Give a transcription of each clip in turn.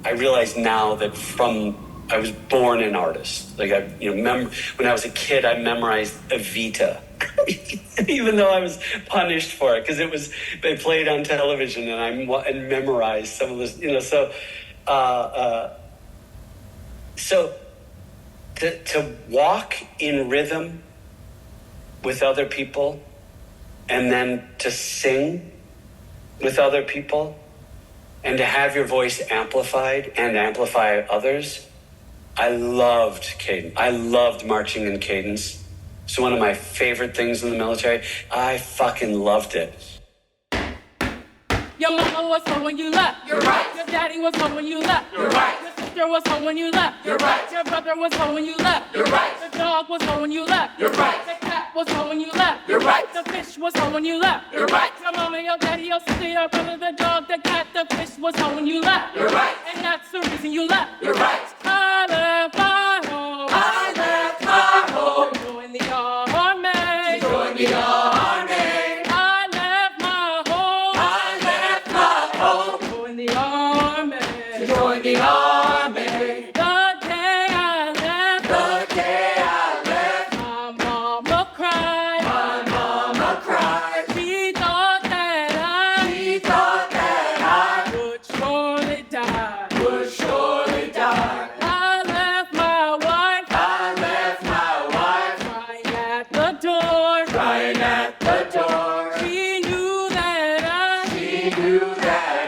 I realize now that I was born an artist. Like when I was a kid, I memorized Evita, even though I was punished for it because they played on television, and I memorized some of this. So to walk in rhythm with other people, and then to sing with other people, and to have your voice amplified and amplify others. I loved cadence. I loved marching in cadence. It's one of my favorite things in the military. I fucking loved it. Your mama was home when you left. You're right. Your daddy was home when you left. You're right. Your sister was home when you left. You're right. Your brother was home when you left. You're right. The dog was home when you left. You're right. The cat was home when you left. You're right. The fish was home when you left. You're right. Your mama, your daddy, your sister, your brother, the dog, the cat, the fish was home when you left. You're right. And that's the reason you left. You're right. I left my home. I left my home. To join the army. To join the army. I left my home. I left my home. To join the army. To join the army. The day I left. The day I left. My mama cried. My mama cried. She thought that I would surely die. Would surely die. I left my wife. I left my wife. Crying at the door. Crying at the door. She knew that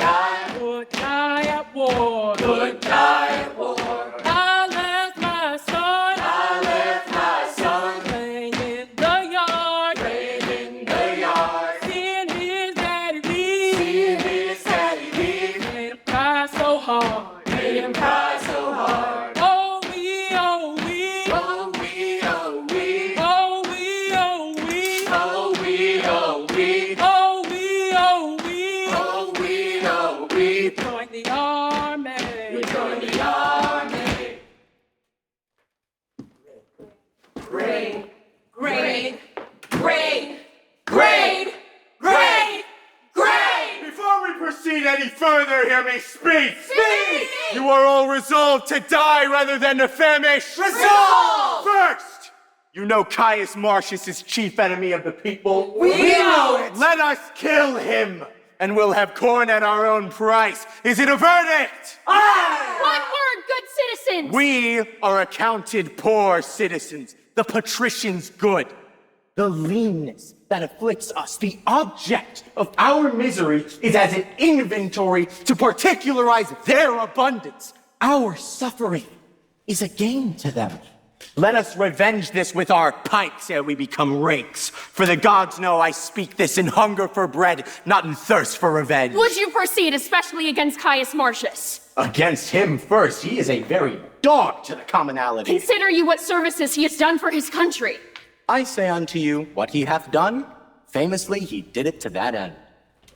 I would die at war. Would die at war. I left my son. I left my son. Playing in the yard. Playing in the yard. Seeing his daddy leave. Seeing his daddy leave. Made him cry so hard. Made him cry so hard. Oh, we, oh, we. Oh, we, oh, we. Oh, we, oh, we. Oh, we, oh, we. Oh, we, oh, we. Oh, we, oh, we. Join the army. We join the army. Grade, grade, grade, grade, grade, grade. Before we proceed any further, hear me speak. Speak! You are all resolved to die rather than to famish. Resolve! First, you know Caius Martius is chief enemy of the people. We know it! Let us kill him, and we'll have corn at our own price. Is it a verdict? Aye! One word, good citizens! We are accounted poor citizens, the patricians good. The leanness that afflicts us, the object of our misery, is as an inventory to particularize their abundance. Our suffering is a gain to them. Let us revenge this with our pikes ere we become rakes. For the gods know I speak this in hunger for bread, not in thirst for revenge. Would you proceed, especially against Caius Martius? Against him first, he is a very dog to the commonality. Consider you what services he has done for his country. I say unto you, what he hath done, famously he did it to that end.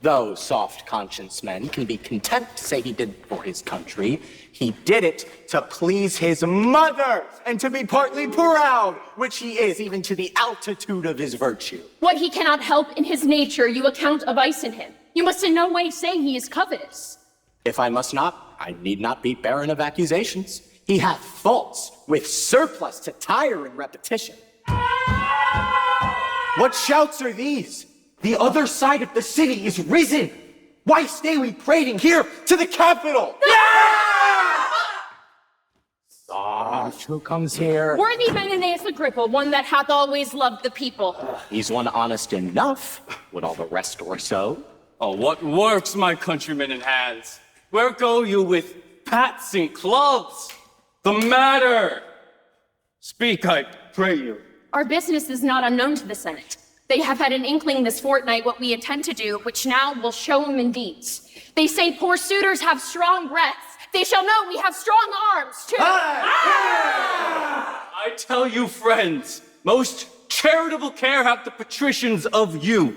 Though soft-conscience men can be content to say he did it for his country, he did it to please his mother, and to be partly proud, which he is even to the altitude of his virtue. What he cannot help in his nature, you account of vice in him. You must in no way say he is covetous. If I must not, I need not be barren of accusations. He hath faults with surplus to tire in repetition. What shouts are these? The other side of the city is risen. Why stay we prating here to the capital? Soft, who comes here? Worthy Menenius Agrippa, one that hath always loved the people. He's one honest enough. Would all the rest or so? Oh, what works my countrymen in hands? Where go you with pats and clubs? The matter? Speak, I pray you. Our business is not unknown to the Senate. They have had an inkling this fortnight what we intend to do, which now will show them in deeds. They say poor suitors have strong breaths. They shall know we have strong arms, too. I tell you, friends, most charitable care have the patricians of you.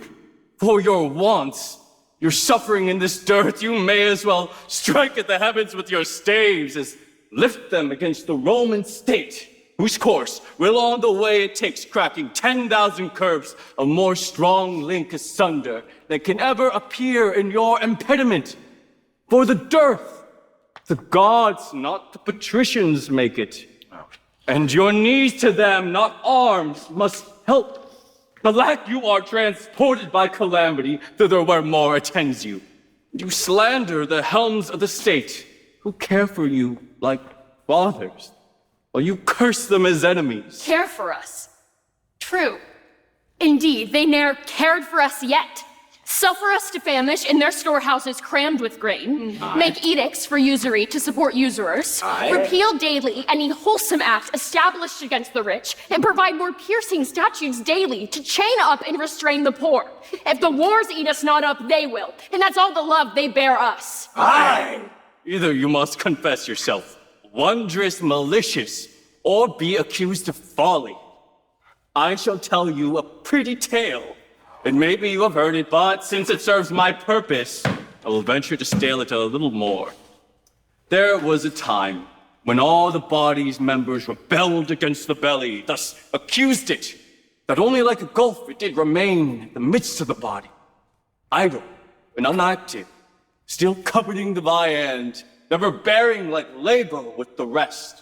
For your wants, your suffering in this dearth, you may as well strike at the heavens with your staves as lift them against the Roman state, whose course will on the way it takes cracking 10,000 curves of more strong link asunder than can ever appear in your impediment. For the dearth The gods, not the patricians, make it. And your knees to them, not arms, must help. Alack, you are transported by calamity thither where more attends you. You slander the helms of the state, who care for you like fathers, while you curse them as enemies. Care for us. True. Indeed, they ne'er cared for us yet. Suffer us to famish in their storehouses crammed with grain, make edicts for usury to support usurers, repeal daily any wholesome act established against the rich, and provide more piercing statutes daily to chain up and restrain the poor. If the wars eat us not up, they will, and that's all the love they bear us. Aye! Either you must confess yourself wondrous malicious, or be accused of folly. I shall tell you a pretty tale. And maybe you have heard it, but since it serves my purpose, I will venture to stale it a little more. There was a time when all the body's members rebelled against the belly, thus accused it, that only like a gulf it did remain in the midst of the body, idle and unactive, still coveting the viand, never bearing like labor with the rest,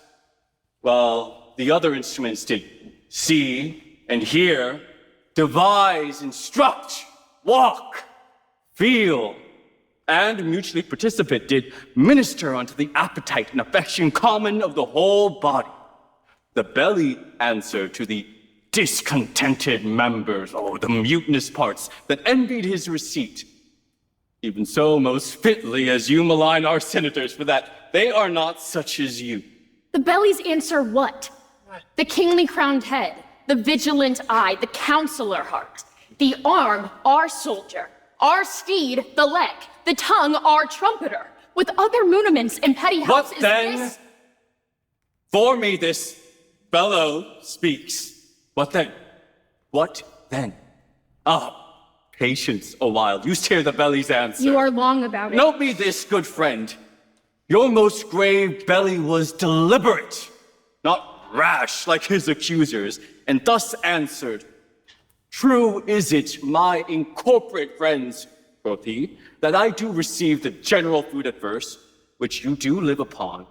while the other instruments did see and hear, devise, instruct, walk, feel, and mutually participate did minister unto the appetite and affection common of the whole body. The belly answered to the discontented members, the mutinous parts that envied his receipt. Even so, most fitly as you malign our senators for that, they are not such as you. The bellies answer what? The kingly crowned head, the vigilant eye, the counselor heart, the arm, our soldier, our steed, the leg, the tongue, our trumpeter, with other muniments and petty helps. What then? This? For me this fellow speaks. What then? What then? Patience a while. You hear the belly's answer. You are long about it. Note me this, good friend. Your most grave belly was deliberate, not rash like his accusers, and thus answered, "True is it, my incorporate friends," quoth he, "that I do receive the general food at first, which you do live upon.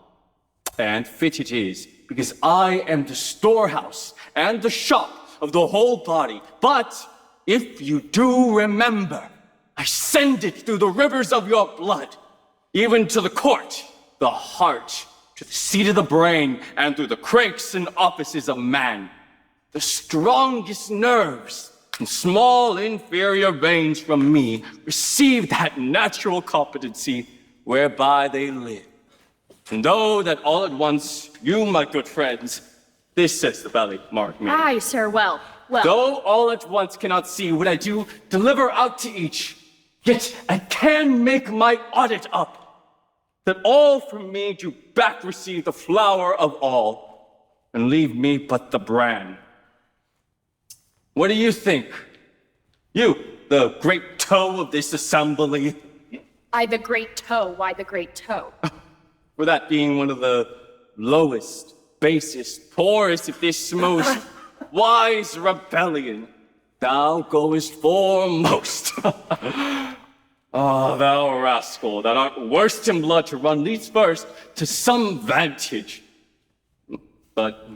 And fit it is, because I am the storehouse and the shop of the whole body. But if you do remember, I send it through the rivers of your blood, even to the court, the heart, to the seat of the brain, and through the cranks and offices of man. The strongest nerves and small inferior veins from me receive that natural competency whereby they live. And though that all at once, you, my good friends," this says the belly, mark me. Aye, sir, well. "Though all at once cannot see what I do deliver out to each, yet I can make my audit up, that all from me do back receive the flower of all, and leave me but the bran. What do you think? You, the great toe of this assembly." I, the great toe. Why the great toe? For that being one of the lowest, basest, poorest of this most wise rebellion, thou goest foremost. Thou rascal, that art worst in blood to run least first to some vantage. But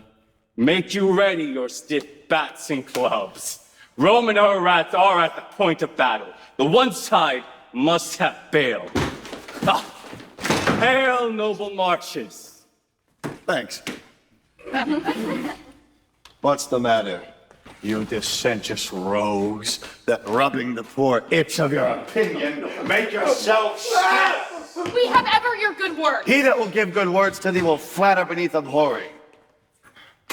make you ready your stiff bats and clubs. Roman rats are at the point of battle. The one side must have bail. Hail, noble Martius. Thanks. What's the matter, you dissentious rogues, that rubbing the poor itch of your opinion make yourselves stiff? We have ever your good word. He that will give good words to thee will flatter beneath abhorring.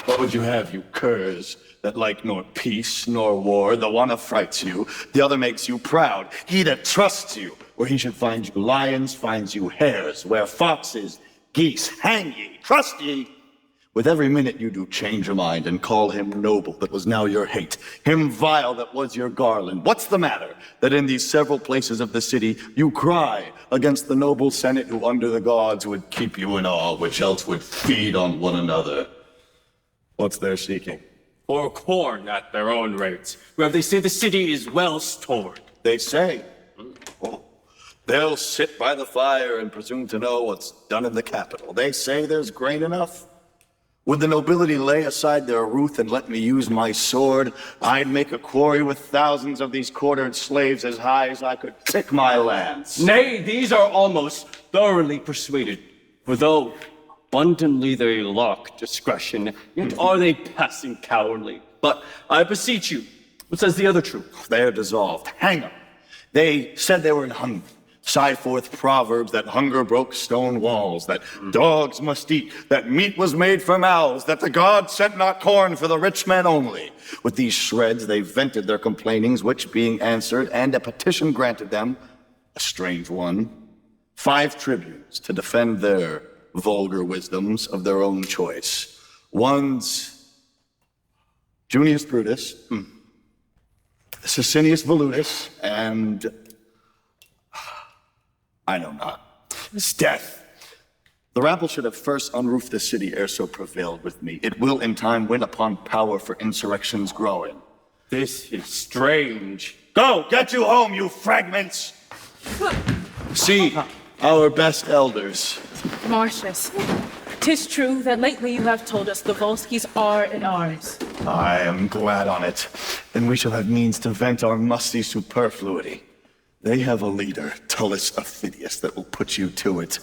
What would you have, you curs, that like nor peace nor war, the one affrights you, the other makes you proud? He that trusts you, where he should find you lions, finds you hares, where foxes, geese, hang ye, trust ye. With every minute you do change your mind, and call him noble that was now your hate, him vile that was your garland. What's the matter, that in these several places of the city you cry against the noble senate, who under the gods would keep you in awe, which else would feed on one another? What's their seeking? For corn at their own rates, where they say the city is well stored. They say. Oh, They'll sit by the fire and presume to know what's done in the capital. They say there's grain enough. Would the nobility lay aside their ruth and let me use my sword, I'd make a quarry with thousands of these quartered slaves as high as I could pick my lance. Nay, these are almost thoroughly persuaded. For though abundantly they lack discretion, yet are they passing cowardly. But I beseech you, what says the other truth? They're dissolved. Hang 'em. They said they were in hunger. Sigh forth proverbs that hunger broke stone walls, that dogs must eat, that meat was made for mouths, that the gods sent not corn for the rich men only. With these shreds they vented their complainings, which being answered, and a petition granted them, a strange one, 5 tribunes to defend their vulgar wisdoms of their own choice. One's Junius Brutus, Sicinius Volutus, and I know not. It's death. The rabble should have first unroofed the city ere so prevailed with me. It will in time win upon power for insurrections growing. This is strange. Go, get you home, you fragments! See, our best elders. Martius, 'tis true that lately you have told us the Volskis are in arms. I am glad on it. Then we shall have means to vent our musty superfluity. They have a leader, Tullus Aufidius, that will put you to it.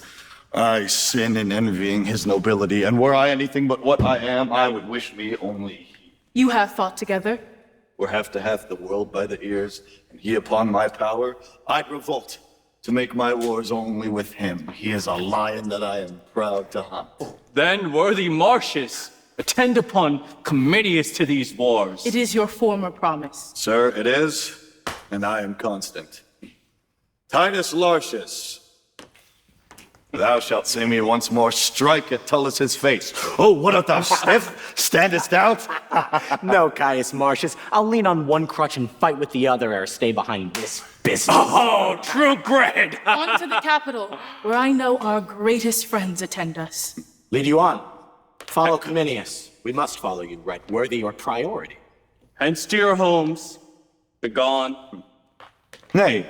I sin in envying his nobility, and were I anything but what I am, I would wish me only he. You have fought together? Were half to have the world by the ears, and he upon my power, I'd revolt to make my wars only with him. He is a lion that I am proud to hunt. Then, worthy Martius, attend upon Cominius to these wars. It is your former promise. Sir, it is, and I am constant. Titus Lartius, thou shalt see me once more strike at Tullus's face. Oh, what art thou, stiff? Standest out? No, Caius Martius. I'll lean on one crutch and fight with the other or stay behind this business. Oh, true grit! On to the capital, where I know our greatest friends attend us. Lead you on. Follow Cominius. We must follow you, right? Worthy your priority. Hence to your homes. Begone. Nay,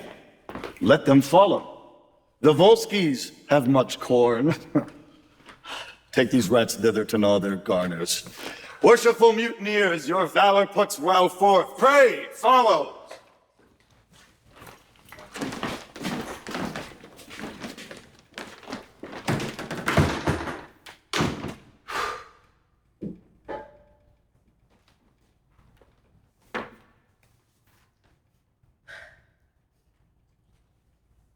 let them follow. The Volskis have much corn. Take these rats thither to gnaw their garners. Worshipful mutineers, your valor puts well forth. Pray, follow.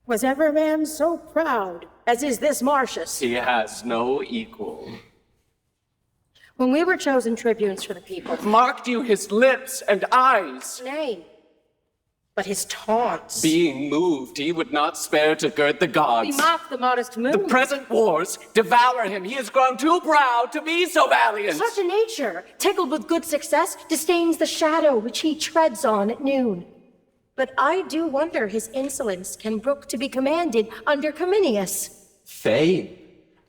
Was ever man so proud as is this Martius? He has no equal. When we were chosen tribunes for the people, Marked you his lips and eyes. nay, but his taunts. Being moved, he would not spare to gird the We gods. mock the modest moon. The present wars devour him. He has grown too proud to be so valiant. Such a nature, tickled with good success, disdains the shadow which he treads on at noon. But I do wonder his insolence can brook to be commanded under Cominius. Fame,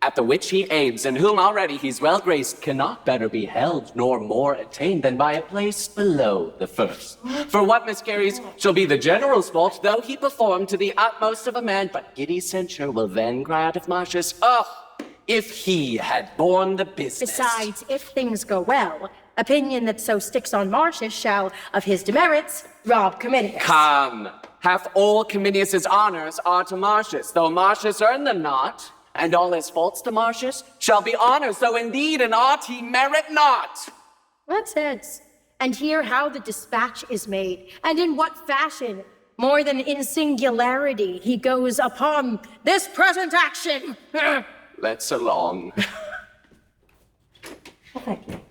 at the which he aims, and whom already he's well graced, cannot better be held nor more attained than by a place below the first. For what miscarries shall be the general's fault, though he perform to the utmost of a man, but giddy censure will then cry out of Martius, if he had borne the business. Besides, if things go well, opinion that so sticks on Martius shall, of his demerits, rob Cominius. Come, half all Cominius's honors are to Martius, though Martius earned them not, and all his faults to Martius shall be honors, though indeed in aught he merit not. Let's heads, and hear how the dispatch is made, and in what fashion, more than in singularity, he goes upon this present action. Let's along. Thank you.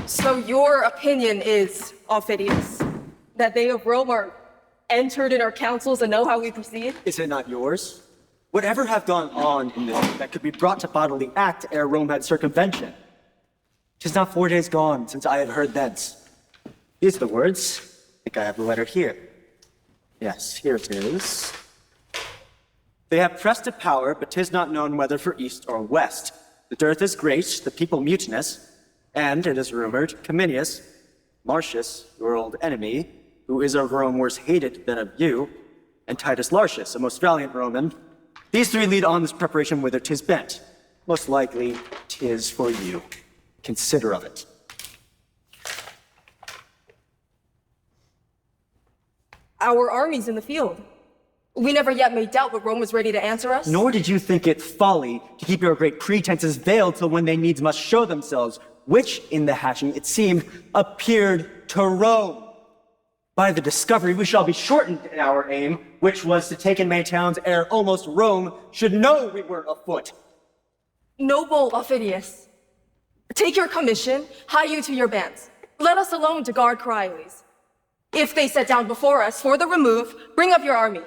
So your opinion is, Aufidius, that they of Rome are entered in our councils and know how we proceed? Is it not yours? Whatever have gone on in this that could be brought to bodily act ere Rome had circumvention? 'Tis not 4 days gone since I have heard thence. These are the words. I think I have the letter here. Yes, here it is. They have pressed to power, but 'tis not known whether for east or west. The dearth is great, the people mutinous, and, it is rumored, Cominius, Martius, your old enemy, who is of Rome worse hated than of you, and Titus Lartius, a most valiant Roman. These three lead on this preparation whither 'tis bent. Most likely 'tis for you. Consider of it. Our army's in the field. We never yet made doubt but Rome was ready to answer us. Nor did you think it folly to keep your great pretenses veiled till when they needs must show themselves, which, in the hatching, it seemed, appeared to Rome. By the discovery we shall be shortened in our aim, which was to take in many towns ere almost Rome should know we were afoot. Noble Aufidius, take your commission, hie you to your bands. Let us alone to guard Coriolanus. If they set down before us for the remove, bring up your army.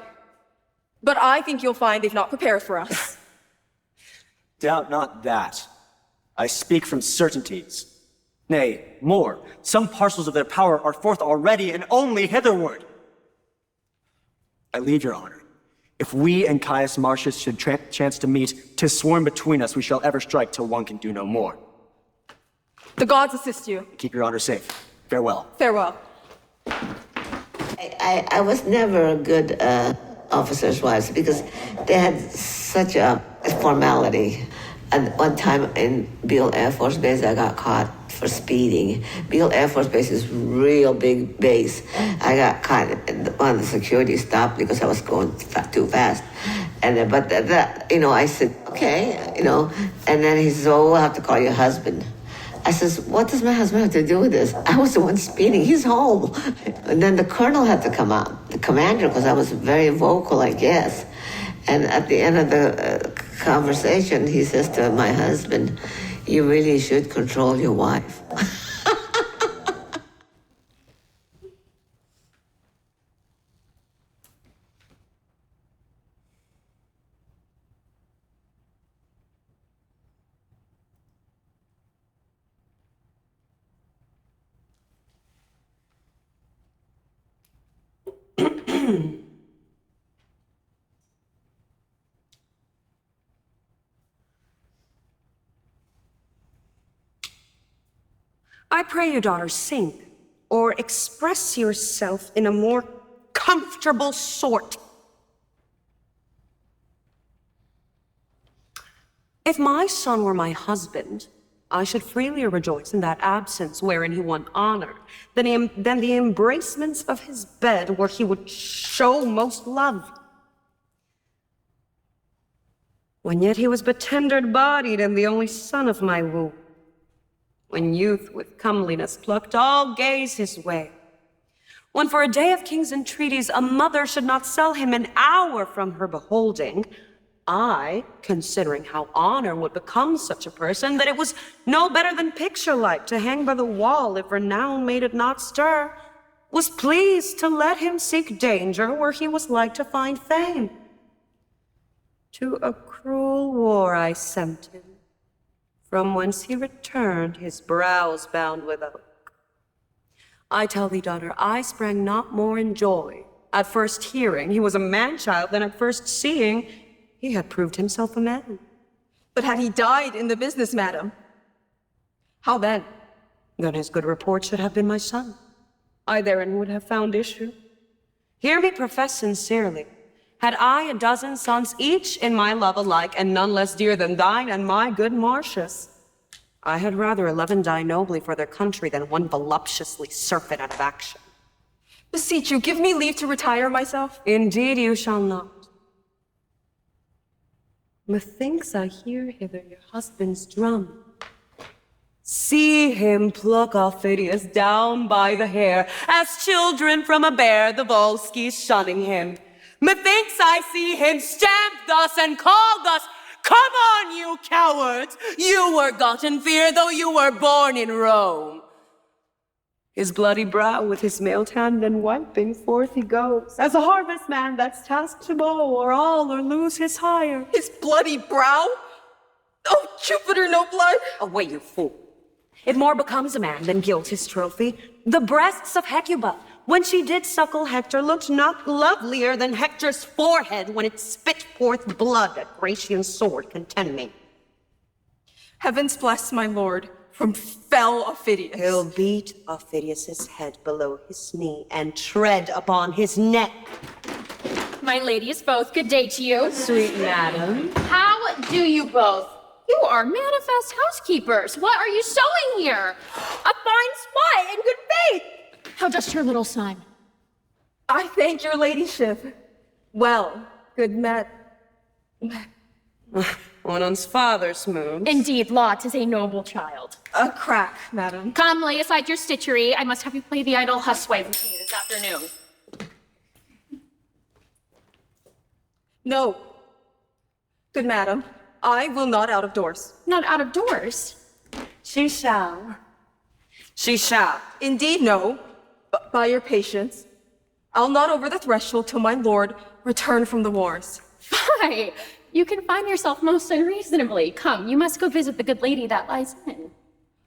But I think you'll find they've not prepared for us. Doubt not that. I speak from certainties. Nay, more, some parcels of their power are forth already and only hitherward. I leave your honor. If we and Caius Martius should chance to meet, 'tis sworn between us we shall ever strike till one can do no more. The gods assist you. Keep your honor safe. Farewell. Farewell. I was never a good officer's wife because they had such a formality. And one time in Beale Air Force Base, I got caught for speeding. Beale Air Force Base is real big base. I got caught, one of the security stopped because I was going too fast. And I said, okay, and then he says, oh, we'll have to call your husband. I says, what does my husband have to do with this? I was the one speeding, he's home. And then the colonel had to come out, the commander, because I was very vocal, I guess. And at the end of the conversation, he says to my husband, you really should control your wife. I pray you, daughter, sing, or express yourself in a more comfortable sort. If my son were my husband, I should freely rejoice in that absence wherein he won honor, than the embracements of his bed where he would show most love. When yet he was but tender-bodied and the only son of my womb. When youth with comeliness plucked all gaze his way. When for a day of king's entreaties a mother should not sell him an hour from her beholding, I, considering how honor would become such a person, that it was no better than picture-like to hang by the wall if renown made it not stir, was pleased to let him seek danger where he was like to find fame. To a cruel war I sent him, from whence he returned, his brows bound with oak. I tell thee, daughter, I sprang not more in joy at first hearing he was a man-child than at first seeing he had proved himself a man. But had he died in the business, madam? How then? Then his good report should have been my son. I therein would have found issue. Hear me profess sincerely. Had I a dozen sons, each in my love alike, and none less dear than thine and my good Martius, I had rather 11 die nobly for their country than one voluptuously surfeit out of action. Beseech you, give me leave to retire myself. Indeed you shall not. Methinks I hear hither your husband's drum. See him pluck Aufidius down by the hair, as children from a bear, the Volsci shunning him. Methinks I see him stamp thus and call thus, come on, you cowards! You were got in fear, though you were born in Rome. His bloody brow with his mailed hand then wiping, forth he goes, as a harvestman that's tasked to mow or all or lose his hire. His bloody brow? Oh, Jupiter, no blood! Away, you fool. It more becomes a man than gilt his trophy. The breasts of Hecuba, when she did suckle Hector, looked not lovelier than Hector's forehead when it spit forth blood at Gratian's sword contending. Heavens bless my lord, from fell Aufidius. He'll beat Aufidius's head below his knee and tread upon his neck. My ladies both, good day to you. Sweet madam. How do you both? You are manifest housekeepers. What are you sewing here? A fine spy in good faith. How does your little son? I thank your ladyship. Well, good One on's father's moves. Indeed, Lot is a noble child. A crack, madam. Come, lay aside your stitchery. I must have you play the idle huswife with me this afternoon. No. Good madam, I will not out of doors. Not out of doors? She shall. She shall. Indeed, no. By your patience, I'll not over the threshold till my lord return from the wars. Fie! You confine yourself most unreasonably. Come, you must go visit the good lady that lies in.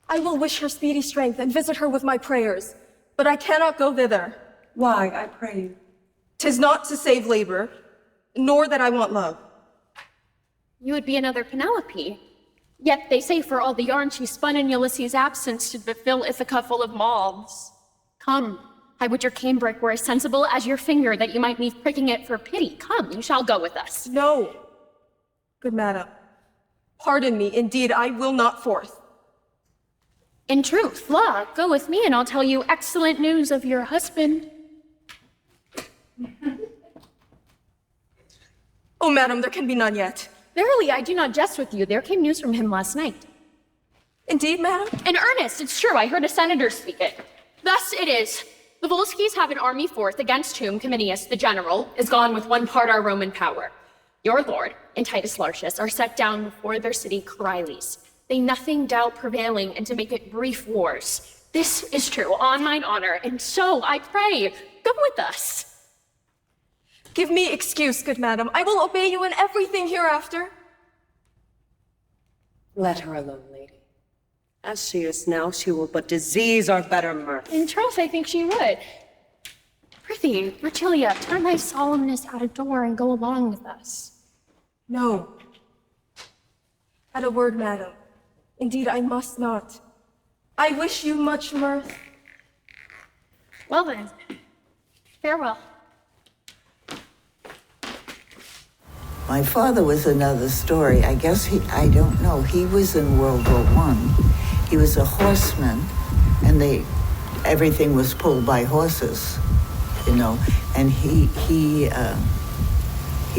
I will wish her speedy strength and visit her with my prayers, but I cannot go thither. Why, I pray you? 'Tis not to save labor, nor that I want love. You would be another Penelope. Yet they say for all the yarn she spun in Ulysses' absence to fulfill Ithaca full of moths. Come, I would your cambric were as sensible as your finger, that you might leave pricking it for pity. Come, you shall go with us. No. Good madam, pardon me, indeed, I will not forth. In truth, la, go with me and I'll tell you excellent news of your husband. Oh, madam, there can be none yet. Verily, I do not jest with you. There came news from him last night. Indeed, madam? In earnest, it's true. I heard a senator speak it. Thus it is. The Volskis have an army forth, against whom Cominius, the general, is gone with one part our Roman power. Your lord and Titus Lartius are set down before their city Coriolanus. They nothing doubt prevailing, and to make it brief wars. This is true, on mine honor, and so I pray, go with us. Give me excuse, good madam. I will obey you in everything hereafter. Let her alone, lady. As she is now, she will but disease our better mirth. In truth, I think she would. Prithee, Virgilia, turn thy solemnness out of door and go along with us. No. At a word, madam. Indeed, I must not. I wish you much mirth. Well then, farewell. My father was another story. I guess I don't know. He was in World War I. He was a horseman, and everything was pulled by horses, and he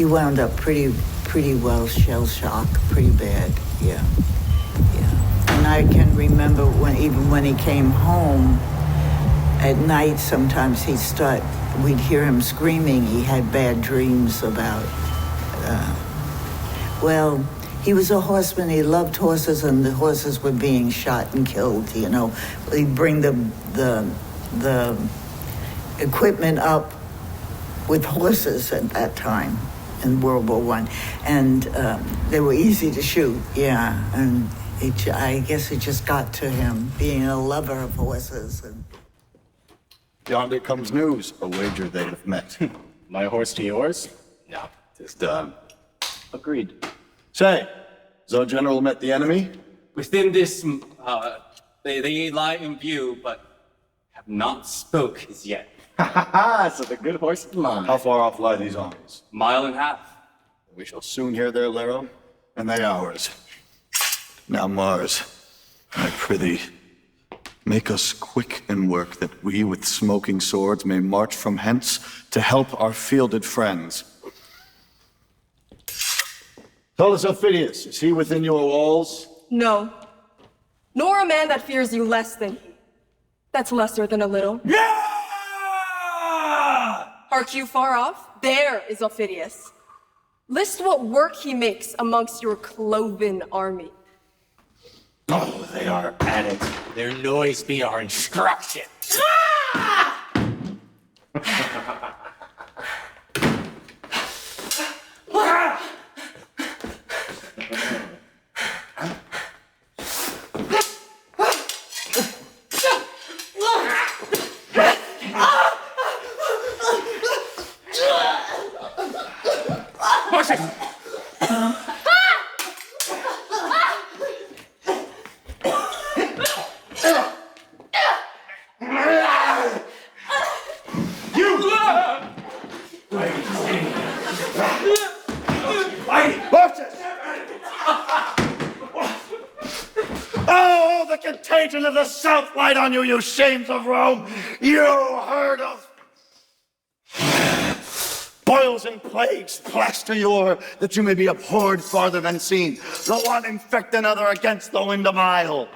wound up pretty well shell-shocked, pretty bad, yeah. And I can remember even when he came home at night, sometimes we'd hear him screaming. He had bad dreams about, he was a horseman. He loved horses, and the horses were being shot and killed, He'd bring the equipment up with horses at that time in World War I. And they were easy to shoot, yeah. And I guess it just got to him, being a lover of horses. Yonder comes news. A wager they have met. My horse to yours? No, 'tis done. Agreed. Say, has our general met the enemy? Within this, they lie in view, but have not spoke as yet. So the good horse is mine. How far off lie these armies? Mile and a half. We shall soon hear their larum, and they ours. Now, Mars, I prithee, make us quick in work, that we with smoking swords may march from hence to help our fielded friends. Tullus Aufidius, is he within your walls? No. Nor a man that fears you less than he. That's lesser than a little. Yeah! Hark you far off? There is Aufidius. List what work he makes amongst your cloven army. Oh, they are at it. Their noise be our instruction. agent of the South, light on you, you shames of Rome! You herd of boils and plagues, plaster you o'er, that you may be abhorred farther than seen. The one infect another against the wind a mile.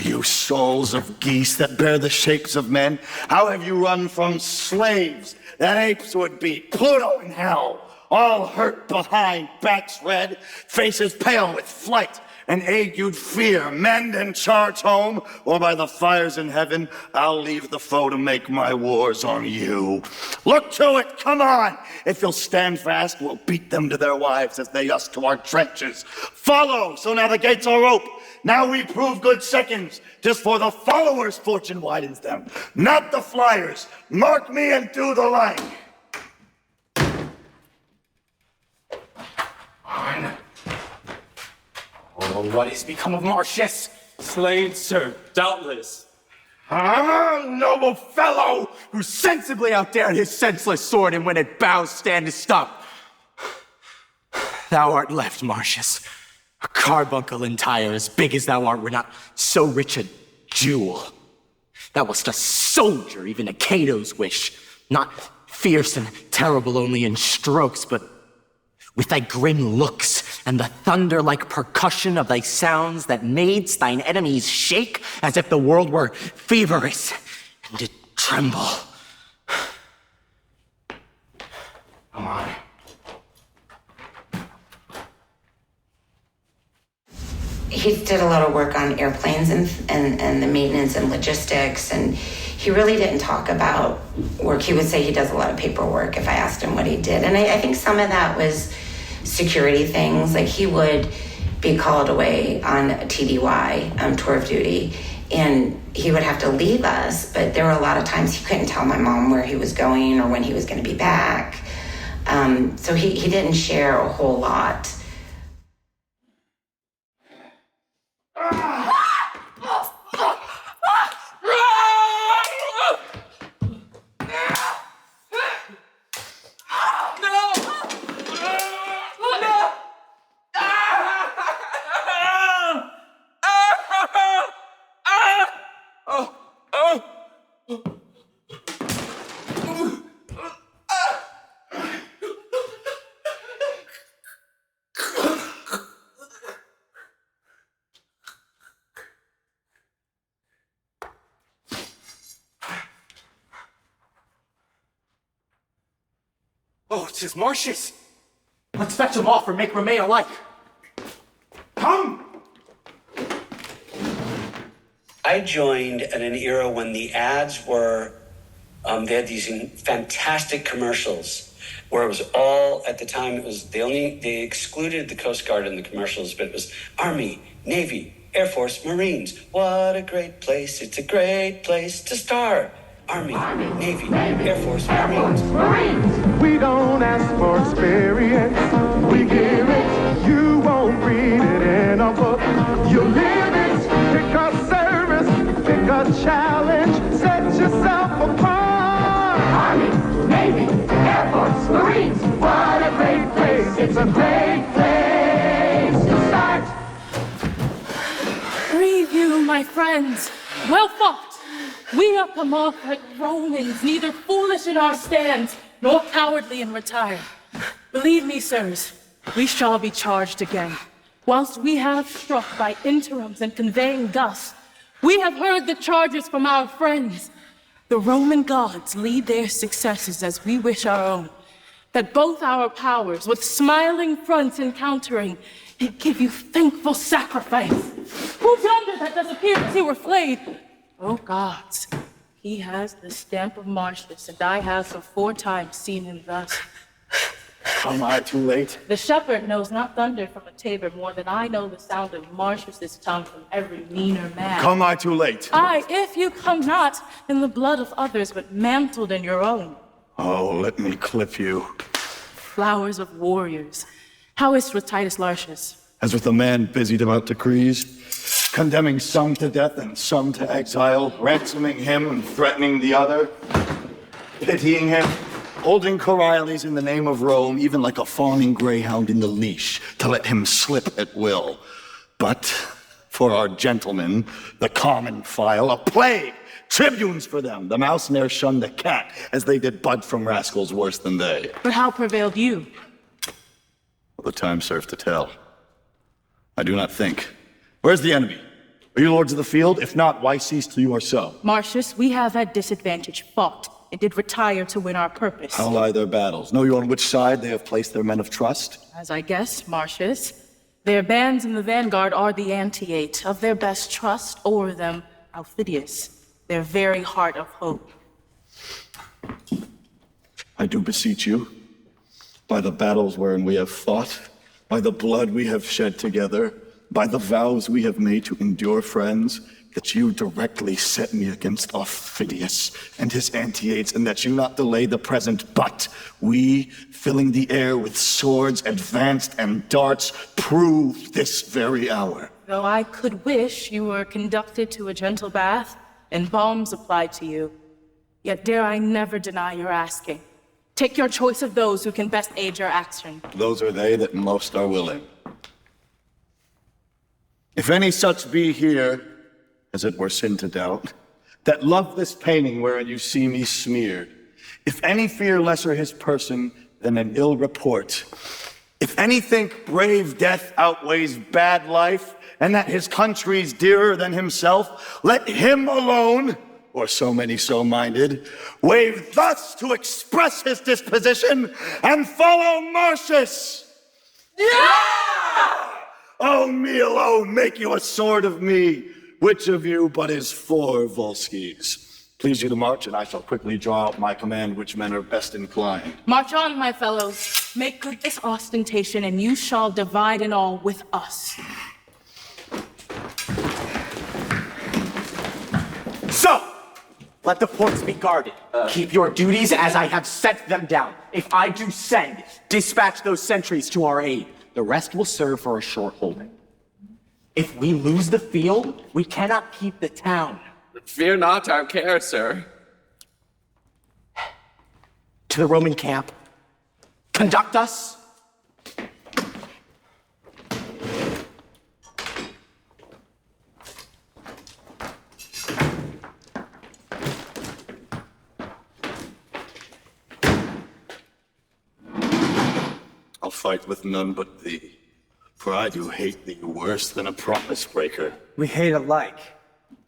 You souls of geese that bear the shapes of men, how have you run from slaves that apes would be? Pluto in hell, all hurt behind, backs red, faces pale with flight, and agued fear. Mend and charge home, or by the fires in heaven, I'll leave the foe to make my wars on you. Look to it, come on! If you'll stand fast, we'll beat them to their wives as they us to our trenches. Follow, so now the gates are ope. Now we prove good seconds. 'Tis for the followers fortune widens them, not the flyers. Mark me and do the like. Oh, what has become of Martius? Slain, sir, doubtless. Ah, noble fellow, who sensibly outdared his senseless sword, and when it bows, stand to stop. Thou art left, Martius. A carbuncle entire, as big as thou art, were not so rich a jewel. Thou wast a soldier, even a Cato's wish, not fierce and terrible only in strokes, but with thy grim looks and the thunder-like percussion of thy sounds that made thine enemies shake as if the world were feverish and did tremble. Come on. He did a lot of work on airplanes and the maintenance and logistics, and he really didn't talk about work. He would say he does a lot of paperwork if I asked him what he did. And I think some of that was security things. Like, he would be called away on a TDY, tour of duty, and he would have to leave us, but there were a lot of times he couldn't tell my mom where he was going or when he was going to be back. So he didn't share a whole lot. Oh, 'tis Martius! Let's fetch him off or make remain alike. Come! I joined at an era when the ads were, they had these fantastic commercials where it was all, at the time, it was, they excluded the Coast Guard in the commercials, but it was Army, Navy, Air Force, Marines. What a great place, it's a great place to start. Army, Navy, Air Force, Marines. We don't ask for experience, we give it. You won't read it in a book, you live it. Pick a service, pick a challenge, set yourself apart. Army, Navy, Air Force, Marines. What a great place, it's a great place to start. Review, my friends. Well fought. We are come off like Romans, neither foolish in our stands, nor cowardly in retire. Believe me, sirs, we shall be charged again. Whilst we have struck by interims and conveying gusts, we have heard the charges from our friends. The Roman gods lead their successes as we wish our own, that both our powers, with smiling fronts encountering, and give you thankful sacrifice. Who's yonder that does appear as he were flayed? Oh gods, he has the stamp of Martius, and I have for 4 times seen him thus. Am I too late? The shepherd knows not thunder from a tabor more than I know the sound of Martius' tongue from every meaner man. Come I too late? Aye, if you come not in the blood of others, but mantled in your own. Oh, let me clip you. Flowers of warriors. How is with Titus Lartius? As with the man busied about decrees, condemning some to death and some to exile, ransoming him and threatening the other, pitying him, holding Coriolanus in the name of Rome, even like a fawning greyhound in the leash, to let him slip at will. But For our gentlemen, the common file, a plague, tribunes for them. The mouse ne'er shunned the cat, as they did bud from rascals worse than they. But how prevailed you? Well, the time serves to tell. I do not think. Where's the enemy? Are you lords of the field? If not, why cease till you are so? Martius, we have at disadvantage fought, and did retire to win our purpose. How lie their battles? Know you on which side they have placed their men of trust? As I guessed, Martius, their bands in the vanguard are the anti-8. Of their best trust over them, Aufidius, their very heart of hope. I do beseech you, by the battles wherein we have fought, by the blood we have shed together, by the vows we have made to endure friends, that you directly set me against Aufidius and his anti-8s, and that you not delay the present, but we, filling the air with swords advanced and darts, prove this very hour. Though I could wish you were conducted to a gentle bath and balms applied to you, yet dare I never deny your asking. Take your choice of those who can best aid your action. Those are they that most are willing. If any such be here, as it were sin to doubt, that love this painting wherein you see me smeared, if any fear lesser his person than an ill report, if any think brave death outweighs bad life, and that his country's dearer than himself, let him alone, or so many so minded, wave thus to express his disposition, and follow Martius! Yeah! Oh, me alone, make you a sword of me. Which of you but is for Volskis? Please you to march, and I shall quickly draw out my command which men are best inclined. March on, my fellows. Make good this ostentation, and you shall divide in all with us. So, let the ports be guarded. Keep your duties as I have set them down. If I do send, dispatch those sentries to our aid. The rest will serve for a short holding. If we lose the field, we cannot keep the town. Fear not our care, sir. To the Roman camp. Conduct us. I'll fight with none but thee. For I do hate thee worse than a promise breaker. We hate alike.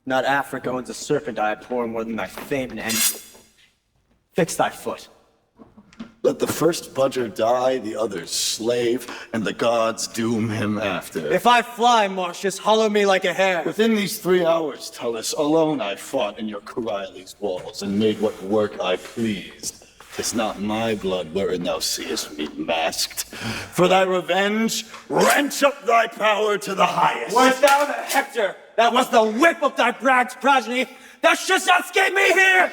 Not Africa owns a serpent I abhor more than thy fame and envy. Fix thy foot. Let the first budger die, the other's slave, and the gods doom him after. If I fly, Martius, hollow me like a hare. Within these 3 hours, Tullus, alone I fought in your Coriolanus walls, and made what work I pleased. 'Tis not my blood wherein thou seest me masked. For thy revenge, wrench up thy power to the highest. Wert thou the Hector that was the whip of thy brag's progeny, thou shouldst not escape me here!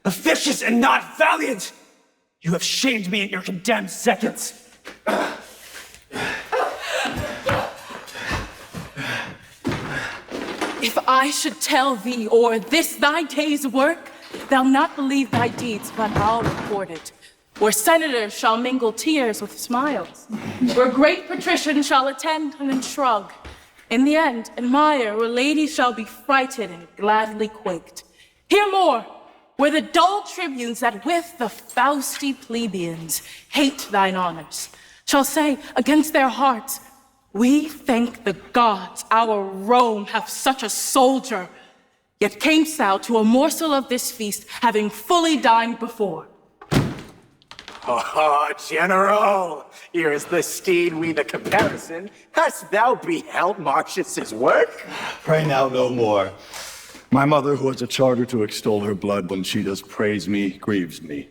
Officious and not valiant! You have shamed me in your condemned seconds. If I should tell thee o'er this thy day's work, thou not believe thy deeds, but I'll report it. Where senators shall mingle tears with smiles, where great patricians shall attend and shrug. In the end, admire, where ladies shall be frighted and gladly quaked. Hear more, where the dull tribunes that with the Fausty plebeians hate thine honors, shall say against their hearts, We thank the gods our Rome hath such a soldier, yet camest thou to a morsel of this feast, having fully dined before. Oh, General, here is the steed we the comparison. Hast thou beheld Martius's work? Pray now no more. My mother, who has a charter to extol her blood when she does praise me, grieves me.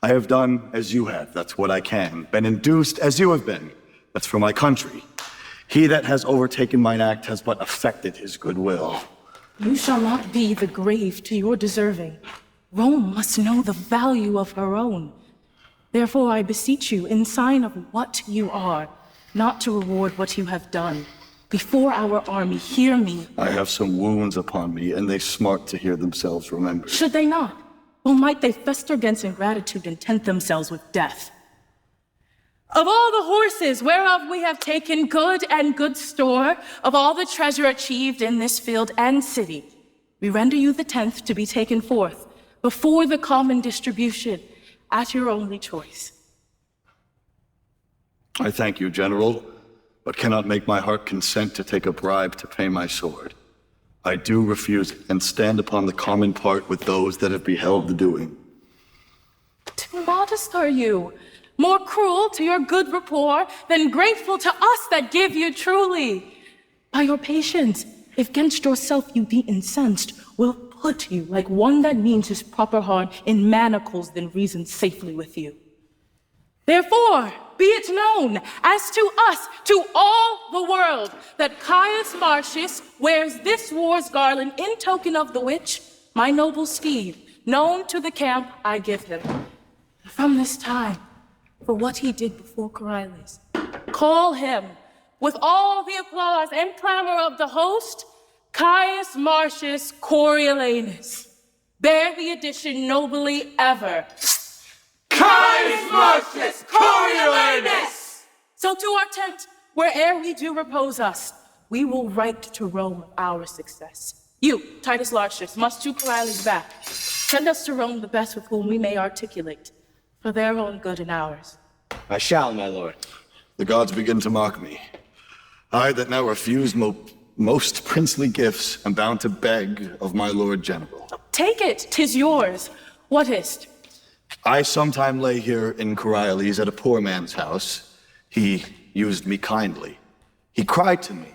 I have done as you have, that's what I can. Been induced as you have been, that's for my country. He that has overtaken mine act has but affected his goodwill. You shall not be the grave to your deserving. Rome must know the value of her own. Therefore I beseech you, in sign of what you are, not to reward what you have done. Before our army, hear me. I have some wounds upon me, and they smart to hear themselves remembered. Should they not? Or might they fester against ingratitude and tempt themselves with death? Of all the horses whereof we have taken good and good store, of all the treasure achieved in this field and city, we render you the 10th to be taken forth, before the common distribution, at your only choice. I thank you, General, but cannot make my heart consent to take a bribe to pay my sword. I do refuse it, and stand upon the common part with those that have beheld the doing. Too modest are you, more cruel to your good rapport than grateful to us that give you truly. By your patience, if 'gainst yourself you be incensed, we'll put you, like one that means his proper harm, in manacles than reason safely with you. Therefore, be it known, as to us, to all the world, that Caius Martius wears this war's garland in token of the which, my noble steed, known to the camp, I give him. From this time, for what he did before Coriolanus, call him, with all the applause and clamor of the host, Caius Martius Coriolanus. Bear the addition nobly ever. Caius Martius Coriolanus! So to our tent, where'er we do repose us, we will write to Rome our success. You, Titus Lartius, must to Coriolanus back. Send us to Rome the best with whom we may articulate, for their own good and ours. I shall, my lord. The gods begin to mock me. I that now refuse most princely gifts am bound to beg of my lord general. Take it, 'tis yours. What is't? I sometime lay here in Coriolanus at a poor man's house. He used me kindly. He cried to me.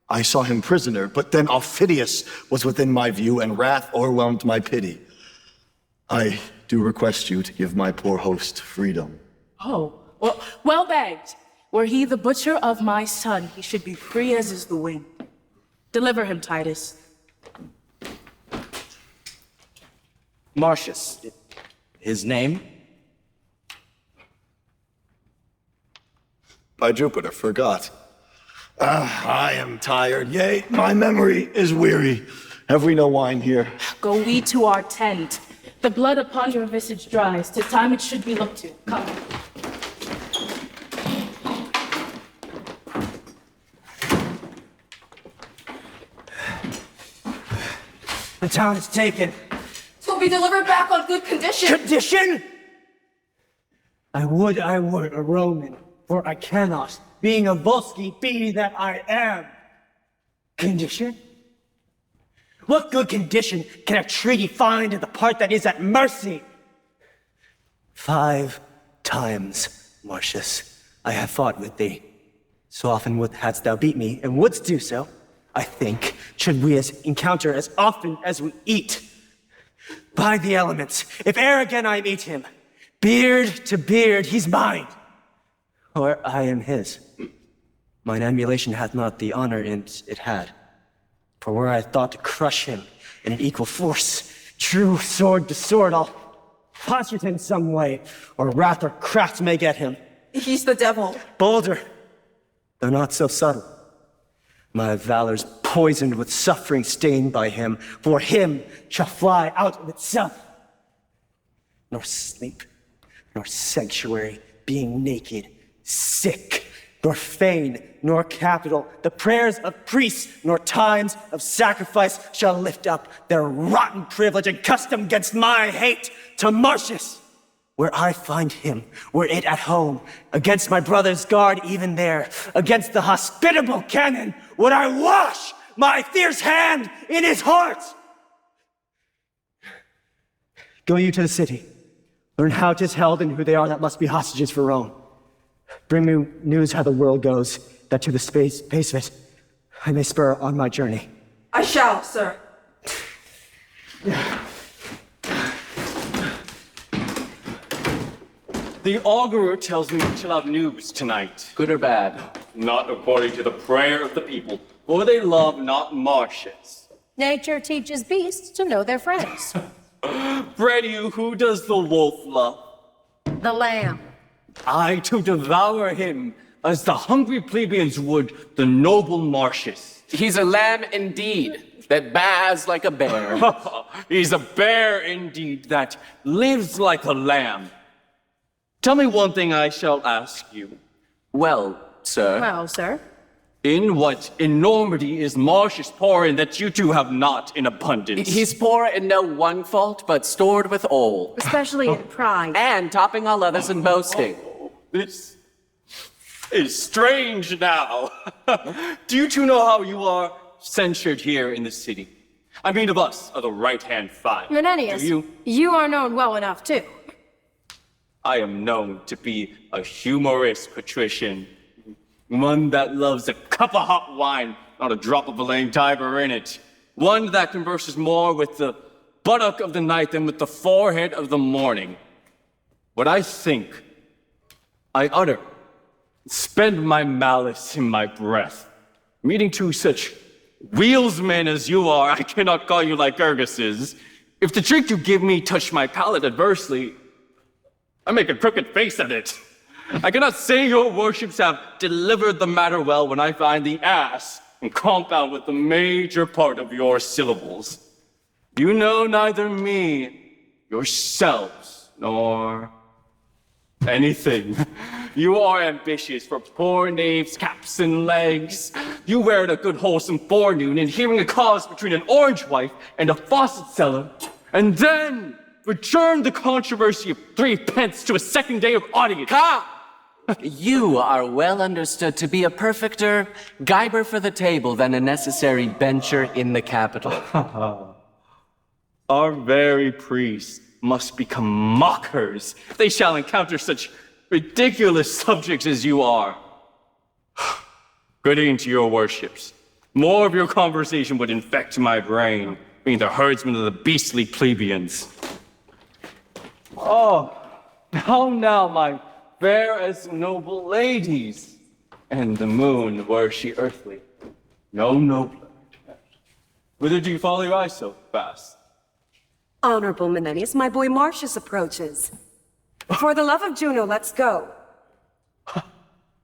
I saw him prisoner, but then Aufidius was within my view, and wrath o'erwhelmed my pity. I do request you to give my poor host freedom. Oh, well begged. Were he the butcher of my son, he should be free as is the wind. Deliver him, Titus. Martius, his name? By Jupiter, forgot. I am tired, yea, my memory is weary. Have we no wine here? Go we to our tent. The blood upon your visage dries. 'Tis time it should be looked to. Come. The town is taken. To be delivered back on good condition. Condition? I would a Roman, for I cannot, being a Volsci, be that I am. Condition? What good condition can a treaty find in the part that is at mercy? 5 times, Martius, I have fought with thee. So often hadst thou beat me, and wouldst do so, I think, should we encounter as often as we eat. By the elements, if e'er again I meet him, beard to beard, he's mine, or I am his. Mine emulation hath not the honor it had. For were I thought to crush him in an equal force, true sword to sword, I'll punch it in some way, or wrath or craft may get him. He's the devil. Bolder, though not so subtle. My valor's poisoned with suffering stained by him, for him shall fly out of itself. Nor sleep, nor sanctuary, being naked, sick, nor fane, nor capital, the prayers of priests, nor times of sacrifice shall lift up their rotten privilege and custom against my hate to Martius. Where I find him, were it at home, against my brother's guard even there, against the hospitable cannon, would I wash my fierce hand in his heart! Go you to the city. Learn how 'tis held and who they are that must be hostages for Rome. Bring me news how the world goes, that to the pace of it I may spur on my journey. I shall, sir. The augurer tells me we shall have news tonight. Good or bad? Not according to the prayer of the people, for they love not Martius. Nature teaches beasts to know their friends. Pray to you, who does the wolf love? The lamb. I to devour him, as the hungry plebeians would the noble Martius. He's a lamb indeed, that baas like a bear. He's a bear indeed, that lives like a lamb. Tell me one thing I shall ask you. Well, sir. Well, sir. In what enormity is Martius poor in that you two have not in abundance? He's poor in no one fault, but stored with all. Especially in pride. And topping all others in boasting. This is strange now. Do you two know how you are censured here in the city? I mean of us, of the right-hand five. Menenius, Do you are known well enough, too. I am known to be a humorous patrician. One that loves a cup of hot wine, not a drop of a lame Tiber in it. One that converses more with the buttock of the night than with the forehead of the morning. What I think, I utter. Spend my malice in my breath. Meeting two such wheelsmen as you are, I cannot call you Lycurguses. If the drink you give me touch my palate adversely, I make a crooked face at it. I cannot say your worships have delivered the matter well when I find the ass and compound with the major part of your syllables. You know neither me, yourselves, nor anything. You are ambitious for poor knaves' caps and legs. You wear it a good wholesome forenoon in hearing a cause between an orange wife and a faucet seller, and then return the controversy of 3 pence to a second day of audience. You are well understood to be a perfecter giber for the table than a necessary bencher in the capital. Our very priests must become mockers. They shall encounter such ridiculous subjects as you are. Good evening to your worships. More of your conversation would infect my brain, being the herdsman of the beastly plebeians. Oh, how now, my fair as noble ladies, and the moon, were she earthly, no nobler. Whither do you follow your eyes so fast? Honorable Menenius, my boy Martius approaches. For the love of Juno, let's go.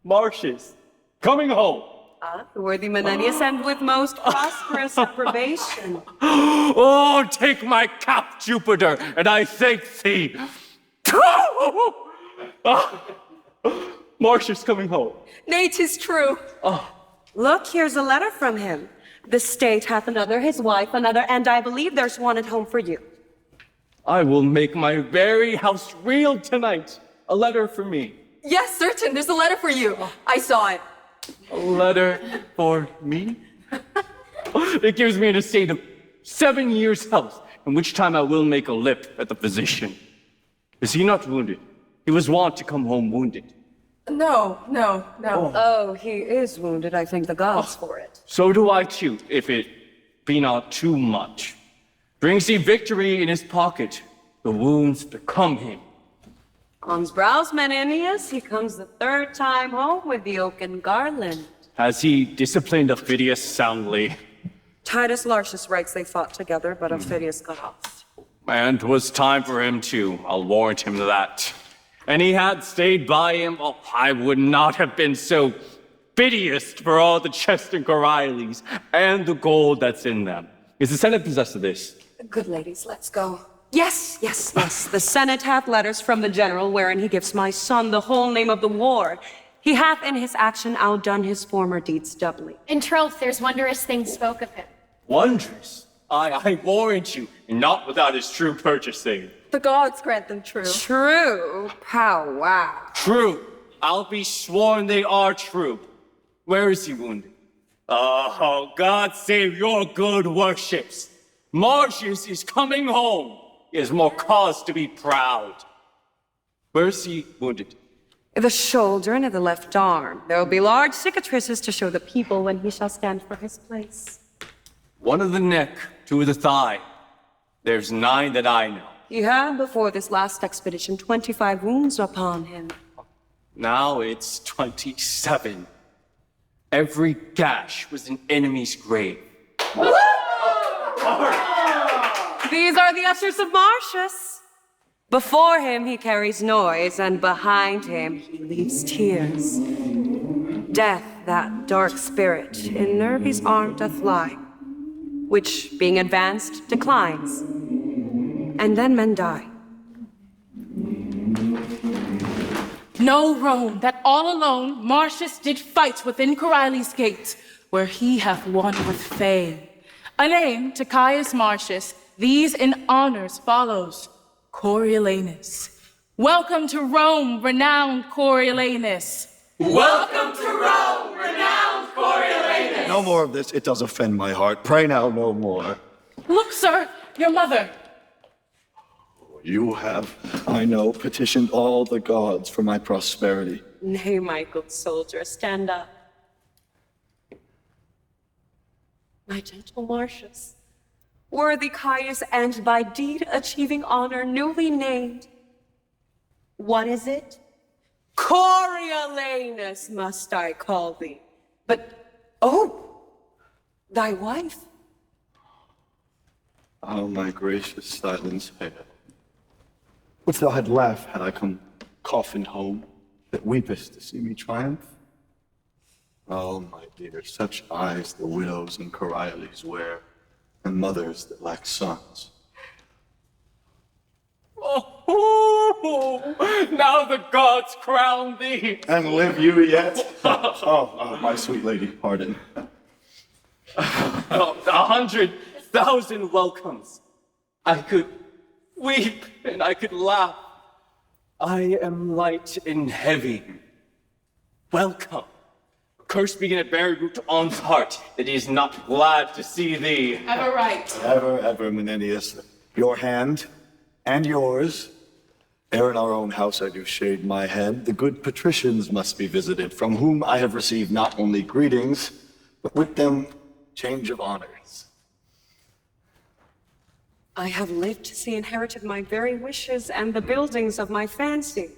Martius, coming home. The worthy Menenius, and with most prosperous approbation. Oh, take my cap, Jupiter, and I thank thee. Martius coming home. Nay, 'tis true. Look, here's a letter from him. The state hath another, his wife another, and I believe there's one at home for you. I will make my very house reel tonight. A letter for me. Yes, certain. There's a letter for you. I saw it. A letter for me? It gives me an estate of 7 years' health, in which time I will make a lip at the physician. Is he not wounded? He was wont to come home wounded. No. Oh, he is wounded. I thank the gods for it. So do I too, if it be not too much. Brings he victory in his pocket, the wounds become him. On's brows, Menenius, he comes the 3rd time home with the oaken garland. Has he disciplined Aufidius soundly? Titus Lartius writes they fought together, but Aufidius got off. And 'twas time for him too, I'll warrant him that. And he had stayed by him, oh, I would not have been so piteous for all the chest and Coriolanus and the gold that's in them. Is the Senate possessed of this? Good ladies, let's go. Yes. The Senate hath letters from the general wherein he gives my son the whole name of the war. He hath in his action outdone his former deeds doubly. In troth, there's wondrous things spoke of him. Wondrous? I warrant you, and not without his true purchasing. The gods grant them true. True? Pow wow. True. I'll be sworn they are true. Where is he wounded? Oh, God save your good worships. Martius is coming home. He has more cause to be proud. Where is he wounded? The shoulder and the left arm. There will be large cicatrices to show the people when he shall stand for his place. One of the neck, two of the thigh. There's 9 that I know. He had before this last expedition 25 wounds upon him. Now it's 27. Every gash was an enemy's grave. These are the ushers of Martius. Before him he carries noise, and behind him he leaves tears. Death, that dark spirit, in Nervi's arm doth lie, which, being advanced, declines, and then men die. Know, Rome, that all alone Martius did fight within Coriolanus' gate, where he hath won with fame. A name to Caius Martius, these in honors follows, Coriolanus. Welcome to Rome, renowned Coriolanus. Welcome to Rome, renowned Coriolanus. No more of this. It does offend my heart. Pray now no more. Look, sir, your mother. You have, I know, petitioned all the gods for my prosperity. Nay, my good soldier, stand up. My gentle Martius, worthy Caius, and by deed achieving honor newly named. What is it? Coriolanus must I call thee. But, oh, thy wife. Oh, my gracious silence hair. Wouldst thou had laughed had I come coffined home, that weepest to see me triumph? Oh, my dear, such eyes the widows and Coriolis wear, and mothers that lack sons. Oh, now the gods crown thee. And live you yet? Oh, my sweet lady, pardon. 100,000 welcomes. I could weep and I could laugh. I am light and heavy. Welcome. Curse be in a buried root on's heart that he is not glad to see thee. Ever right. Ever, Menenius. Your hand and yours. Ere in our own house I do shade my head, the good patricians must be visited, from whom I have received not only greetings, but with them change of honors. I have lived to see inherited my very wishes and the buildings of my fancy.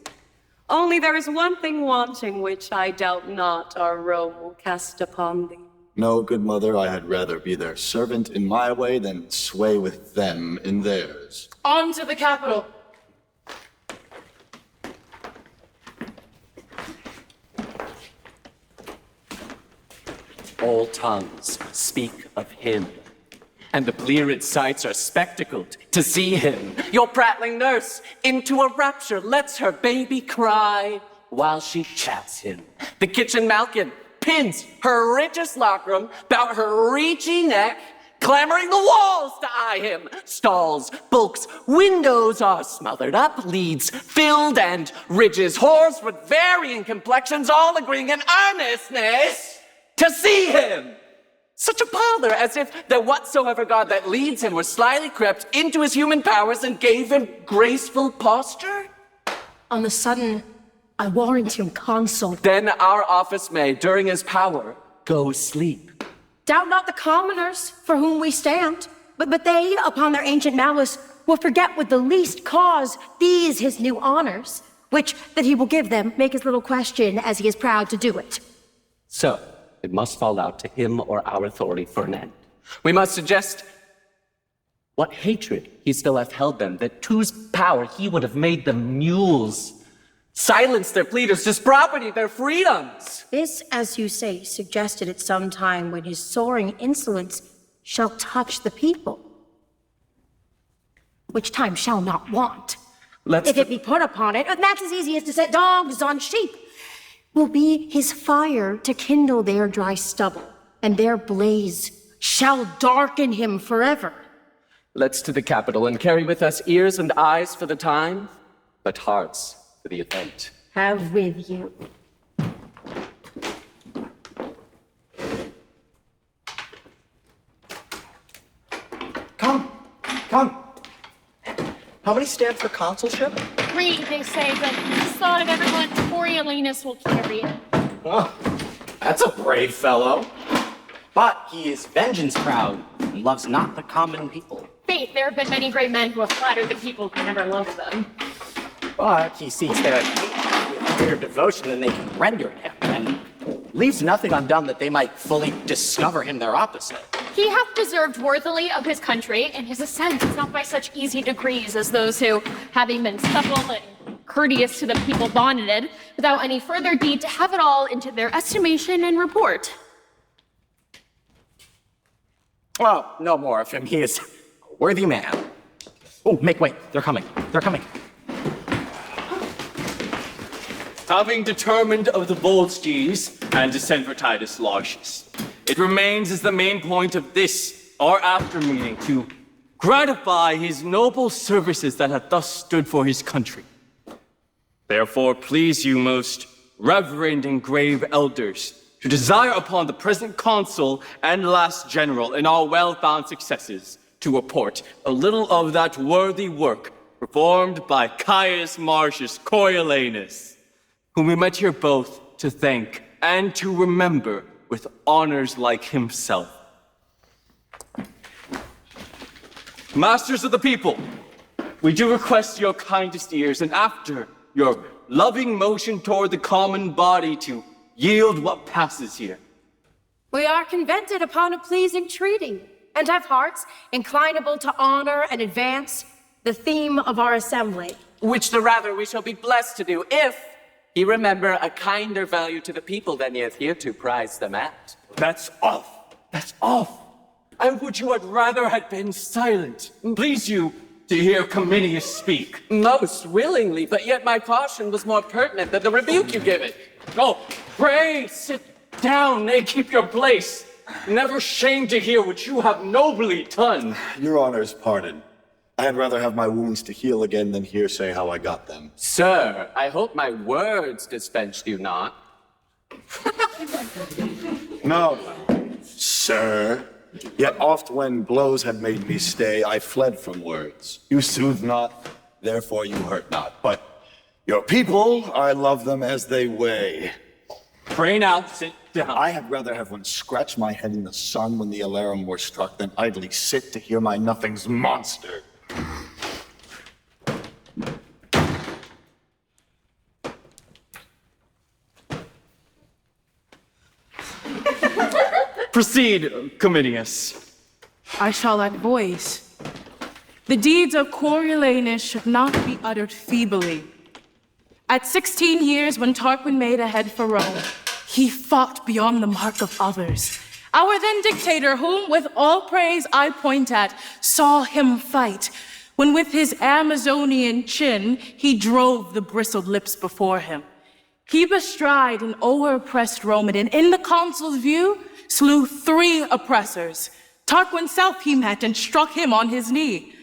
Only there is one thing wanting, which I doubt not our Rome will cast upon thee. No, good mother, I had rather be their servant in my way than sway with them in theirs. On to the capital. All tongues speak of him, and the bleared sights are spectacled to see him. Your prattling nurse into a rapture lets her baby cry while she chats him. The kitchen malkin pins her richest lacrum about her reechy neck, clambering the walls to eye him. Stalls, bulks, windows are smothered up, leads filled, and ridges horsed with varying complexions, all agreeing in earnestness to see him. Such a pother, as if that whatsoever god that leads him were slyly crept into his human powers and gave him graceful posture. On the sudden, I warrant him consul. Then our office may, during his power, go sleep. Doubt not the commoners for whom we stand, but they, upon their ancient malice, will forget with the least cause these his new honors, which that he will give them, make his little question, as he is proud to do it. So, it must fall out to him or our authority for an end. We must suggest what hatred he still hath held them, that to's power he would have made them mules, silence their pleaders, his property, their freedoms. This, as you say, suggested at some time when his soaring insolence shall touch the people, which time shall not want. If it be put upon it, and that's as easy as to set dogs on sheep, will be his fire to kindle their dry stubble, and their blaze shall darken him forever. Let's to the capital and carry with us ears and eyes for the time, but hearts for the event. Have with you. Come. How many stand for consulship? 3, they say, but the thought of everyone, Coriolanus will carry it. Oh, that's a brave fellow. But he is vengeance proud and loves not the common people. Faith, there have been many great men who have flattered the people who never loved them. But he seeks their hate with greater devotion than they can render him, and leaves nothing undone that they might fully discover him their opposite. He hath deserved worthily of his country, and his ascent is not by such easy degrees as those who, having been supple and courteous to the people bonneted, without any further deed to have it all into their estimation and report. Well, no more of him. He is a worthy man. Oh, make way. They're coming. Having determined of the Volsces and to send for Titus Lartius, it remains as the main point of this, our after meeting, to gratify his noble services that have thus stood for his country. Therefore, please you, most reverend and grave elders, to desire upon the present consul and last general in our well-found successes to report a little of that worthy work performed by Caius Martius Coriolanus, whom we met here both to thank and to remember with honors like himself. Masters of the people, we do request your kindest ears, and after your loving motion toward the common body, to yield what passes here. We are convented upon a pleasing treaty, and have hearts inclinable to honor and advance the theme of our assembly. Which the rather we shall be blessed to do, if he remember a kinder value to the people than he hath hereto prized them at. That's off. And would you had rather had been silent? Please you to hear Cominius speak. Most willingly, but yet my caution was more pertinent than the rebuke you give it. Oh, pray sit down and keep your place. Never shame to hear what you have nobly done. Your honor's pardon. I had rather have my wounds to heal again than hear say how I got them. Sir, I hope my words dispensed you not. No, sir. Yet oft when blows had made me stay, I fled from words. You soothe not, therefore you hurt not. But your people, I love them as they weigh. Pray now, sit down. I had rather have one scratch my head in the sun when the alarum were struck than idly sit to hear my nothing's monster. Proceed, Cominius. I shall add voice. The deeds of Coriolanus should not be uttered feebly. At 16 years, when Tarquin made a head for Rome, he fought beyond the mark of others. Our then dictator, whom with all praise I point at, saw him fight, when with his Amazonian chin, he drove the bristled lips before him. He bestride an o'er-oppressed Roman, and in the consul's view, slew 3 oppressors. Tarquin's self he met and struck him on his knee.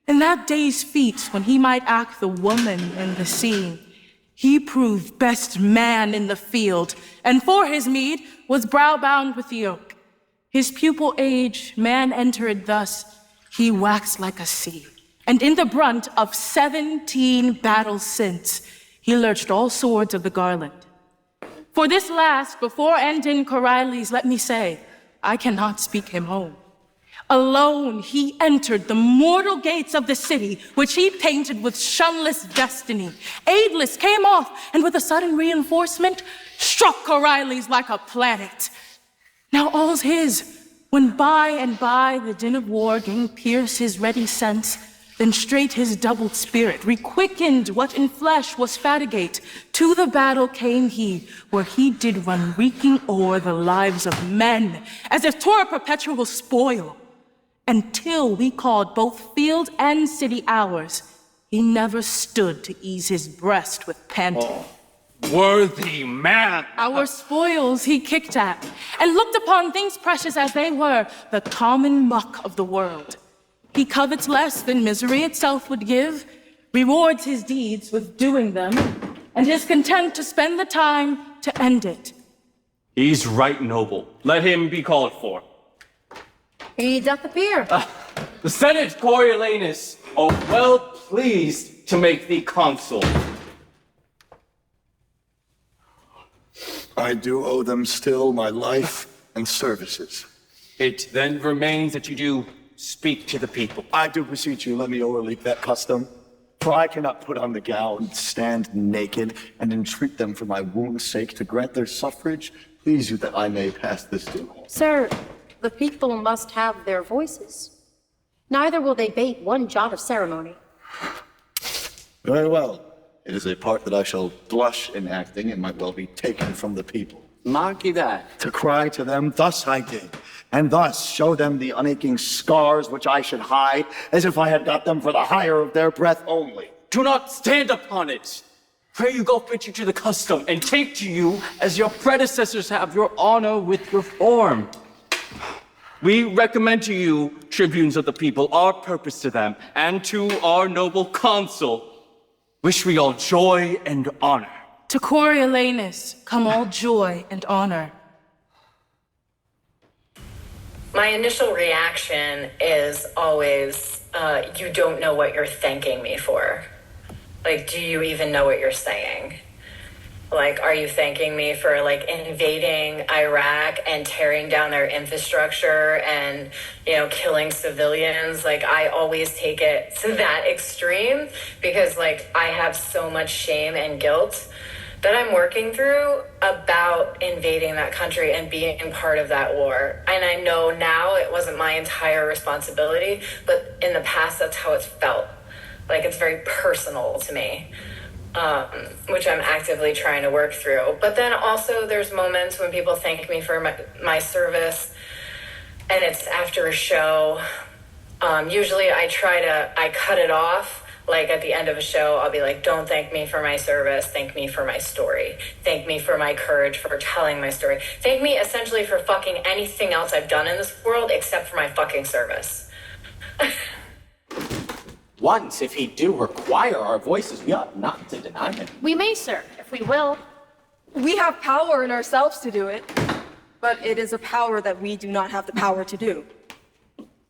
In that day's feat, when he might act the woman in the scene, he proved best man in the field, and for his meed was brow-bound with the yoke. His pupil age, man entered thus, he waxed like a sea. And in the brunt of 17 battles since, he lurched all swords of the garland. For this last, before ending Coriolanus, let me say, I cannot speak him home. Alone he entered the mortal gates of the city, which he painted with shunless destiny. Aidless came off, and with a sudden reinforcement, struck Coriolanus like a planet. Now all's his, when by and by the din of war gained pierce his ready sense, then straight his doubled spirit requickened what in flesh was fatigate. To the battle came he, where he did run reeking o'er the lives of men, as if 'twere a perpetual spoil. Until we called both field and city ours, he never stood to ease his breast with panting. Oh, worthy man! Our spoils he kicked at, and looked upon things precious as they were, the common muck of the world. He covets less than misery itself would give, rewards his deeds with doing them, and is content to spend the time to end it. He's right, noble. Let him be called for. He doth appear. The Senate, Coriolanus, are well pleased to make thee consul. I do owe them still my life and services. It then remains that you do speak to the people. I do beseech you, let me overleap that custom. For I cannot put on the gown, stand naked, and entreat them for my wound's sake to grant their suffrage. Please you that I may pass this due. Sir, the people must have their voices. Neither will they bate one jot of ceremony. Very well. It is a part that I shall blush in acting and might well be taken from the people. Mark you that. To cry to them, thus I did, and thus show them the unaching scars which I should hide, as if I had got them for the hire of their breath only. Do not stand upon it. Pray you go fit you to the custom, and take to you, as your predecessors have, your honor with reform. We recommend to you, tribunes of the people, our purpose to them, and to our noble consul, wish we all joy and honor. To Coriolanus come all joy and honor. My initial reaction is always, you don't know what you're thanking me for. Like, do you even know what you're saying? Like, are you thanking me for, like, invading Iraq and tearing down their infrastructure and, you know, killing civilians? Like, I always take it to that extreme because, like, I have so much shame and guilt that I'm working through about invading that country and being part of that war. And I know now it wasn't my entire responsibility, but in the past, that's how it's felt. Like, it's very personal to me. Which I'm actively trying to work through. But then also there's moments when people thank me for my service and it's after a show. Usually I cut it off. Like at the end of a show, I'll be like, don't thank me for my service. Thank me for my story. Thank me for my courage for telling my story. Thank me essentially for fucking anything else I've done in this world except for my fucking service. Once, if he do require our voices, we ought not to deny him. We may, sir, if we will. We have power in ourselves to do it, but it is a power that we do not have the power to do.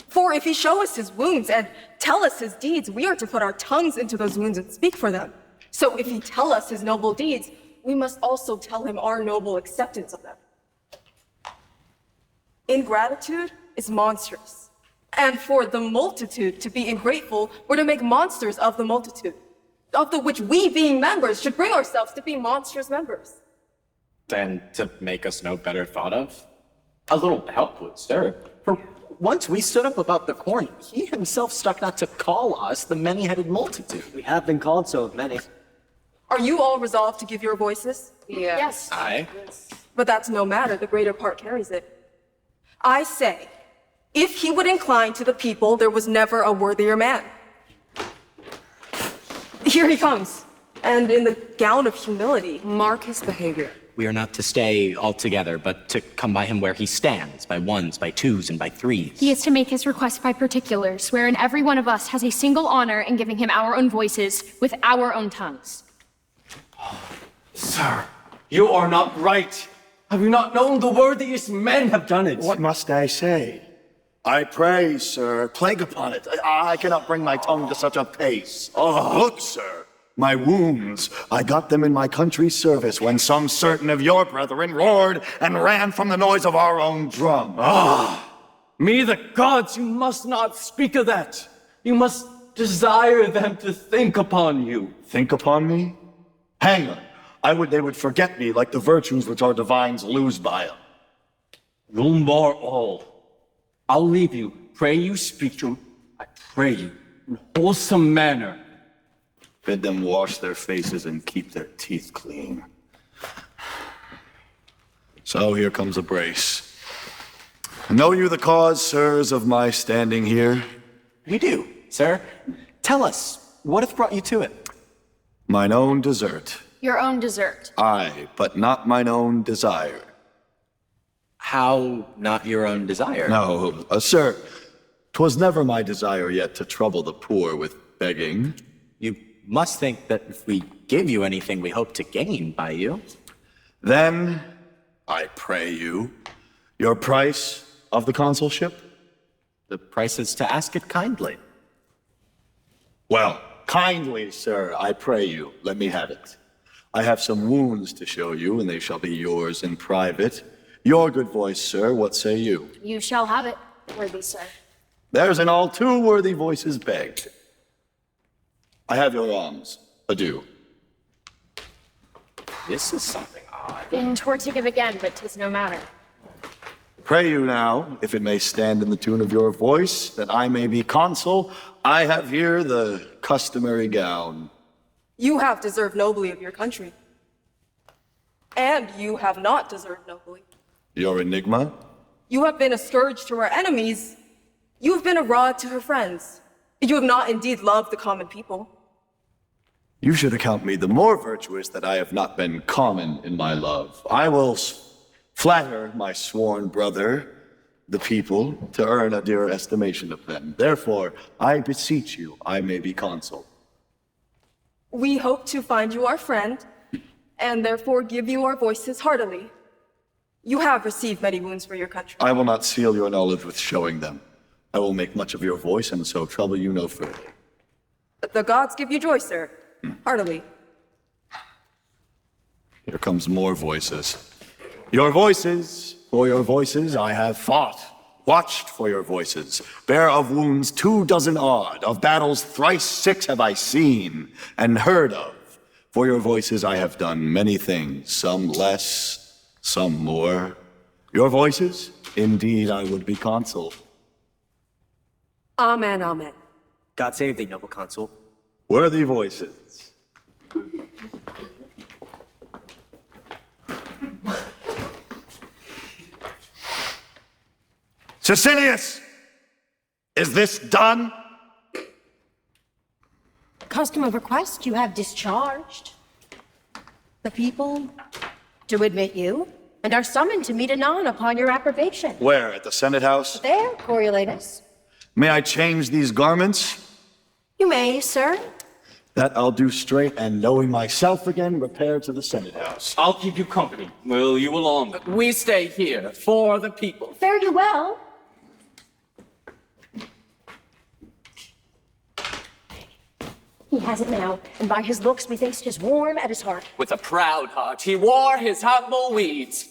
For if he show us his wounds and tell us his deeds, we are to put our tongues into those wounds and speak for them. So if he tell us his noble deeds, we must also tell him our noble acceptance of them. Ingratitude is monstrous. And for the multitude to be ingrateful were to make monsters of the multitude, of the which we, being members, should bring ourselves to be monstrous members. Then to make us no better thought of? A little help would stir. For once we stood up about the corn, he himself stuck not to call us the many-headed multitude. We have been called so many. Are you all resolved to give your voices? Yeah. Yes. Aye. But that's no matter, the greater part carries it. I say, if he would incline to the people, there was never a worthier man. Here he comes, and in the gown of humility. Mark his behavior. We are not to stay all together, but to come by him where he stands, by ones, by twos, and by threes. He is to make his request by particulars, wherein every one of us has a single honor in giving him our own voices with our own tongues. Sir, you are not right. Have you not known the worthiest men have done it? What must I say? I pray, sir, plague upon it. I cannot bring my tongue to such a pace. Oh, look, sir, my wounds, I got them in my country's service when some certain of your brethren roared and ran from the noise of our own drum. Me the gods, you must not speak of that. You must desire them to think upon you. Think upon me? Hang on. I would they would forget me like the virtues which our divines lose by them. No more all. I'll leave you. Pray you speak to him. I pray you in wholesome manner. Bid them wash their faces and keep their teeth clean. So here comes a brace. Know you the cause, sirs, of my standing here? We do, sir. Tell us, what hath brought you to it? Mine own desert. Your own dessert. Aye, but not mine own desire. How not your own desire? No, sir, 'Twas never my desire yet to trouble the poor with begging. You must think that if we give you anything, we hope to gain by you. Then, I pray you, your price of the consulship? The price is to ask it kindly. Well, kindly, sir, I pray you, let me have it. I have some wounds to show you, and they shall be yours in private. Your good voice, sir, what say you? You shall have it, worthy sir. There's an all too worthy voices begged. I have your alms. Adieu. This is something odd. In twere to give again, but 'tis no matter. Pray you now, if it may stand in the tune of your voice, that I may be consul, I have here the customary gown. You have deserved nobly of your country. And you have not deserved nobly. Your enigma? You have been a scourge to our enemies. You have been a rod to her friends. You have not indeed loved the common people. You should account me the more virtuous that I have not been common in my love. I will flatter my sworn brother, the people, to earn a dearer estimation of them. Therefore, I beseech you, I may be consul. We hope to find you our friend, and therefore give you our voices heartily. You have received many wounds for your country. I will not seal your knowledge with showing them. I will make much of your voice, and so trouble you no further. The gods give you joy, sir. Heartily. Here comes more voices. Your voices, for your voices I have fought, watched for your voices, bare of wounds 24 odd, of battles thrice 6 have I seen and heard of. For your voices I have done many things, some less, some more. Your voices, indeed I would be consul. Amen, amen. God save thee, noble consul. Worthy voices. Sicinius! Is this done? Custom of request you have discharged. The people to admit you, and are summoned to meet anon upon your approbation. Where, at the Senate House? There, Coriolanus. May I change these garments? You may, sir. That I'll do straight, and knowing myself again, repair to the Senate House. I'll keep you company. Will you along? We stay here for the people. Fare you well. He has it now, and by his looks methinks 'tis warm at his heart. With a proud heart, he wore his humble weeds.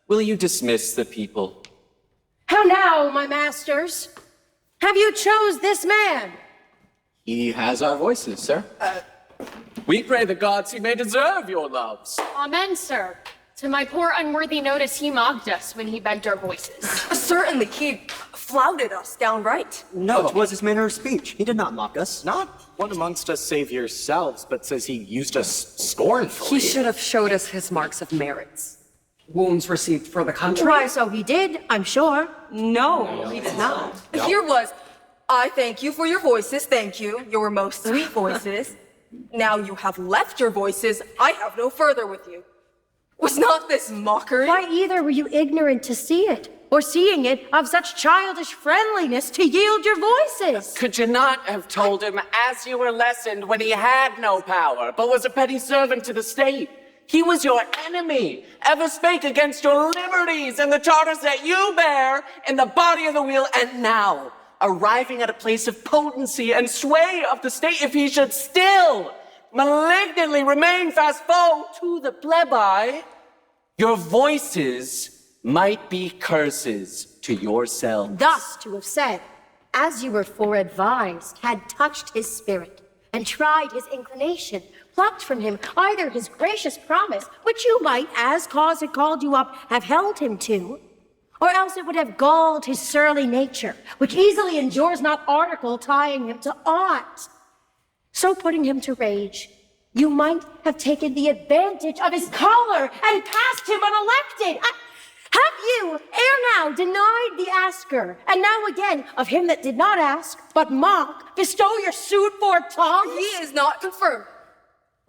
Will you dismiss the people? How now, my masters? Have you chose this man? He has our voices, sir. We pray the gods he may deserve your loves. Amen, sir. To my poor unworthy notice, he mocked us when he begged our voices. Certainly, he flouted us downright. No, it was his manner of speech. He did not mock us. Not one amongst us save yourselves, but says he used us scornfully. He should have showed us his marks of merits. Wounds received for the country. Why, so he did, I'm sure. No, he did not. Here was, I thank you for your voices, thank you, your most sweet voices. Now you have left your voices, I have no further with you. Was not this mockery? Why either were you ignorant to see it, or seeing it of such childish friendliness to yield your voices? Could you not have told him as you were lessoned when he had no power, but was a petty servant to the state? He was your enemy, ever spake against your liberties and the charters that you bear in the body of the wheel, and now, arriving at a place of potency and sway of the state, if he should still malignantly remain fast foe to the plebi, your voices might be curses to yourselves. Thus to have said, as you were foreadvised, had touched his spirit, and tried his inclination, plucked from him either his gracious promise, which you might, as cause had called you up, have held him to, or else it would have galled his surly nature, which easily endures not article tying him to aught. So putting him to rage, you might have taken the advantage of his color and passed him unelected. Have you, ere now, denied the asker, and now again, of him that did not ask, but mock, bestow your suit for tongues? He is not confirmed.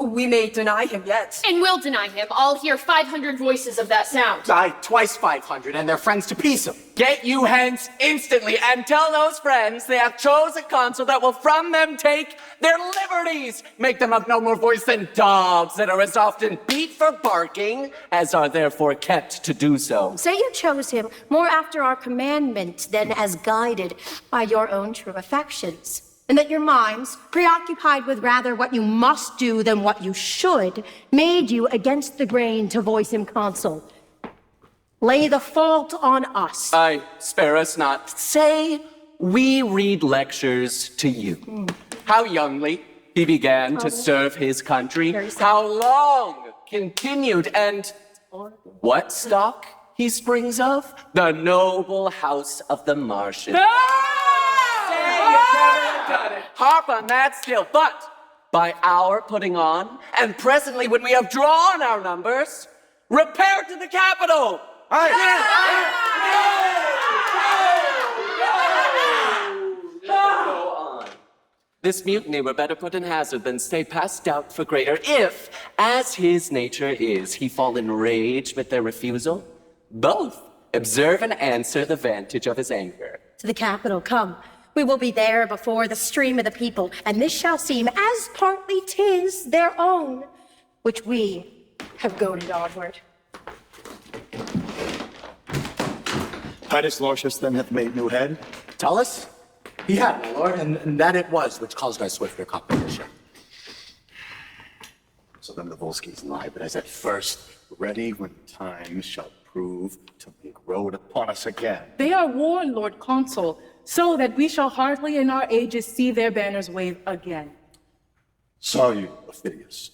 We may deny him yet. And we'll deny him. I'll hear 500 voices of that sound. Aye, twice 500, and their friends to piece 'em. Get you hence instantly, and tell those friends they have chose a consul that will from them take their liberties. Make them of no more voice than dogs that are as often beat for barking as are therefore kept to do so. Say you chose him more after our commandment than as guided by your own true affections. And that your minds, preoccupied with rather what you must do than what you should, made you against the grain to voice him consul. Lay the fault on us. Aye, spare us not. Say we read lectures to you. How youngly he began to serve his country, how long continued, and what stock he springs of? The noble house of the Martians. Harp on that still, but by our putting on, and presently when we have drawn our numbers, repair to the capital. Go on. This mutiny were better put in hazard than stay past doubt for greater, if, as his nature is, he fall in rage with their refusal. Both observe and answer the vantage of his anger. To the capital, come. We will be there before the stream of the people, and this shall seem as partly 'tis their own, which we have goaded onward. Titus Lartius then hath made new head. Tullus? He had, my lord, and that it was which caused our swifter competition. So then the Volsces lie, but as at first, ready when time shall prove to make road upon us again. They are warned, Lord Consul, so that we shall hardly in our ages see their banners wave again. Saw you, Aufidius?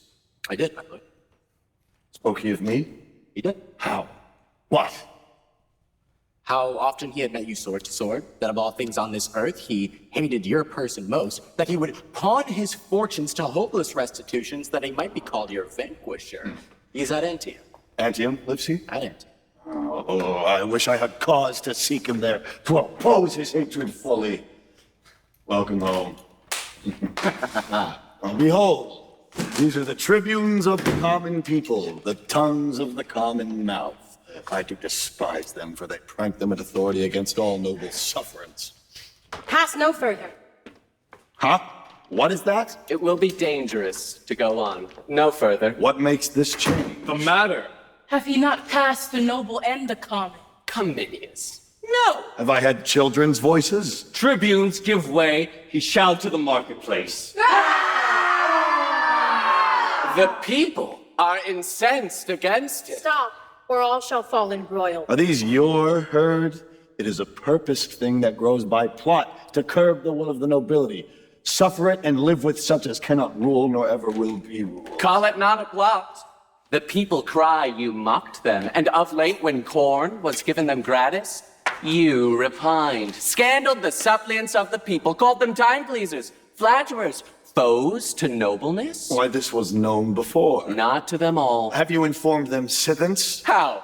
I did, my lord. Spoke he of me? He did. How? What? How often he had met you sword to sword, that of all things on this earth he hated your person most, that he would pawn his fortunes to hopeless restitutions, that he might be called your vanquisher. He's at Antium. Antium, lives he? At Antium. Oh, I wish I had cause to seek him there, to oppose his hatred fully. Welcome home. Behold, these are the tribunes of the common people, the tongues of the common mouth. I do despise them, for they prank them at authority against all noble sufferance. Pass no further. Huh? What is that? It will be dangerous to go on. No further. What makes this change? The matter. Have he not passed the noble and the common? Cominius. No! Have I had children's voices? Tribunes give way, he shall to the marketplace. The people are incensed against it. Stop, or all shall fall in broil. Are these your herd? It is a purposed thing that grows by plot to curb the will of the nobility. Suffer it and live with such as cannot rule nor ever will be ruled. Call it not a plot. The people cry you mocked them, and of late when corn was given them gratis, you repined, scandaled the suppliants of the people, called them time-pleasers, flatterers, foes to nobleness. Why, this was known before. Not to them all. Have you informed them sithence? How?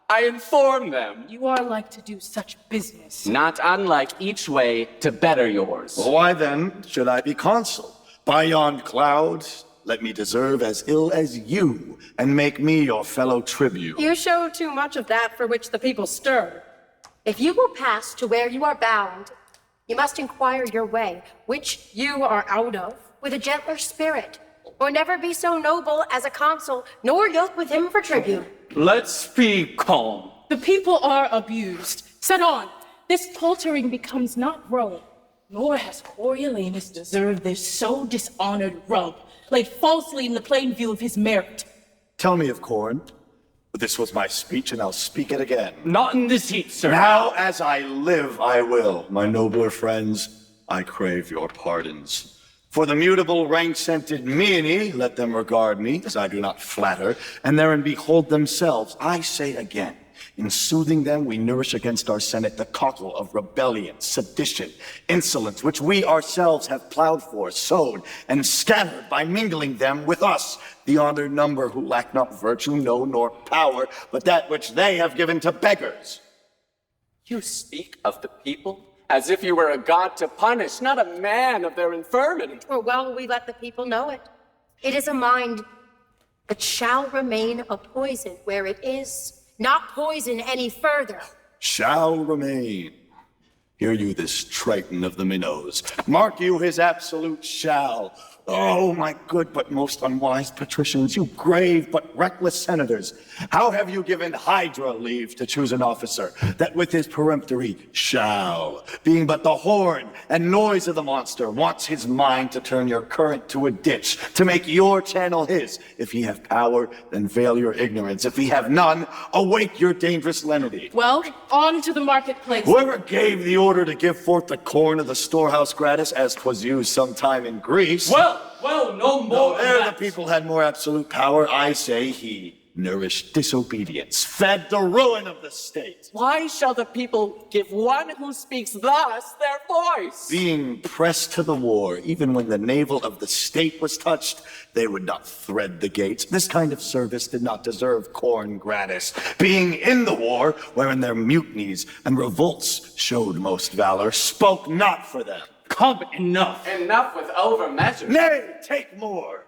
I inform them. You are like to do such business. Not unlike each way to better yours. Why then should I be consul? By yon clouds, let me deserve as ill as you, and make me your fellow tribute. You show too much of that for which the people stir. If you will pass to where you are bound, you must inquire your way, which you are out of, with a gentler spirit, or never be so noble as a consul, nor yoke with him for tribute. Let's be calm. The people are abused. Set on. This paltering becomes not Rome, nor has Coriolanus deserved this so dishonored rub, laid falsely in the plain view of his merit. Tell me of corn. This was my speech, and I'll speak it again. Not in this heat, sir. Now, as I live, I will. My nobler friends, I crave your pardons. For the mutable rank-scented Menenius, let them regard me, as I do not flatter, and therein behold themselves. I say again, in soothing them, we nourish against our Senate the cockle of rebellion, sedition, insolence, which we ourselves have plowed for, sowed, and scattered by mingling them with us, the honored number who lack not virtue, no, nor power, but that which they have given to beggars. You speak of the people as if you were a god to punish, not a man of their infirmity. Or well, we let the people know it. It is a mind but shall remain a poison where it is, not poison any further. Shall remain. Hear you this Triton of the minnows. Mark you his absolute shall. Oh, my good but most unwise patricians, you grave but reckless senators, how have you given Hydra leave to choose an officer, that with his peremptory shall, being but the horn and noise of the monster, wants his mind to turn your current to a ditch, to make your channel his? If he have power, then veil your ignorance. If he have none, awake your dangerous lenity. Well, on to the marketplace. Whoever gave the order to give forth the corn of the storehouse gratis, as 'twas used sometime in Greece. Well, no more. Ere the people had more absolute power, I say he nourished disobedience, fed the ruin of the state. Why shall the people give one who speaks thus their voice? Being pressed to the war, even when the navel of the state was touched, they would not thread the gates. This kind of service did not deserve corn gratis. Being in the war, wherein their mutinies and revolts showed most valor, spoke not for them. Come, enough. Enough with overmeasure. Nay, take more.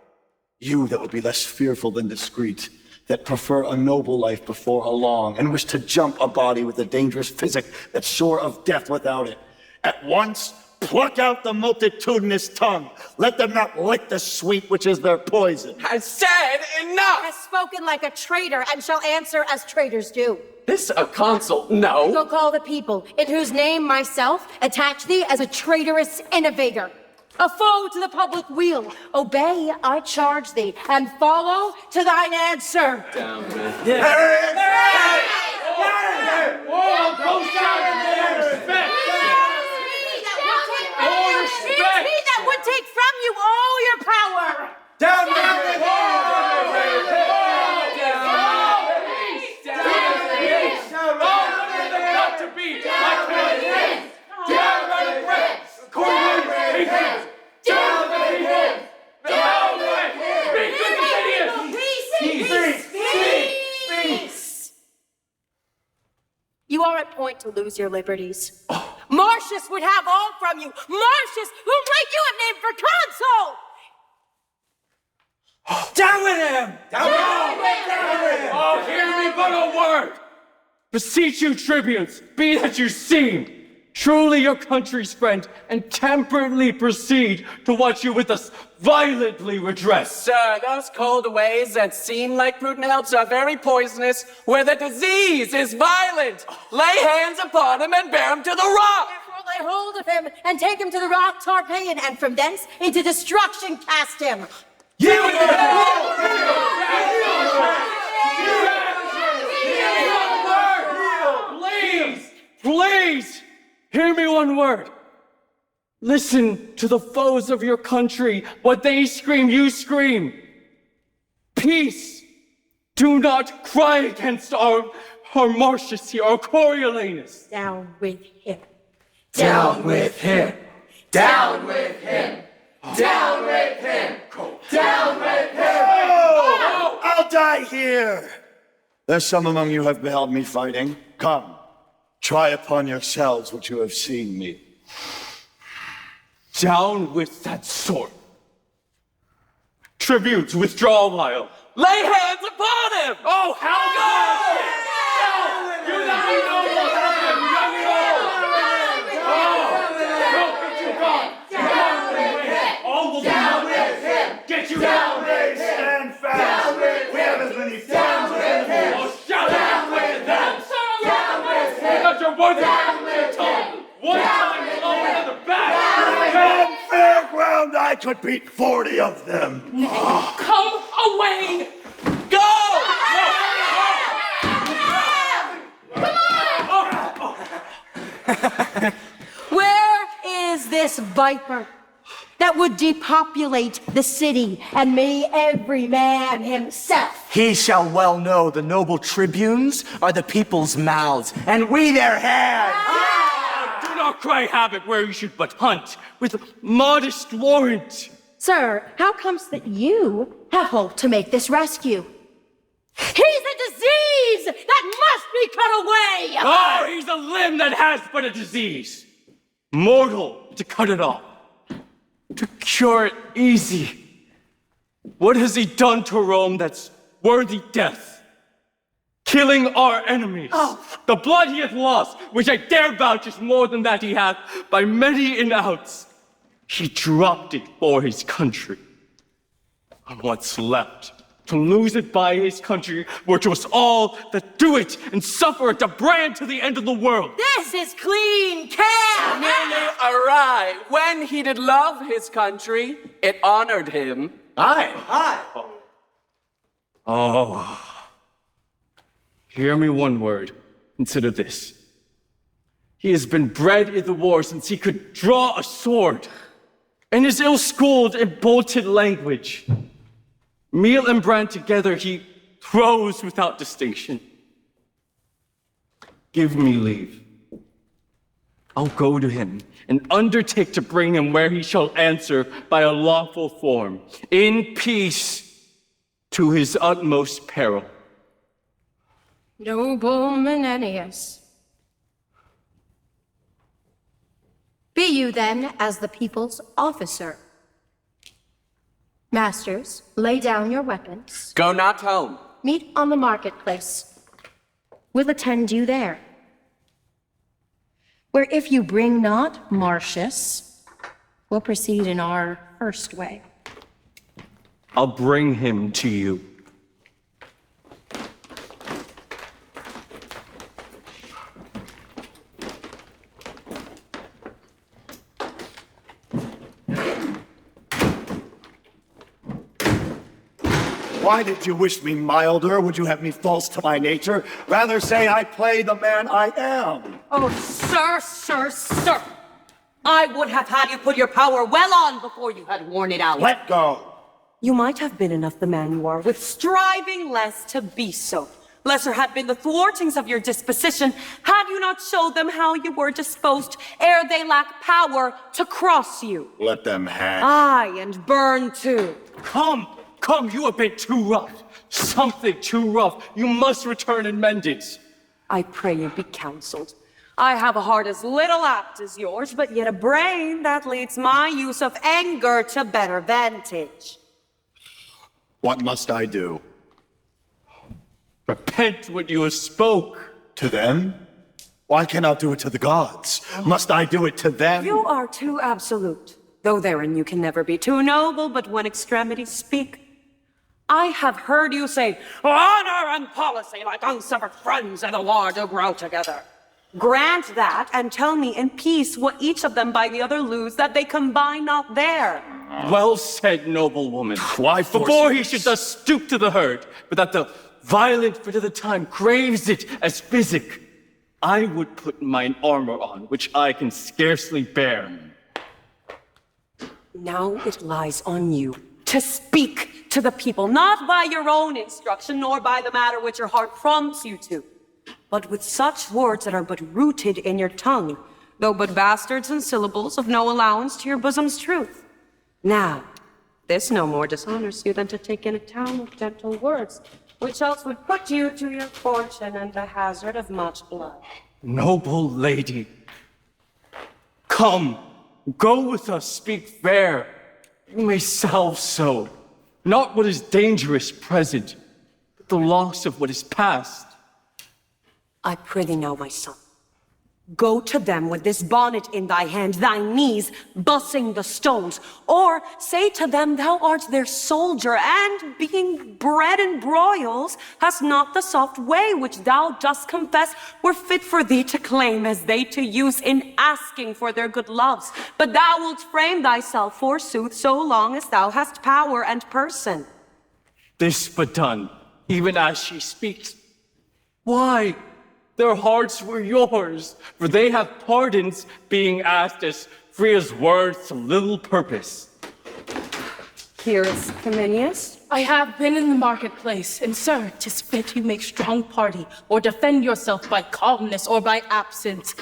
You that would be less fearful than discreet, that prefer a noble life before a long, and wish to jump a body with a dangerous physic that's sure of death without it. At once, pluck out the multitudinous tongue. Let them not lick the sweet which is their poison. Has said enough! Has spoken like a traitor, and shall answer as traitors do. This a consul? No. Go call the people, in whose name myself attach thee as a traitorous innovator, a foe to the public weal. Obey, I charge thee, and follow to thine answer. Down with him. Whoa, go down with respect. It's me that would take from you all your power. Down with him. You are at point to lose your liberties. Martius would have all from you. Martius, whom like you have named for consul! Down with him! Down with him! Oh, hear me but a word! Beseech you, tribunes, be that you seem, truly your country's friend, and temperately proceed to what you with us violently redress. Sir, those cold ways that seem like prudent helps are very poisonous, where the disease is violent. Lay hands upon him and bear him to the rock. Therefore lay hold of him, and take him to the rock Tarpeian, and from thence into destruction cast him. Please, hear me one word. Listen to the foes of your country. What they scream, you scream. Peace. Do not cry against our Martius here, our Coriolanus. Down with him. Down with him. Down with him. Down with him. Down with him. Oh, I'll die here. There's some among you have beheld me fighting. Come, try upon yourselves what you have seen me. Down with that sword. Tributes, withdraw a while. Lay hands upon him! Oh, how good! You let me know what's happening! You let me know! Oh, get you gone! Down with him! All will be down with him! Get you down with him! Stand fast! We have as many fans as him! Oh, shout down with them! Down with him! Got your words down with him! One time lower to the back! On fair ground, I could beat 40 of them! Come away! Go! Where is this viper that would depopulate the city and me every man himself? He shall well know the noble tribunes are the people's mouths, and we their hands. Do not cry havoc where you should but hunt, with modest warrant. Sir, how comes that you have hope to make this rescue? He's a disease that must be cut away! Oh, he's a limb that has but a disease. Mortal to cut it off. To cure it easy. What has he done to Rome that's worthy death? Killing our enemies. The blood he hath lost, which I dare vouch is more than that he hath, by many an ounce. He dropped it for his country. And what's left, to lose it by his country, were to us all that do it and suffer it a brand to the end of the world. This is clean can! Nearly awry. When he did love his country, it honored him. Aye. Oh. Hear me one word. Consider this. He has been bred in the war since he could draw a sword, and is ill-schooled in bolted language. Meal and bran together he throws without distinction. Give me leave. I'll go to him and undertake to bring him where he shall answer by a lawful form, in peace, to his utmost peril. Noble Menenius. Be you then as the people's officer. Masters, lay down your weapons. Go not home. Meet on the marketplace. We'll attend you there. Where if you bring not Martius, we'll proceed in our first way. I'll bring him to you. Why did you wish me milder? Would you have me false to my nature? Rather say I play the man I am. Oh, sir. I would have had you put your power well on before you had worn it out. Let go. You might have been enough the man you are, with striving less to be so. Lesser had been the thwartings of your disposition, had you not showed them how you were disposed, ere they lack power to cross you. Let them hang. Aye, and burn too. Come, you have been too rough. Something too rough. You must return and mend it. I pray you be counseled. I have a heart as little apt as yours, but yet a brain that leads my use of anger to better vantage. What must I do? Repent what you have spoke. To them? Why cannot do it to the gods? Must I do it to them? You are too absolute, though therein you can never be too noble, but when extremities speak. I have heard you say, honor and policy like unsevered friends in the war do grow together. Grant that, and tell me in peace what each of them by the other lose, that they combine not there. Well said, noble woman. Why before he should thus stoop to the herd, but that the violent fit of the time craves it as physic, I would put mine armor on, which I can scarcely bear. Now it lies on you to speak to the people, not by your own instruction, nor by the matter which your heart prompts you to, but with such words that are but rooted in your tongue, though but bastards and syllables of no allowance to your bosom's truth. Now, this no more dishonors you than to take in a town of gentle words, which else would put you to your fortune and the hazard of much blood. Noble lady, come, go with us, speak fair. You may salve so, not what is dangerous present, but the loss of what is past. I prithee now, my son, go to them with this bonnet in thy hand, thy knees bussing the stones, or say to them thou art their soldier, and being bred in broils, hast not the soft way which thou dost confess were fit for thee to claim as they to use in asking for their good loves. But thou wilt frame thyself, forsooth, so long as thou hast power and person. This but done, even as she speaks. Why? Their hearts were yours, for they have pardons, being asked as free as words to little purpose. Here is Cominius. I have been in the marketplace, and sir, 'tis fit you make strong party, or defend yourself by calmness or by absence.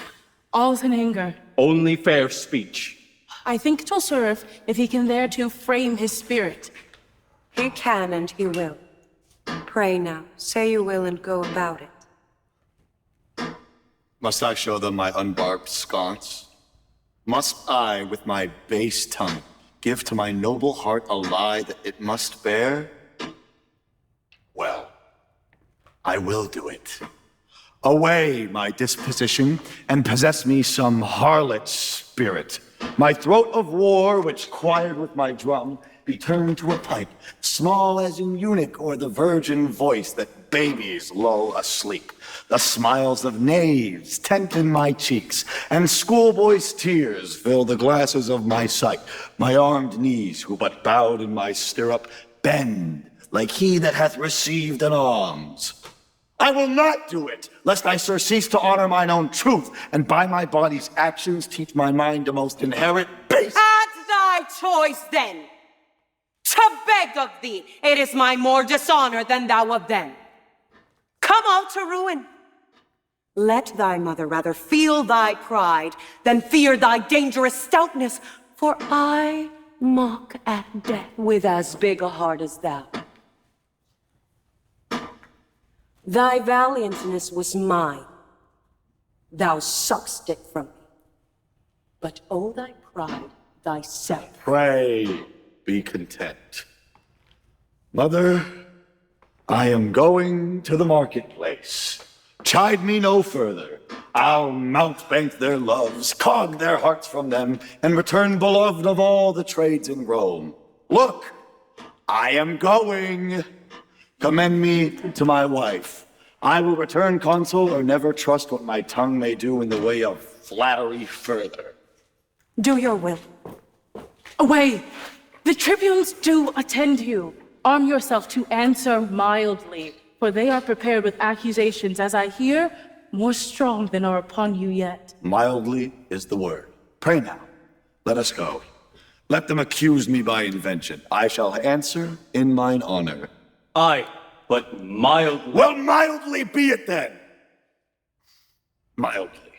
All's in anger. Only fair speech. I think 'twill serve if he can thereto frame his spirit. He can and he will. Pray now, say you will and go about it. Must I show them my unbarbed sconce? Must I, with my base tongue, give to my noble heart a lie that it must bear? Well, I will do it. Away my disposition, and possess me some harlot spirit. My throat of war, which quired with my drum, be turned to a pipe, small as an eunuch or the virgin voice that babies lull asleep. The smiles of knaves tent in my cheeks, and schoolboys' tears fill the glasses of my sight. My armed knees, who but bowed in my stirrup, bend like he that hath received an alms. I will not do it, lest I surcease to honor mine own truth, and by my body's actions teach my mind a most inherent base. At thy choice, then. To beg of thee, it is my more dishonor than thou of them. Come out to ruin. Let thy mother rather feel thy pride than fear thy dangerous stoutness, for I mock at death with as big a heart as thou. Thy valiantness was mine. Thou suck'st it from me. But owe thy pride thyself. Pray be content. Mother, I am going to the marketplace. Chide me no further. I'll mountebank their loves, cog their hearts from them, and return beloved of all the trades in Rome. Look, I am going. Commend me to my wife. I will return consul or never trust what my tongue may do in the way of flattery further. Do your will. Away! The tribunes do attend you. Arm yourself to answer mildly, for they are prepared with accusations, as I hear, more strong than are upon you yet. Mildly is the word. Pray now. Let us go. Let them accuse me by invention. I shall answer in mine honor. Aye, but mildly. Well, mildly be it then. Mildly.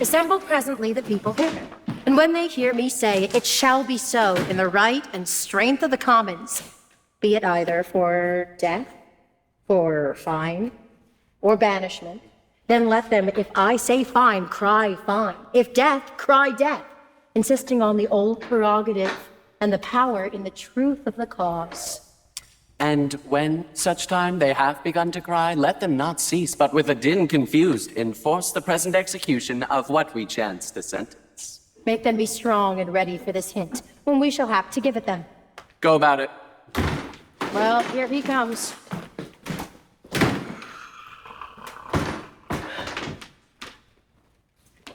Assemble presently the people here, and when they hear me say, it shall be so in the right and strength of the commons, be it either for death, for fine, or banishment, then let them, if I say fine, cry fine. If death, cry death, insisting on the old prerogative and the power in the truth of the cause. And when such time they have begun to cry, let them not cease, but with a din confused enforce the present execution of what we chance to sentence. Make them be strong and ready for this hint, when we shall have to give it them. Go about it. Well, here he comes.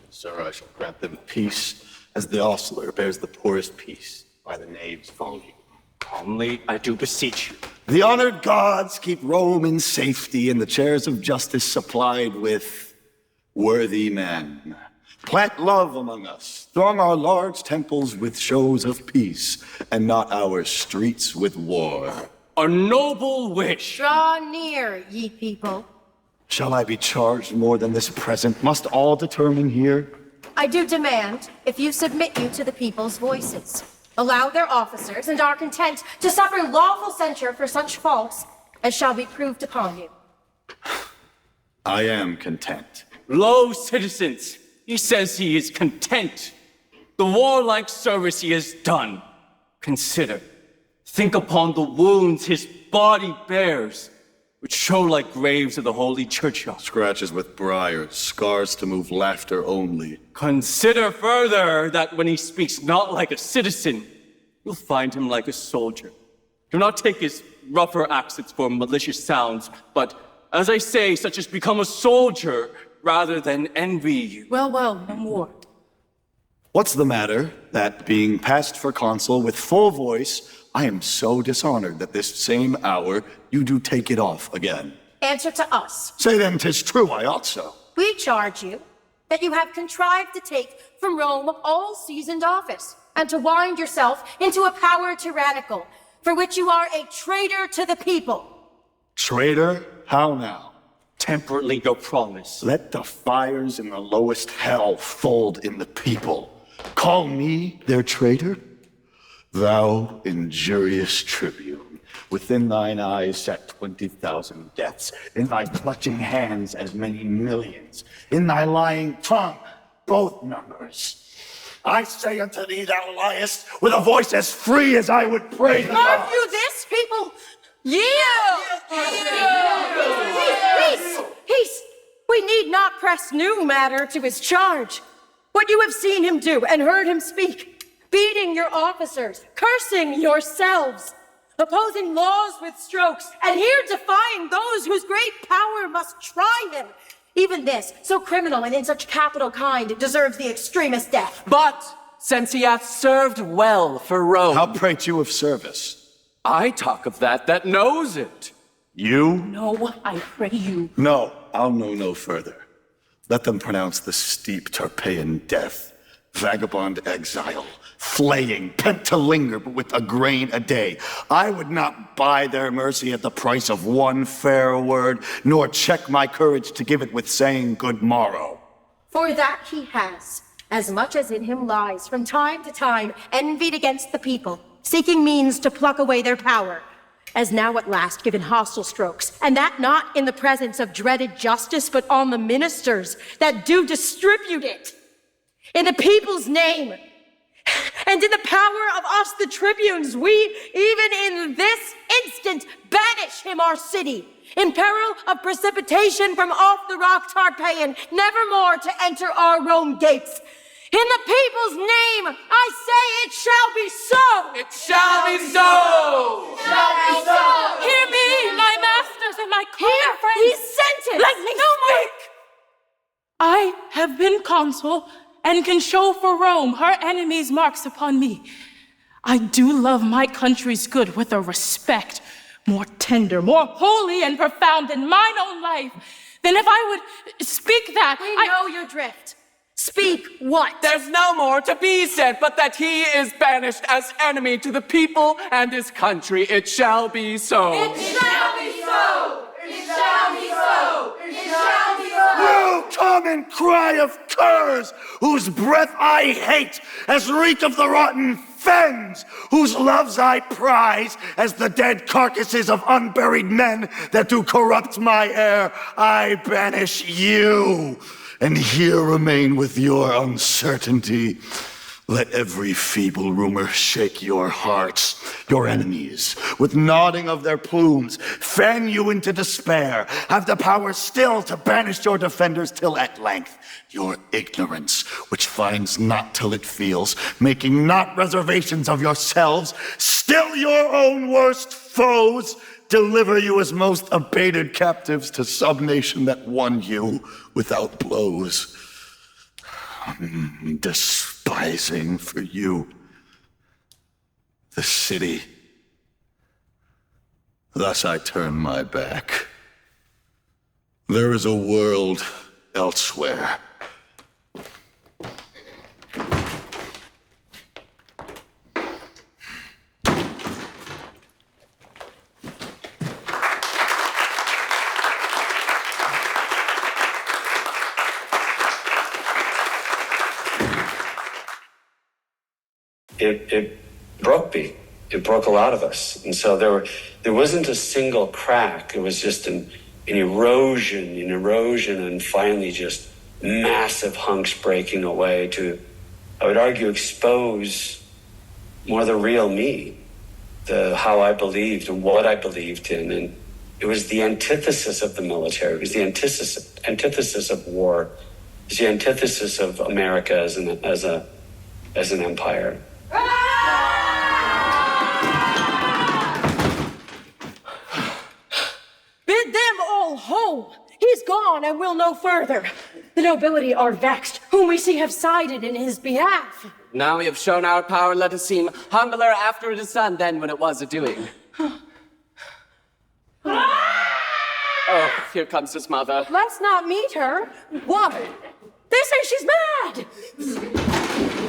Sir, I shall grant them peace, as the ostler bears the poorest piece by the knave's volume. Calmly, I do beseech you. The honored gods keep Rome in safety, and the chairs of justice supplied with worthy men. Plant love among us, throng our large temples with shows of peace, and not our streets with war. A noble wish. Draw near, ye people. Shall I be charged more than this present? Must all determine here? I do demand, if you submit you to the people's voices, allow their officers, and are content to suffer lawful censure for such faults as shall be proved upon you. I am content. Lo, citizens, he says he is content. The warlike service he has done. Consider, think upon the wounds his body bears, which show like graves of the holy churchyard. Scratches with briars, scars to move laughter only. Consider further that when he speaks not like a citizen, you'll find him like a soldier. Do not take his rougher accents for malicious sounds, but, as I say, such as become a soldier rather than envy you. Well, no more. What's the matter, that being passed for consul with full voice, I am so dishonored that this same hour you do take it off again? Answer to us. Say then 'tis true, I ought so. We charge you that you have contrived to take from Rome all seasoned office, and to wind yourself into a power tyrannical, for which you are a traitor to the people. Traitor? How now? Temperately your promise. Let the fires in the lowest hell fold in the people. Call me their traitor? Thou injurious tribune, within thine eyes sat 20,000 deaths, in thy clutching hands as many millions, in thy lying tongue both numbers. I say unto thee, thou liest, with a voice as free as I would pray the Mark you this, people? Yield! Peace! We need not press new matter to his charge. What you have seen him do and heard him speak, beating your officers, cursing yourselves, opposing laws with strokes, and here defying those whose great power must try him. Even this, so criminal and in such capital kind, deserves the extremest death. But since he hath served well for Rome... How prate you of service? I talk of that knows it. You? No, I pray you. No, I'll know no further. Let them pronounce the steep Tarpeian death, vagabond exile, flaying, pent to linger, but with a grain a day. I would not buy their mercy at the price of one fair word, nor check my courage to give it with saying good morrow. For that he has, as much as in him lies, from time to time, envied against the people, seeking means to pluck away their power, as now at last given hostile strokes, and that not in the presence of dreaded justice, but on the ministers that do distribute it. In the people's name, and in the power of us, the tribunes, we, even in this instant, banish him our city, in peril of precipitation from off the rock Tarpeian, never more to enter our Rome gates. In the people's name, I say it shall be so! It shall be so! Shall be so! Hear me, my masters and my Here, friends. he's sentenced! Let me speak! I have been consul and can show for Rome her enemies' marks upon me. I do love my country's good with a respect more tender, more holy and profound than mine own life, than if I would speak that. We know your drift. Speak what? There's no more to be said, but that he is banished as enemy to the people and his country. It shall be so. It shall be so! It shall be so! It shall be so! You common cry of curs, whose breath I hate, as reek of the rotten fens, whose loves I prize, as the dead carcasses of unburied men that do corrupt my air, I banish you. And here remain with your uncertainty. Let every feeble rumor shake your hearts, your enemies, with nodding of their plumes, fan you into despair, have the power still to banish your defenders till at length your ignorance, which finds not till it feels, making not reservations of yourselves, still your own worst foes, deliver you as most abated captives to some nation that won you without blows. Despising for you the city. Thus I turn my back. There is a world elsewhere. It broke me. It broke a lot of us. And so there wasn't a single crack. It was just an erosion, and finally just massive hunks breaking away to, I would argue, expose more the real me, how I believed and what I believed in. And it was the antithesis of the military. It was the antithesis of war. It was the antithesis of America as an empire. Bid them all home. He's gone and will no further. The nobility are vexed, whom we see have sided in his behalf. Now we have shown our power, let us seem humbler after it is done than when it was a-doing. Oh, here comes his mother. Let's not meet her. What? They say she's mad!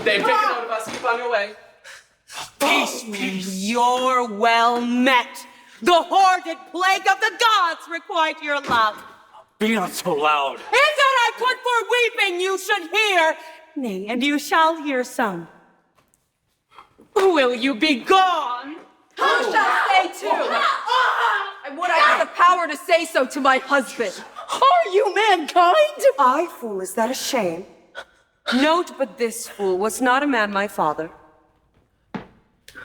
They've taken note of us. Keep on your way. Peace. You're well met. The hoarded plague of the gods requite your love. Be not so loud. If that I could for weeping you should hear, nay, and you shall hear some. Will you be gone? Who shall say too? And would I have the power to say so to my husband? Are you mankind? I, fool, is that a shame? Note but this fool was not a man my father.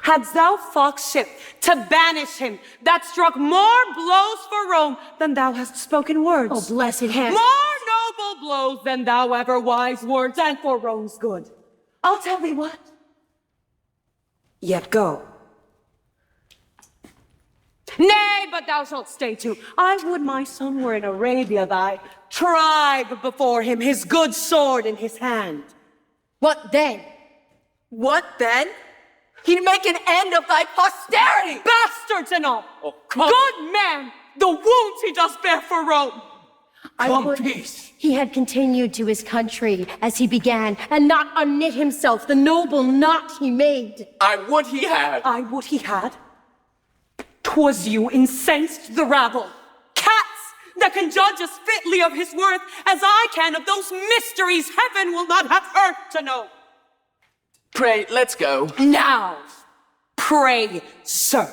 Hadst thou fought ship to banish him, that struck more blows for Rome than thou hast spoken words. Oh, blessed hand. More noble blows than thou ever wise words, and for Rome's good. I'll tell thee what. Yet go. Nay, but thou shalt stay too. I would my son were in Arabia, thy tribe before him, his good sword in his hand. What then? What then? He'd make an end of thy posterity! Bastards and all! Good man, the wounds he does bear for Rome! He had continued to his country as he began, and not unknit himself the noble knot he made. I would he had. I would he had. 'Twas you incensed the rabble. Cats that can judge as fitly of his worth as I can of those mysteries heaven will not have earth to know. Pray, let's go. Now, pray, sir,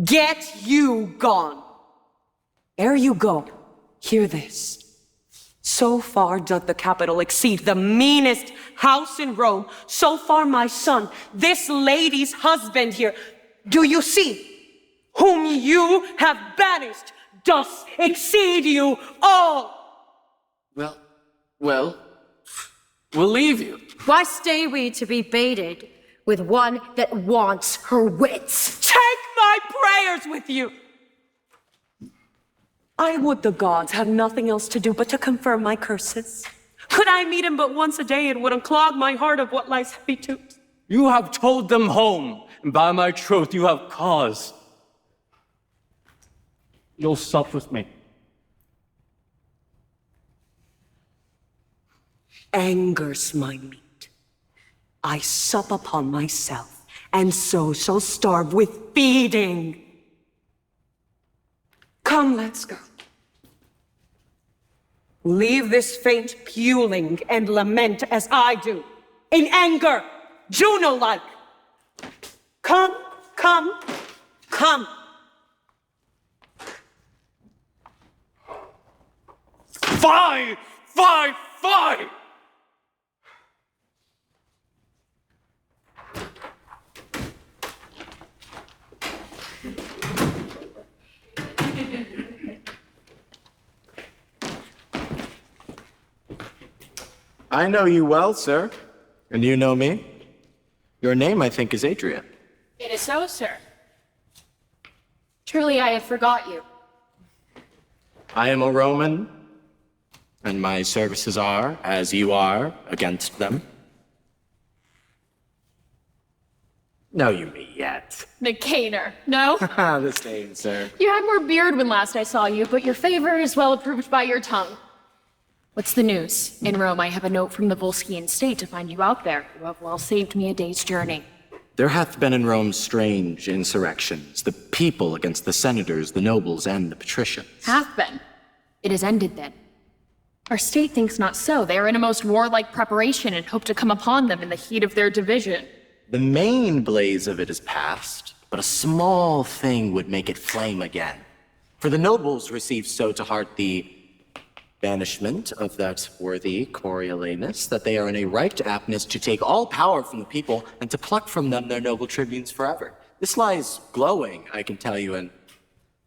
get you gone. Ere you go, hear this. So far doth the capital exceed the meanest house in Rome. So far, my son, this lady's husband here, do you see, whom you have banished, doth exceed you all. Well, we'll leave you. Why stay we to be baited with one that wants her wits? Take my prayers with you. I would the gods had nothing else to do but to confirm my curses. Could I meet him but once a day, it would unclog my heart of what lies heavy to. You have told them home, and by my troth you have cause. You'll sup with me. Anger's my meat. I sup upon myself, and so shall starve with feeding. Come, let's go. Leave this faint puling and lament as I do, in anger, Juno-like. Come, come, come. Fie! Fie! Fie! I know you well, sir. And you know me. Your name, I think, is Adrian. It is so, sir. Truly, I had forgot you. I am a Roman, and my services are, as you are, against them. Know you me yet? Nicanor, no? The same, sir. You had more beard when last I saw you, but your favor is well approved by your tongue. What's the news? In Rome, I have a note from the Volscian state to find you out there, who have well saved me a day's journey. There hath been in Rome strange insurrections, the people against the senators, the nobles, and the patricians. Have been. It has ended then. Our state thinks not so. They are in a most warlike preparation and hope to come upon them in the heat of their division. The main blaze of it is past, but a small thing would make it flame again. For the nobles receive so to heart the banishment of that worthy Coriolanus, that they are in a right aptness to take all power from the people and to pluck from them their noble tribunes forever. This lies glowing, I can tell you, and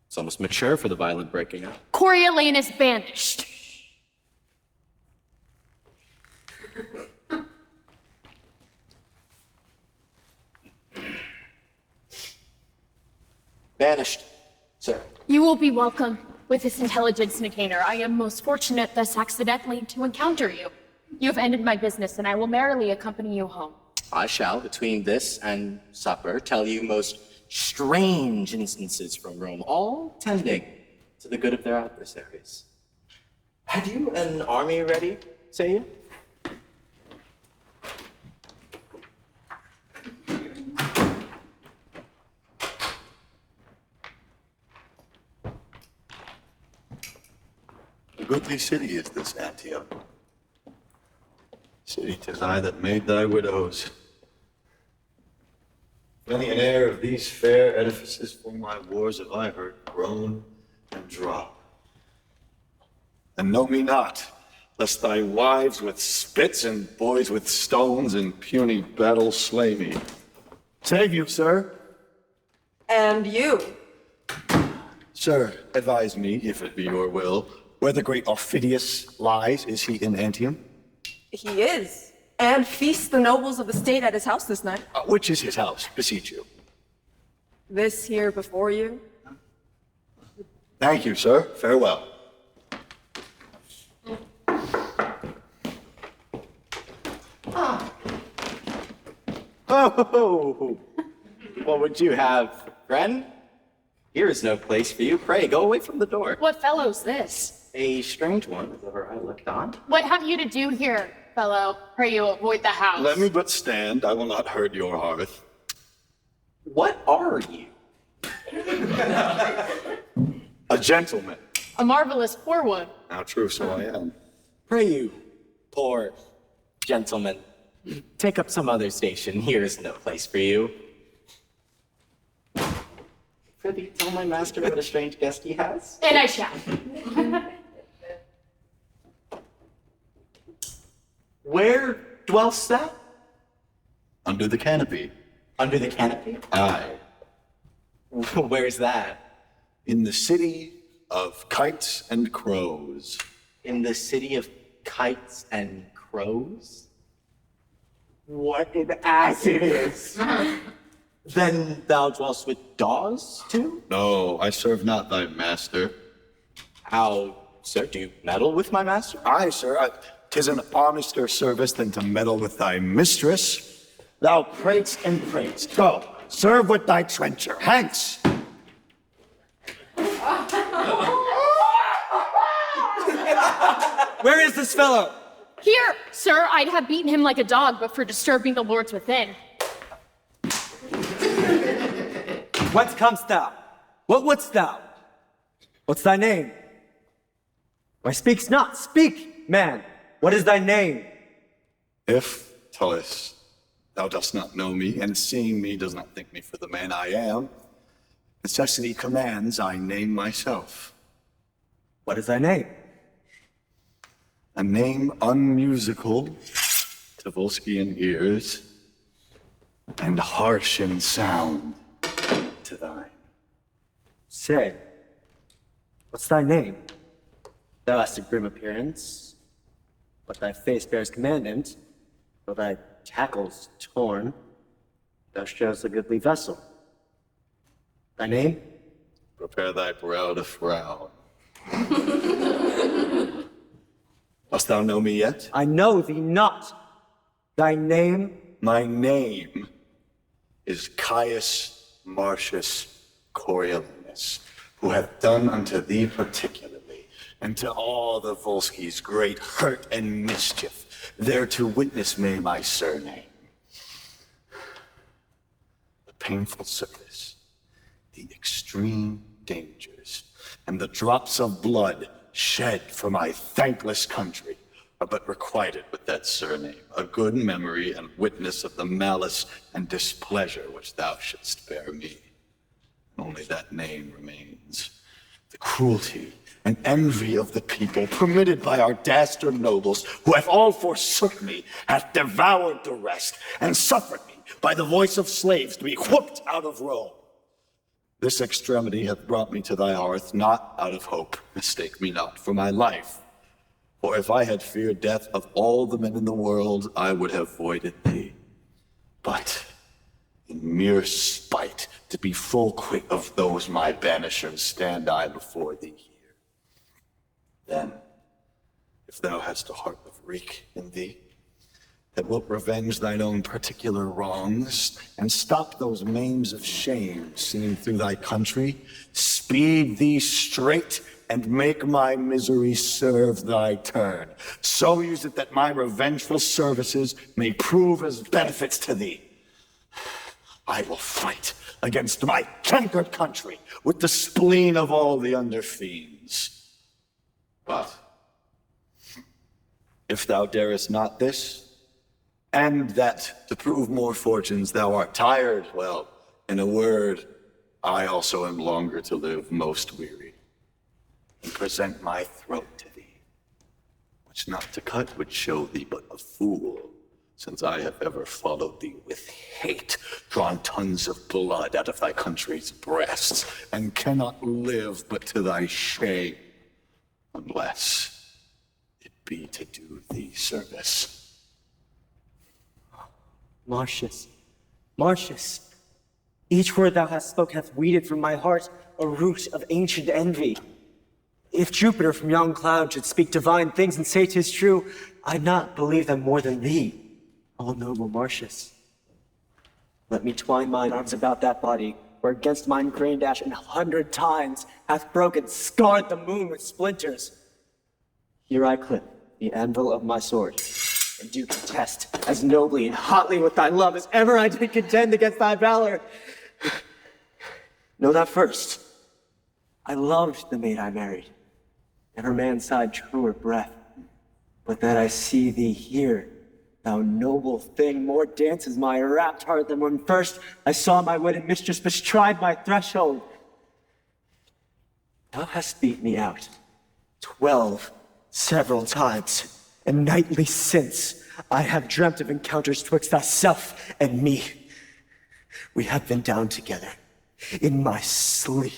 it's almost mature for the violent breaking up. Coriolanus banished. Banished, sir. You will be welcome with this intelligence, Nicanor. I am most fortunate thus accidentally to encounter you. You have ended my business, and I will merrily accompany you home. I shall, between this and supper, tell you most strange instances from Rome, all tending to the good of their adversaries. Had you an army ready, say you? A goodly city is this Antioch. City 'tis I that made thy widows. Many an air of these fair edifices for my wars have I heard groan and drop. And know me not, lest thy wives with spits and boys with stones in puny battle slay me. Save you, sir. And you. Sir, advise me, if it be your will, where the great Aufidius lies. Is he in Antium? He is. And feasts the nobles of the state at his house this night. Which is his house, beseech you? This here before you. Thank you, sir. Farewell. Oh, what would you have, friend? Here is no place for you. Pray, go away from the door. What fellow's this? A strange one, as ever I looked on. What have you to do here, fellow? Pray you avoid the house. Let me but stand. I will not hurt your hearth. What are you? A gentleman. A marvelous poor one. How true, so I am. Pray you, poor gentleman, take up some other station. Here is no place for you. Prithee, tell my master what a strange guest he has. And I shall. Where dwells thou? Under the canopy. Under the canopy? Aye. Where's that? In the city of kites and crows. In the city of kites and crows? What an ass it is! Then thou dwellst with daws, too? No, I serve not thy master. How, sir, do you meddle with my master? Aye, sir. 'Tis an honester service than to meddle with thy mistress. Thou prates and prates. Go, serve with thy trencher. Hence! Where is this fellow? Here, sir, I'd have beaten him like a dog, but for disturbing the lords within. Whence comest thou? What wouldst thou? What's thy name? Why speaks not? Speak, man. What is thy name? If, Tullus, thou dost not know me, and seeing me does not think me for the man I am, necessity commands I name myself. What is thy name? A name unmusical to Volscian ears, and harsh in sound to thine. Say, what's thy name? Thou hast a grim appearance, but thy face bears commandment, though thy tackles torn, thou showest a goodly vessel. Thy name? Prepare thy brow to frown. Dost thou know me yet? I know thee not. Thy name? My name is Caius Martius Coriolanus, who hath done unto thee particularly, and to all the Volscians great hurt and mischief, there to witness may my surname. The painful service, the extreme dangers, and the drops of blood shed for my thankless country are but requited with that surname, a good memory and witness of the malice and displeasure which thou shouldst bear me. Only that name remains. The cruelty and envy of the people, permitted by our dastard nobles, who have all forsook me, hath devoured the rest, and suffered me, by the voice of slaves, to be whooped out of Rome. This extremity hath brought me to thy hearth, not out of hope, mistake me not, for my life. For if I had feared death of all the men in the world, I would have voided thee. But in mere spite, to be full quit of those my banishers, stand I before thee here. Then, if thou hast a heart of wreak in thee, that wilt revenge thine own particular wrongs, and stop those maims of shame seen through thy country, speed thee straight, and make my misery serve thy turn. So use it that my revengeful services may prove as benefits to thee. I will fight against my cankered country with the spleen of all the under fiends. But if thou darest not this, and that to prove more fortunes thou art tired, well, in a word, I also am longer to live, most weary, and present my throat to thee, which not to cut would show thee but a fool, since I have ever followed thee with hate, drawn tons of blood out of thy country's breasts, and cannot live but to thy shame, unless it be to do thee service. Martius, Martius, each word thou hast spoke hath weeded from my heart a root of ancient envy. If Jupiter from yon cloud should speak divine things and say 'tis true, I'd not believe them more than thee, all noble Martius. Let me twine mine arms about that body, where against mine grain dash 100 times hath broken, scarred the moon with splinters. Here I clip the anvil of my sword, and do contest as nobly and hotly with thy love as ever I did contend against thy valor. Know that first, I loved the maid I married, and her man sighed truer breath. But that I see thee here, thou noble thing, more dances my rapt heart than when first I saw my wedded mistress bestride my threshold. Thou hast beat me out 12 several times, and nightly since I have dreamt of encounters twixt thyself and me. We have been down together in my sleep,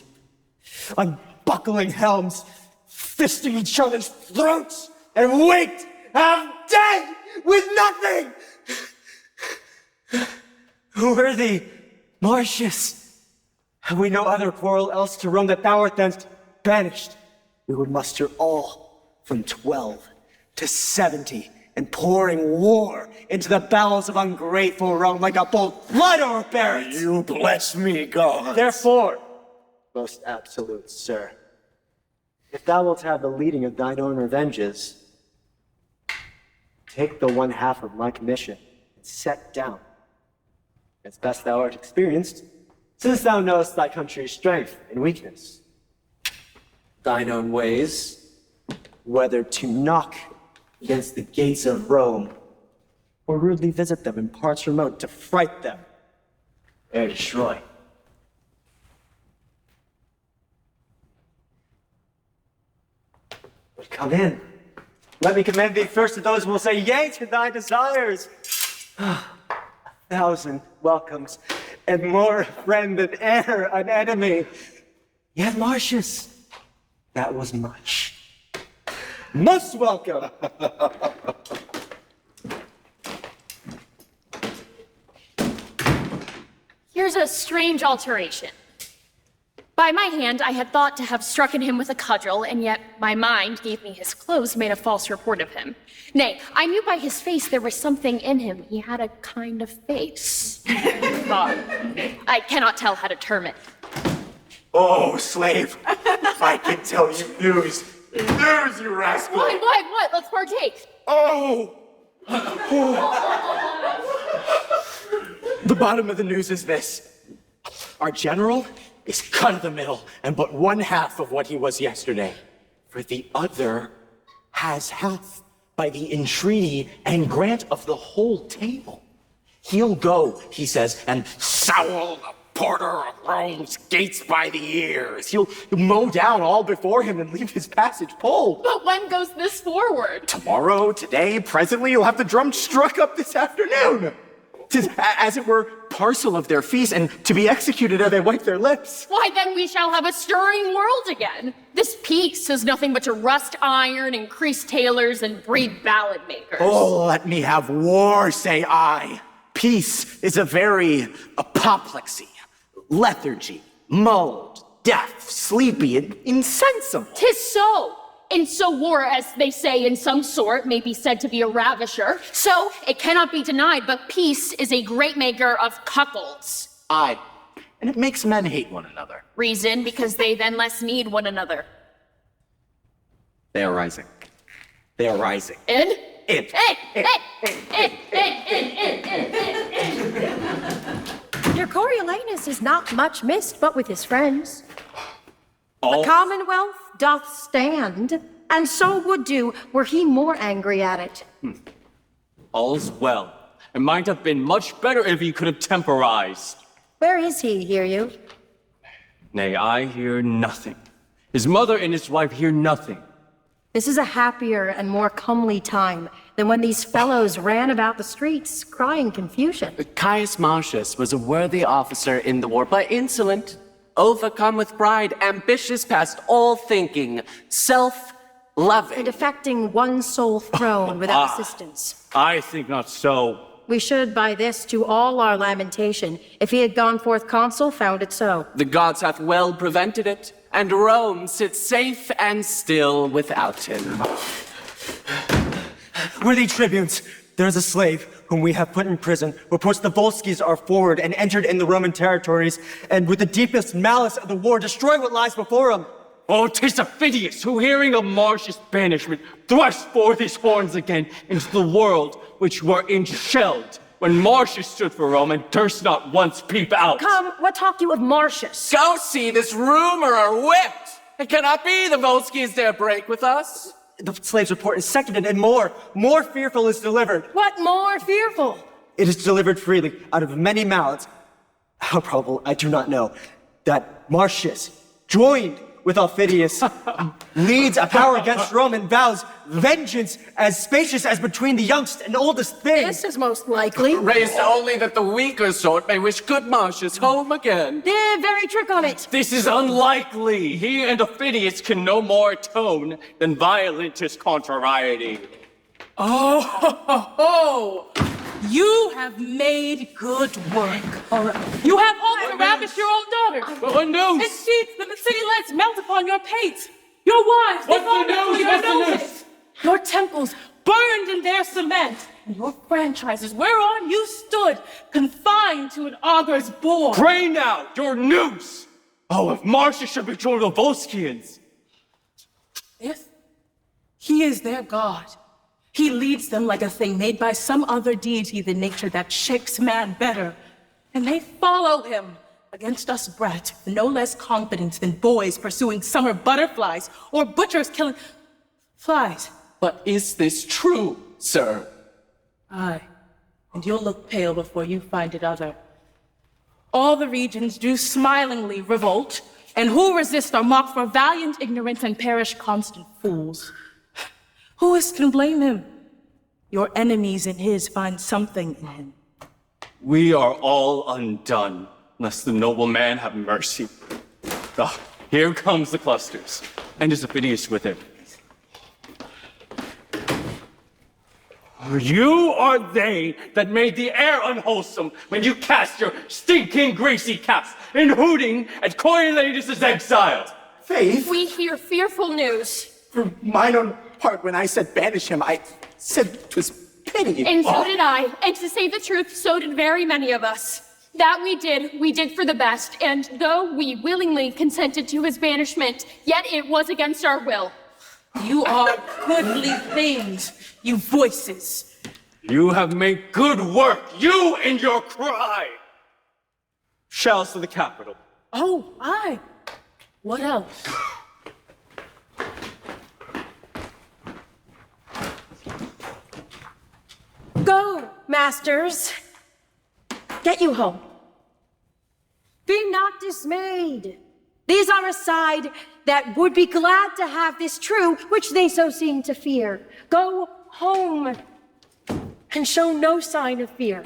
unbuckling helms, fisting each other's throats, and waked half dead with nothing. Worthy Martius, have we no other quarrel else to Rome that thou art thence banished? We would muster all from 12 to 70, and pouring war into the bowels of ungrateful Rome like a bolt blood overbear it. You bless me, God. Therefore, most absolute sir, if thou wilt have the leading of thine own revenges, take the one half of my commission and set down, as best thou art experienced, since thou knowest thy country's strength and weakness, thine own ways, whether to knock against the gates of Rome, or rudely visit them in parts remote to fright them, ere destroy. But come in. Let me commend thee first to those who will say yea to thy desires. 1,000 welcomes, and more a friend than e'er an enemy. Yet, Martius, that was much. Most welcome. Here's a strange alteration. By my hand, I had thought to have strucken him with a cudgel, and yet my mind gave me his clothes made a false report of him. Nay, I knew by his face there was something in him. He had a kind of face. I cannot tell how to term it. Oh, slave, if I can tell you news. News, you rascal! What? Let's partake. Oh! The bottom of the news is this. Our general is cut in the middle and but one half of what he was yesterday. For the other has half by the entreaty and grant of the whole table. He'll go, he says, and sowl the porter of Rome's gates by the ears. He'll mow down all before him and leave his passage pulled. But when goes this forward? Tomorrow, today, presently, you'll have the drum struck up this afternoon. 'Tis, as it were, parcel of their feast, and to be executed ere they wipe their lips. Why, then we shall have a stirring world again. This peace is nothing but to rust iron, increase tailors, and breed ballad makers. Oh, let me have war, say I. Peace is a very apoplexy, lethargy, mulled, deaf, sleepy, and insensible. 'Tis so. And so war, as they say in some sort, may be said to be a ravisher. So it cannot be denied, but peace is a great maker of cuckolds. Aye, and it makes men hate one another. Reason, because they then less need one another. They are rising. They are rising. In? In. Your Coriolanus is not much missed, but with his friends. All... The Commonwealth doth stand, and so would do were he more angry at it. All's well. It might have been much better if he could have temporized. Where is he, hear you? Nay, I hear nothing. His mother and his wife hear nothing. This is a happier and more comely time than when these fellows ran about the streets crying confusion. Caius Martius was a worthy officer in the war, but insolent, overcome with pride, ambitious past all thinking, self-loving. And affecting one sole throne without assistance. I think not so. We should by this to all our lamentation, if he had gone forth consul, found it so. The gods hath well prevented it, and Rome sits safe and still without him. Worthy tribunes, there is a slave whom we have put in prison, reports the Volskis are forward and entered in the Roman territories, and with the deepest malice of the war, destroy what lies before him. Oh, 'tis Aufidius, who hearing of Martius' banishment, thrust forth his horns again into the world, which were enshelled, when Martius stood for Rome and durst not once peep out. Come, what talk you of Martius? Go see this rumor are whipped! It cannot be the Volskis dare break with us. The slave's report is seconded, and more fearful is delivered. What more fearful? It is delivered freely out of many mouths. How probable, I do not know, that Martius, joined with Aufidius, leads a power against Rome and vows vengeance as spacious as between the youngest and oldest thing. This is most likely. Raised only that the weaker sort may wish good Martius home again. The very trick on it. This is unlikely. He and Aufidius can no more atone than violent his contrariety. Oh, you have made good work. You have hoped to ravish your own daughter. What news? And sheets that the city lets melt upon your pate. Your wives, What's the news? your What's the noses. news? Your temples burned in their cement. And your franchises, whereon you stood, confined to an augur's bore. Pray now, your news! Oh, if Martius should be joined with the Volskians. If he is their god, he leads them like a thing made by some other deity than nature that shakes man better. And they follow him against us brat, with no less confidence than boys pursuing summer butterflies or butchers killing flies. But is this true, sir? Aye, and you'll look pale before you find it other. All the regions do smilingly revolt, and who resist are mocked for valiant ignorance and perish constant fools. Who is can blame him? Your enemies and his find something in him. We are all undone, lest the noble man have mercy. Ah, here comes the clusters, and is Aufidius with him. You are they that made the air unwholesome when you cast your stinking greasy caps in hooting at Coriolanus' exile. Faith? We hear fearful news. For mine own part, when I said banish him, I said 'twas pity. And so did I. And to say the truth, so did very many of us. That we did for the best. And though we willingly consented to his banishment, yet it was against our will. You are goodly things, you voices. You have made good work, you and your cry. Shells to the capital. Oh, aye. What else? Go, masters. Get you home. Be not dismayed. These are a side that would be glad to have this true, which they so seem to fear. Go home and show no sign of fear.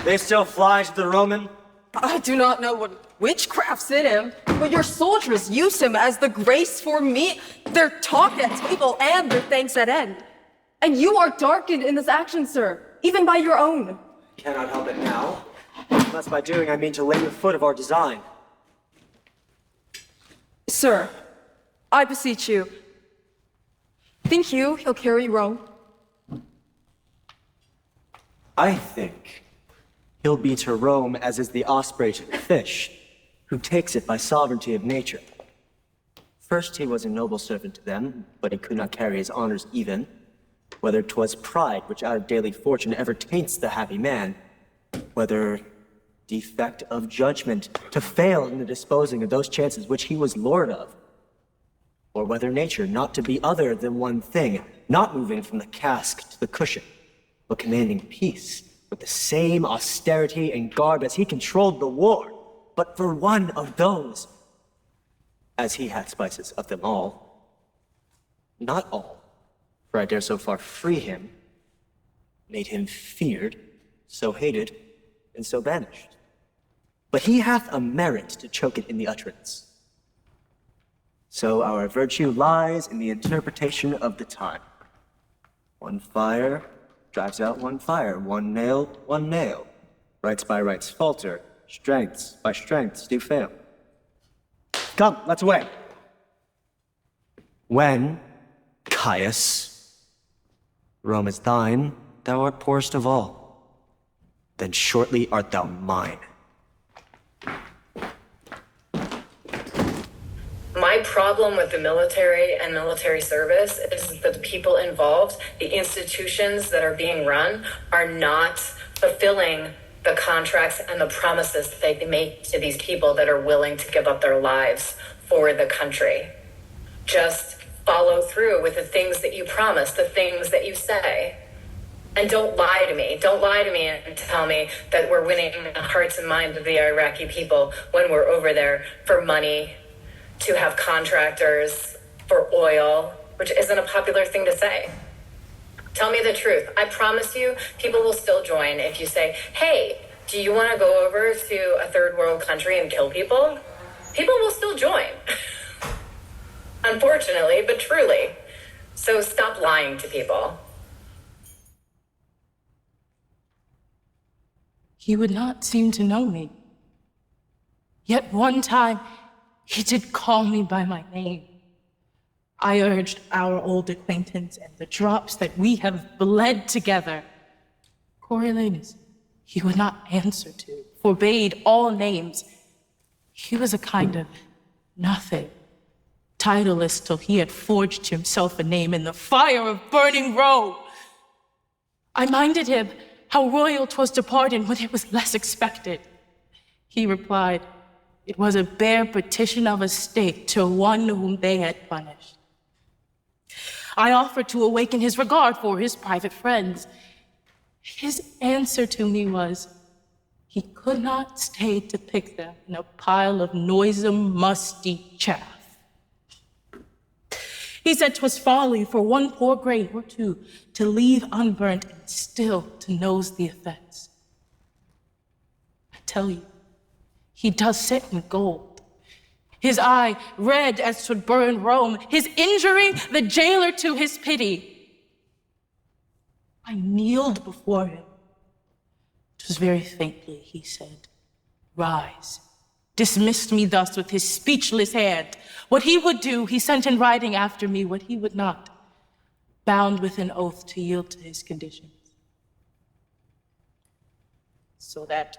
They still fly to the Roman? I do not know what witchcraft's in him, but your soldiers use him as the grace for me, their talk at table and their thanks at end. And you are darkened in this action, sir, even by your own. Cannot help it now, unless by doing I mean to lay the foot of our design. Sir, I beseech you, think you he'll carry Rome? I think he'll be to Rome as is the osprey to the fish, who takes it by sovereignty of nature. First he was a noble servant to them, but he could not carry his honors even, whether 'twas pride which out of daily fortune ever taints the happy man, whether defect of judgment to fail in the disposing of those chances which he was lord of, or whether nature not to be other than one thing, not moving from the cask to the cushion, but commanding peace with the same austerity and garb as he controlled the war, but for one of those, as he had spices of them all. Not all, for I dare so far free him, made him feared, so hated, and so banished. But he hath a merit to choke it in the utterance. So our virtue lies in the interpretation of the time. One fire drives out one fire, one nail, one nail. Rights by rights falter, strengths by strengths do fail. Come, let's away. When, Caius, Rome is thine, thou art poorest of all, then shortly art thou mine. My problem with the military and military service is that the people involved, the institutions that are being run, are not fulfilling the contracts and the promises that they make to these people that are willing to give up their lives for the country. Just follow through with the things that you promise, the things that you say. And don't lie to me. Don't lie to me and tell me that we're winning the hearts and minds of the Iraqi people when we're over there for money, to have contractors, for oil, which isn't a popular thing to say. Tell me the truth. I promise you, people will still join if you say, hey, do you want to go over to a third world country and kill people? People will still join. Unfortunately, but truly. So stop lying to people. He would not seem to know me. Yet one time, he did call me by my name. I urged our old acquaintance and the drops that we have bled together. Coriolanus, he would not answer to, forbade all names. He was a kind of nothing, titleless till he had forged himself a name in the fire of burning Rome. I minded him how royal 'twas to pardon when it was less expected. He replied, it was a bare petition of a state to one whom they had punished. I offered to awaken his regard for his private friends. His answer to me was, he could not stay to pick them in a pile of noisome, musty chaff. He said 'twas folly for one poor grain or two to leave unburnt and still to nose the effects. I tell you, he does sit in gold. His eye red as 'twould burn Rome, his injury the jailer to his pity. I kneeled before him. 'Twas very faintly he said, rise, dismissed me thus with his speechless hand. What he would do, he sent in writing after me, what he would not, bound with an oath to yield to his conditions. So that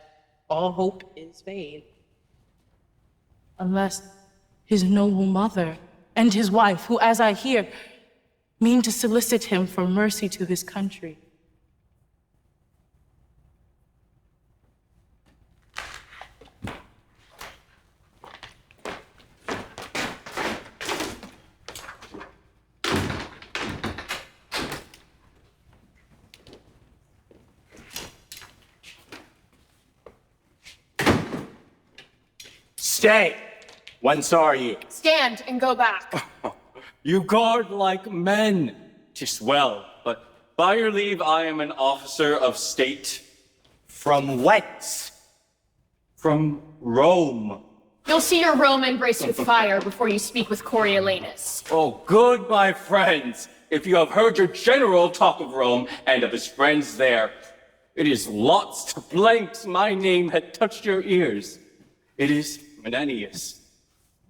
all hope is vain, unless his noble mother and his wife, who, as I hear, mean to solicit him for mercy to his country. Stay! Whence are ye? Stand and go back. You guard like men. 'Tis well, but by your leave, I am an officer of state. From whence? From Rome. You'll see your Rome embraced with fire before you speak with Coriolanus. Oh, good, my friends. If you have heard your general talk of Rome and of his friends there, it is lots to blanks my name had touched your ears. It is Menenius.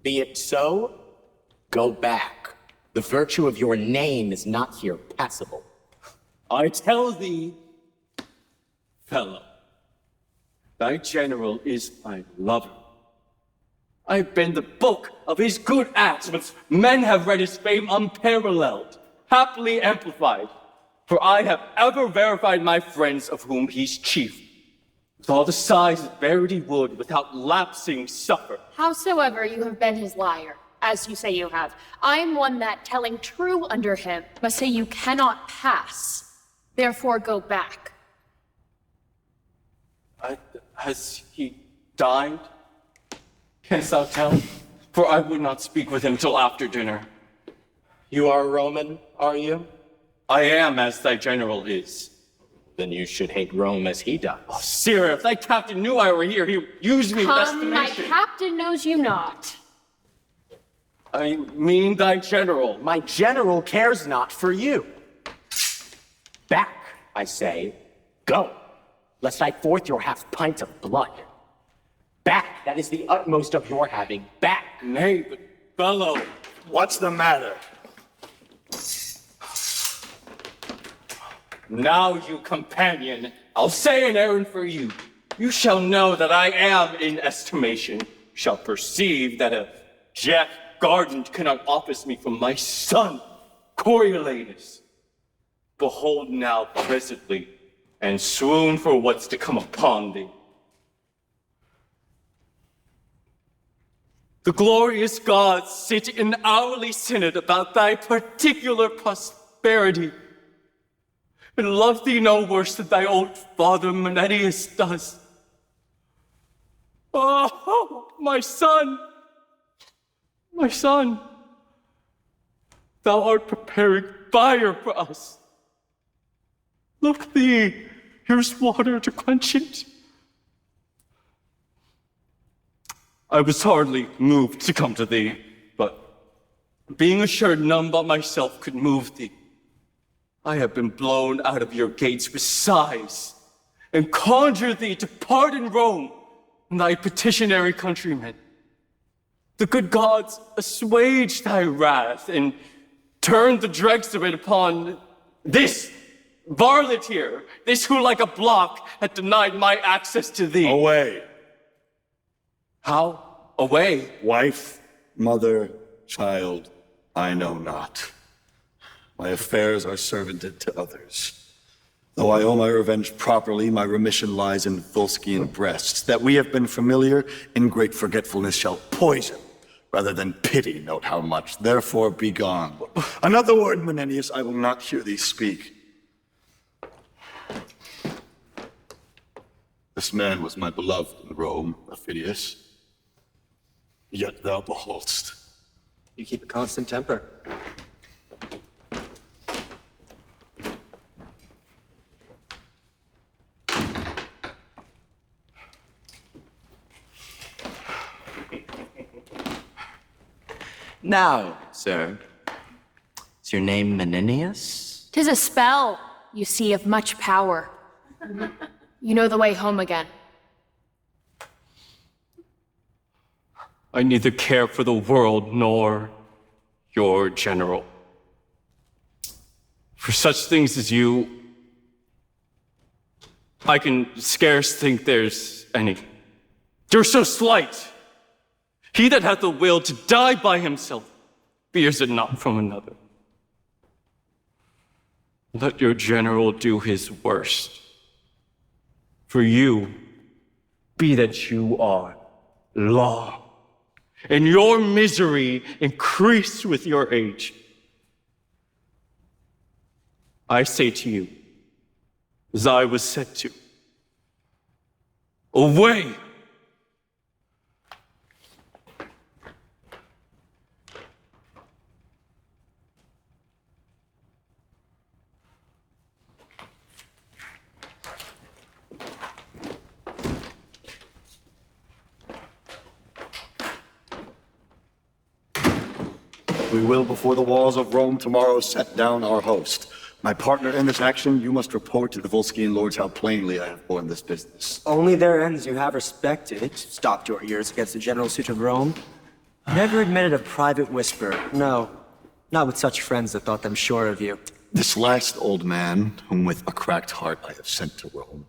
Be it so, go back. The virtue of your name is not here passable. I tell thee, fellow. Thy general is my lover. I have been the book of his good acts, but men have read his fame unparalleled, happily amplified. For I have ever verified my friends of whom he's chief. With all the sighs that verity would, without lapsing, suffer. Howsoever you have been his liar, as you say you have, I am one that, telling true under him, must say you cannot pass. Therefore go back. Has he died? Canst thou tell? For I would not speak with him till after dinner. You are a Roman, are you? I am, as thy general is. Then you should hate Rome as he does. Oh, sirrah, if thy captain knew I were here, he would use me with estimation. My captain knows you not. I mean thy general. My general cares not for you. Back, I say. Go, lest I forth your half pint of blood. Back, that is the utmost of your having. Back. Nay, but fellow. What's the matter? Now, you companion, I'll say an errand for you. You shall know that I am in estimation. Shall perceive that a jack gardened cannot office me from my son, Coriolanus. Behold now presently, and swoon for what's to come upon thee. The glorious gods sit in hourly synod about thy particular prosperity, and love thee no worse than thy old father Menenius does. Oh, my son! My son! Thou art preparing fire for us. Look thee, here's water to quench it. I was hardly moved to come to thee, but being assured none but myself could move thee, I have been blown out of your gates with sighs, and conjure thee to pardon Rome and thy petitionary countrymen. The good gods assuage thy wrath, and turn the dregs of it upon this varlet here, this who like a block had denied my access to thee. Away. How? Away? Wife, mother, child, I know not. My affairs are servanted to others. Though I owe my revenge properly, my remission lies in Volscian breasts. That we have been familiar, in great forgetfulness shall poison, rather than pity, note how much. Therefore be gone. Another word, Menenius, I will not hear thee speak. This man was my beloved in Rome, Aufidius. Yet thou beholdst. You keep a constant temper. Now, sir, is your name Menenius? 'Tis a spell, you see, of much power. You know the way home again. I neither care for the world nor your general. For such things as you, I can scarce think there's any. You're so slight. He that hath the will to die by himself fears it not from another. Let your general do his worst. For you, be that you are long, and your misery increase with your age. I say to you, as I was said to, away! We will, before the walls of Rome tomorrow, set down our host. My partner in this action, you must report to the Volscian lords how plainly I have borne this business. Only their ends you have respected, stopped your ears against the general suit of Rome. Never admitted a private whisper, no. Not with such friends that thought them sure of you. This last old man, whom with a cracked heart I have sent to Rome,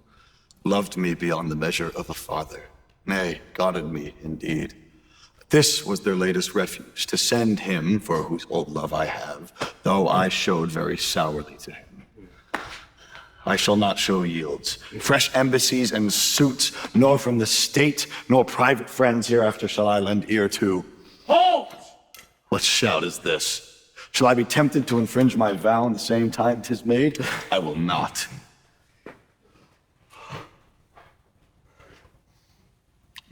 loved me beyond the measure of a father, nay, guarded me indeed. This was their latest refuge, to send him, for whose old love I have, though I showed very sourly to him. I shall not show yields, fresh embassies and suits, nor from the state, nor private friends hereafter shall I lend ear to. Halt! What shout is this? Shall I be tempted to infringe my vow in the same time 'tis made? I will not.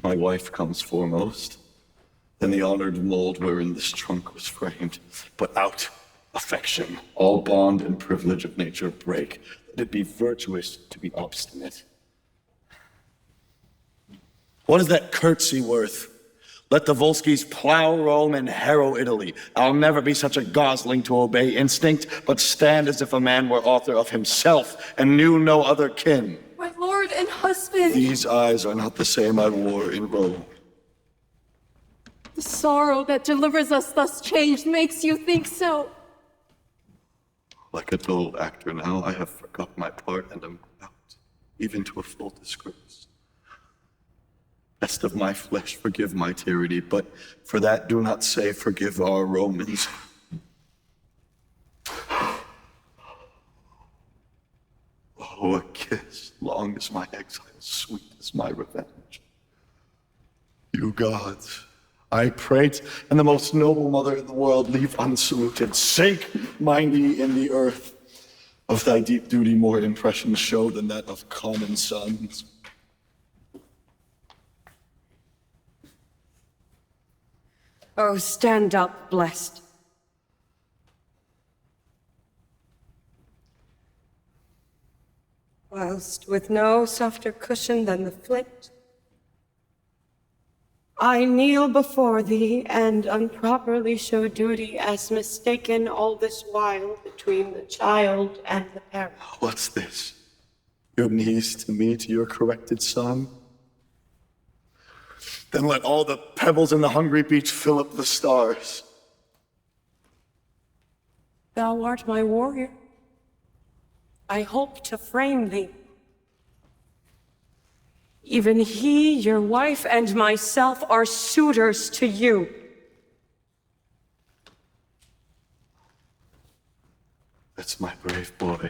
My wife comes foremost, then the honored mold wherein this trunk was framed. But out, affection, all bond and privilege of nature break. Let it be virtuous to be obstinate. What is that curtsy worth? Let the Volskis plow Rome and harrow Italy. I'll never be such a gosling to obey instinct, but stand as if a man were author of himself and knew no other kin. My lord and husband! These eyes are not the same I wore in Rome. The sorrow that delivers us thus changed makes you think so. Like a dull actor now, I have forgot my part and am out, even to a full disgrace. Best of my flesh, forgive my tyranny, but for that do not say forgive our Romans. Oh, a kiss, long as my exile, sweet as my revenge. You gods, I prate, and the most noble mother in the world leave unsaluted. Sink my knee in the earth. Of thy deep duty more impression show than that of common sons. Oh, stand up, blessed. Whilst with no softer cushion than the flint, I kneel before thee and unproperly show duty as mistaken all this while between the child and the parent. What's this? Your knees to me, to your corrected son? Then let all the pebbles in the hungry beach fill up the stars. Thou art my warrior. I hope to frame thee. Even he, your wife, and myself are suitors to you. That's my brave boy.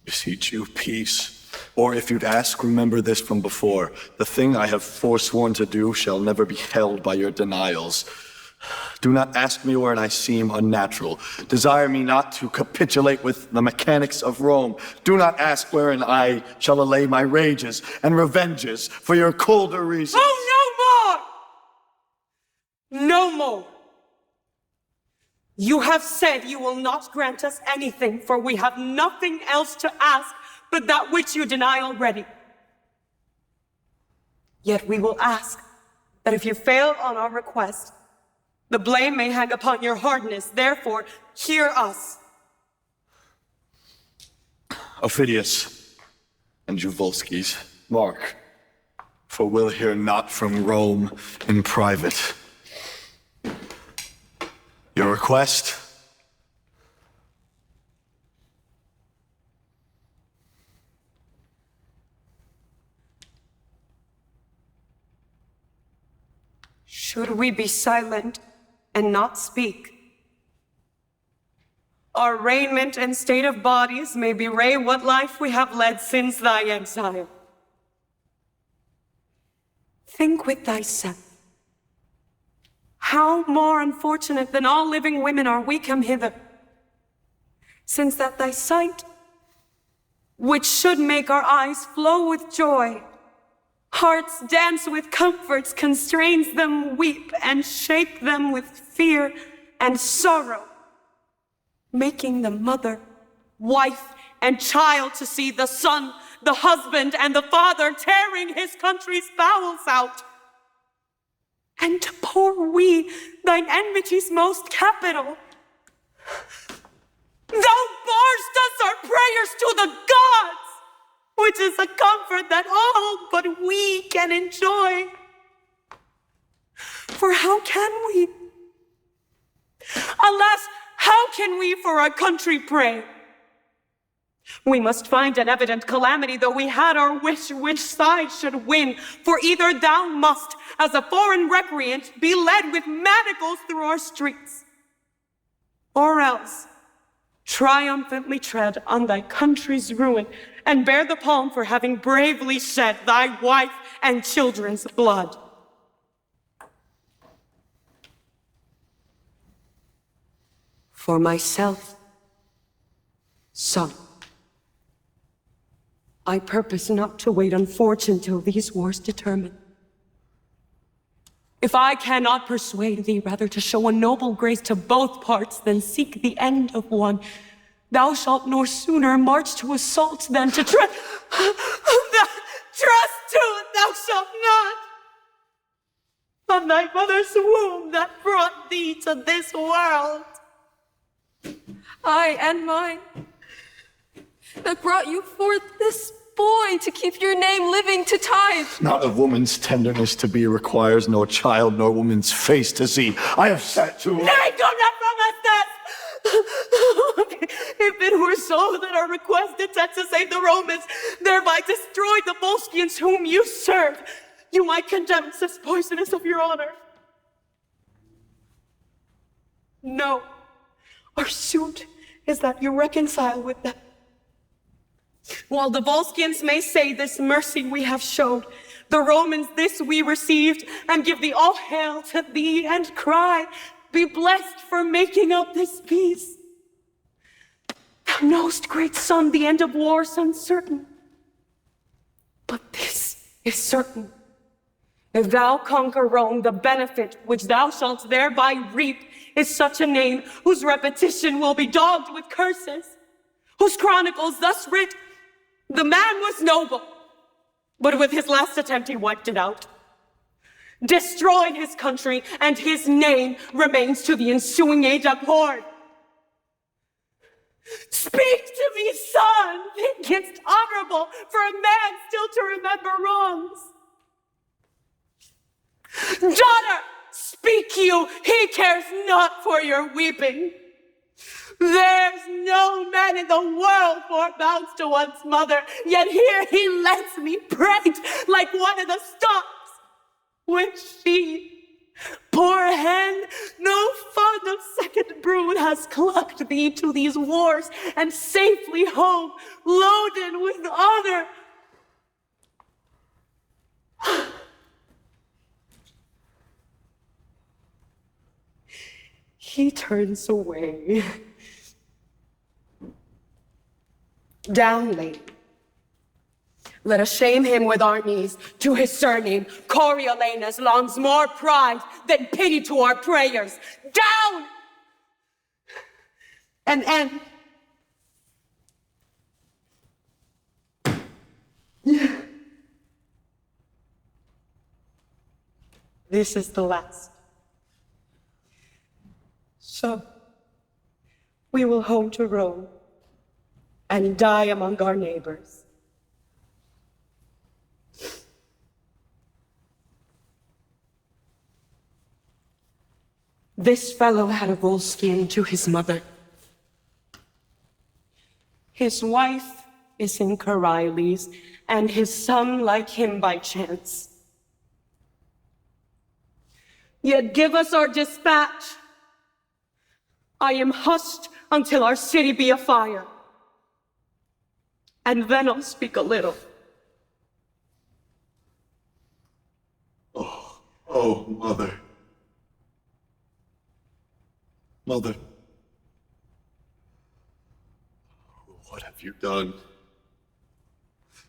Beseech you, peace. Or if you'd ask, remember this from before. The thing I have forsworn to do shall never be held by your denials. Do not ask me wherein I seem unnatural. Desire me not to capitulate with the mechanics of Rome. Do not ask wherein I shall allay my rages and revenges for your colder reasons. Oh, no more! No more! You have said you will not grant us anything, for we have nothing else to ask but that which you deny already. Yet we will ask that if you fail on our request, the blame may hang upon your hardness. Therefore, hear us. Aufidius and you Volskis, mark, for we'll hear not from Rome in private. Your request? Should we be silent and not speak? Our raiment and state of bodies may bewray what life we have led since thy exile. Think with thyself. How more unfortunate than all living women are we come hither, since that thy sight, which should make our eyes flow with joy, hearts dance with comforts, constrains them weep, and shake them with fear and sorrow, making the mother, wife, and child to see the son, the husband, and the father tearing his country's bowels out. And poor we, thine enmity's most capital, thou barst us our prayers to the gods, which is a comfort that all but we can enjoy. For how can we? Alas, how can we for our country pray? We must find an evident calamity, though we had our wish which side should win. For either thou must, as a foreign recreant, be led with manacles through our streets, or else triumphantly tread on thy country's ruin and bear the palm for having bravely shed thy wife and children's blood. For myself, son, I purpose not to wait on fortune till these wars determine. If I cannot persuade thee rather to show a noble grace to both parts than seek the end of one, thou shalt no sooner march to assault than to trust to thou shalt not. Of thy mother's womb that brought thee to this world, I and mine, that brought you forth this boy to keep your name living to tithe. Not of woman's tenderness to be requires nor child nor woman's face to see. I have sat to... Nay, do not promise that! If it were so that our request intends to save the Romans, thereby destroy the Volscians whom you serve, you might condemn us as poisonous of your honor. No, our suit is that you reconcile with them. While the Volscians may say this mercy we have showed, the Romans this we received, and give thee all hail to thee, and cry, be blessed for making up this peace. Thou knowest, great son, the end of war's uncertain. But this is certain. If thou conquer Rome, the benefit which thou shalt thereby reap is such a name whose repetition will be dogged with curses, whose chronicles thus writ, the man was noble, but with his last attempt he wiped it out, destroyed his country, and his name remains to the ensuing age abhorred. Speak to me, son! Think it's honorable for a man still to remember wrongs. Daughter, speak you! He cares not for your weeping. There's no man in the world more bounds to one's mother, yet here he lets me prate like one of the stalks, which she, poor hen, no fond of second brood, has clucked thee to these wars, and safely home, loaded with honor. He turns away. Down, lady. Let us shame him with our knees. To his surname, Coriolanus, longs more pride than pity to our prayers. Down! And end. This is the last. So, we will home to Rome and die among our neighbors. This fellow had a Volscian to his mother. His wife is in Coriolanus, and his son like him by chance. Yet give us our dispatch. I am hushed until our city be afire. And then I'll speak a little. Oh, mother. Mother. What have you done?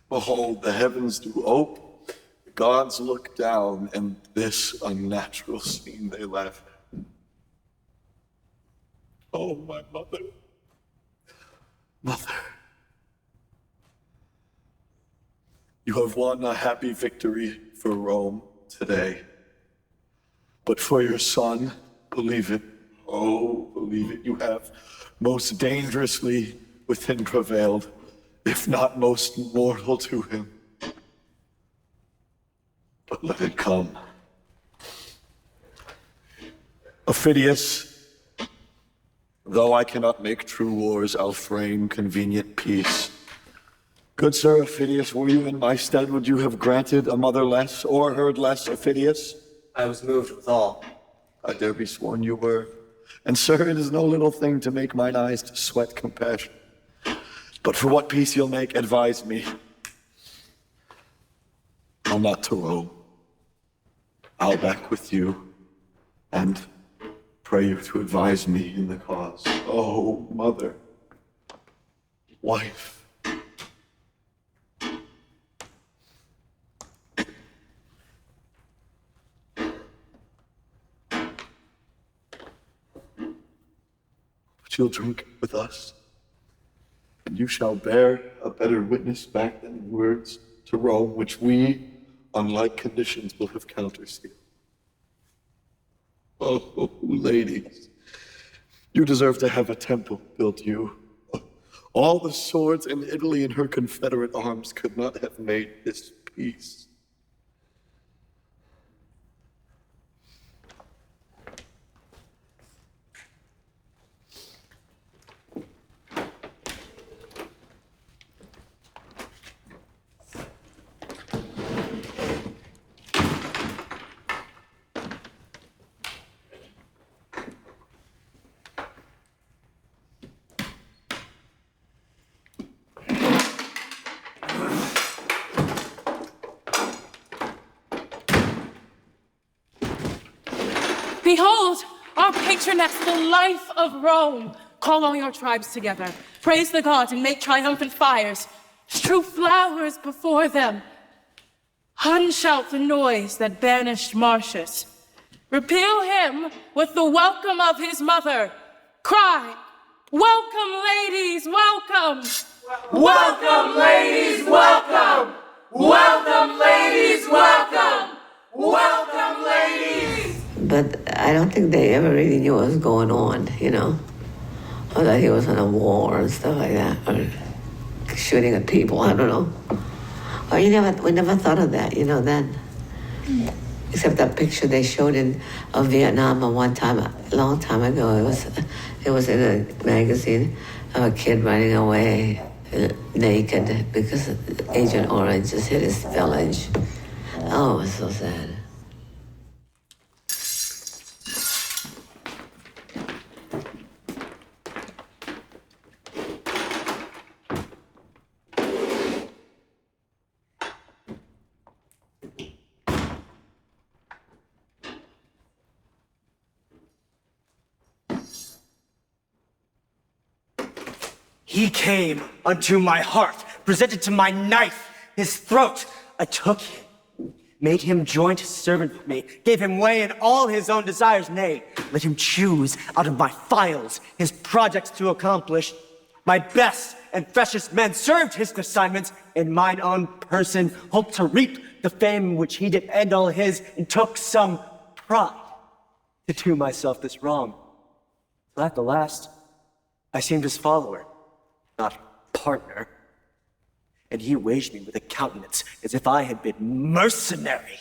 Behold, the heavens do ope, the gods look down, and this unnatural scene they laugh at. Oh, my mother. Mother. You have won a happy victory for Rome today. But for your son, believe it, oh, believe it, you have most dangerously with him prevailed, if not most mortal to him. But let it come. Aufidius, though I cannot make true wars, I'll frame convenient peace. Good Sir Aufidius, were you in my stead, would you have granted a mother less, or heard less, Aufidius? I was moved withal. I dare be sworn you were. And sir, it is no little thing to make mine eyes to sweat compassion. But for what peace you'll make, advise me. I'll not to Rome. I'll back with you, and pray you to advise me in the cause. Oh, mother, wife. But you'll drink with us, and you shall bear a better witness back than words to Rome, which we, on like conditions, will have countersealed. Oh, ladies, you deserve to have a temple built you. All the swords in Italy and her confederate arms could not have made this peace. Behold, our patroness, the life of Rome. Call all your tribes together. Praise the gods and make triumphant fires. Strew flowers before them. Unshout the noise that banished Martius. Repeal him with the welcome of his mother. Cry, welcome, ladies, welcome! Welcome, ladies, welcome! Welcome, ladies, welcome! Welcome, ladies! But I don't think they ever really knew what was going on, you know? Or that he was in a war and stuff like that, or shooting at people, I don't know. Or we never thought of that, you know, then. Except that picture they showed of Vietnam a long time ago. It was in a magazine of a kid running away naked because Agent Orange just hit his village. Oh, it was so sad. He came unto my heart, presented to my knife, his throat. I took him, made him joint servant with me, gave him way in all his own desires, nay, let him choose out of my files his projects to accomplish. My best and freshest men served his assignments, in mine own person hoped to reap the fame which he did end all his, and took some pride to do myself this wrong. Till at the last, I seemed his follower, not partner, and he waged me with a countenance as if I had been mercenary.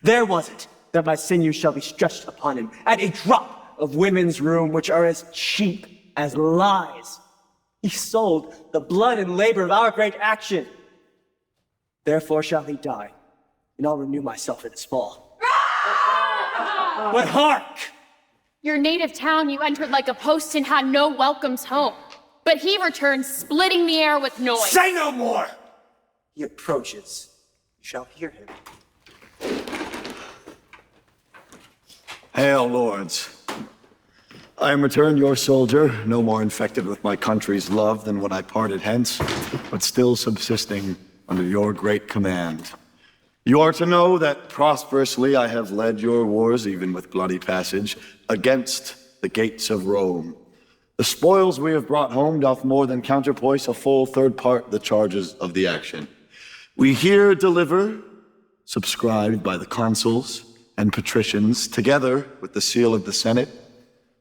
There was it that my sinews shall be stretched upon him at a drop of women's rheum, which are as cheap as lies. He sold the blood and labor of our great action. Therefore shall he die, and I'll renew myself at his fall. But hark! Your native town you entered like a post and had no welcomes home. But he returns, splitting the air with noise. Say no more! He approaches. You shall hear him. Hail, lords. I am returned your soldier, no more infected with my country's love than when I parted hence, but still subsisting under your great command. You are to know that prosperously I have led your wars, even with bloody passage, against the gates of Rome. The spoils we have brought home doth more than counterpoise a full third part the charges of the action. We here deliver, subscribed by the consuls and patricians, together with the seal of the Senate,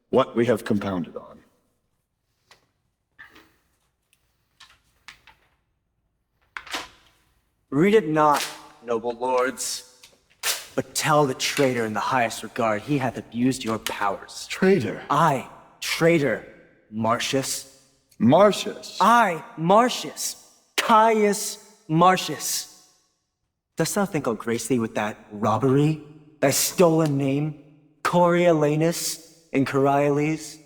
what we have compounded on. Read it not, noble lords, but tell the traitor in the highest regard he hath abused your powers. Traitor? I, traitor, Martius. Martius? I, Martius. Caius Martius. Dost thou think I'll grace thee with that robbery, thy stolen name, Coriolanus and Coriolis?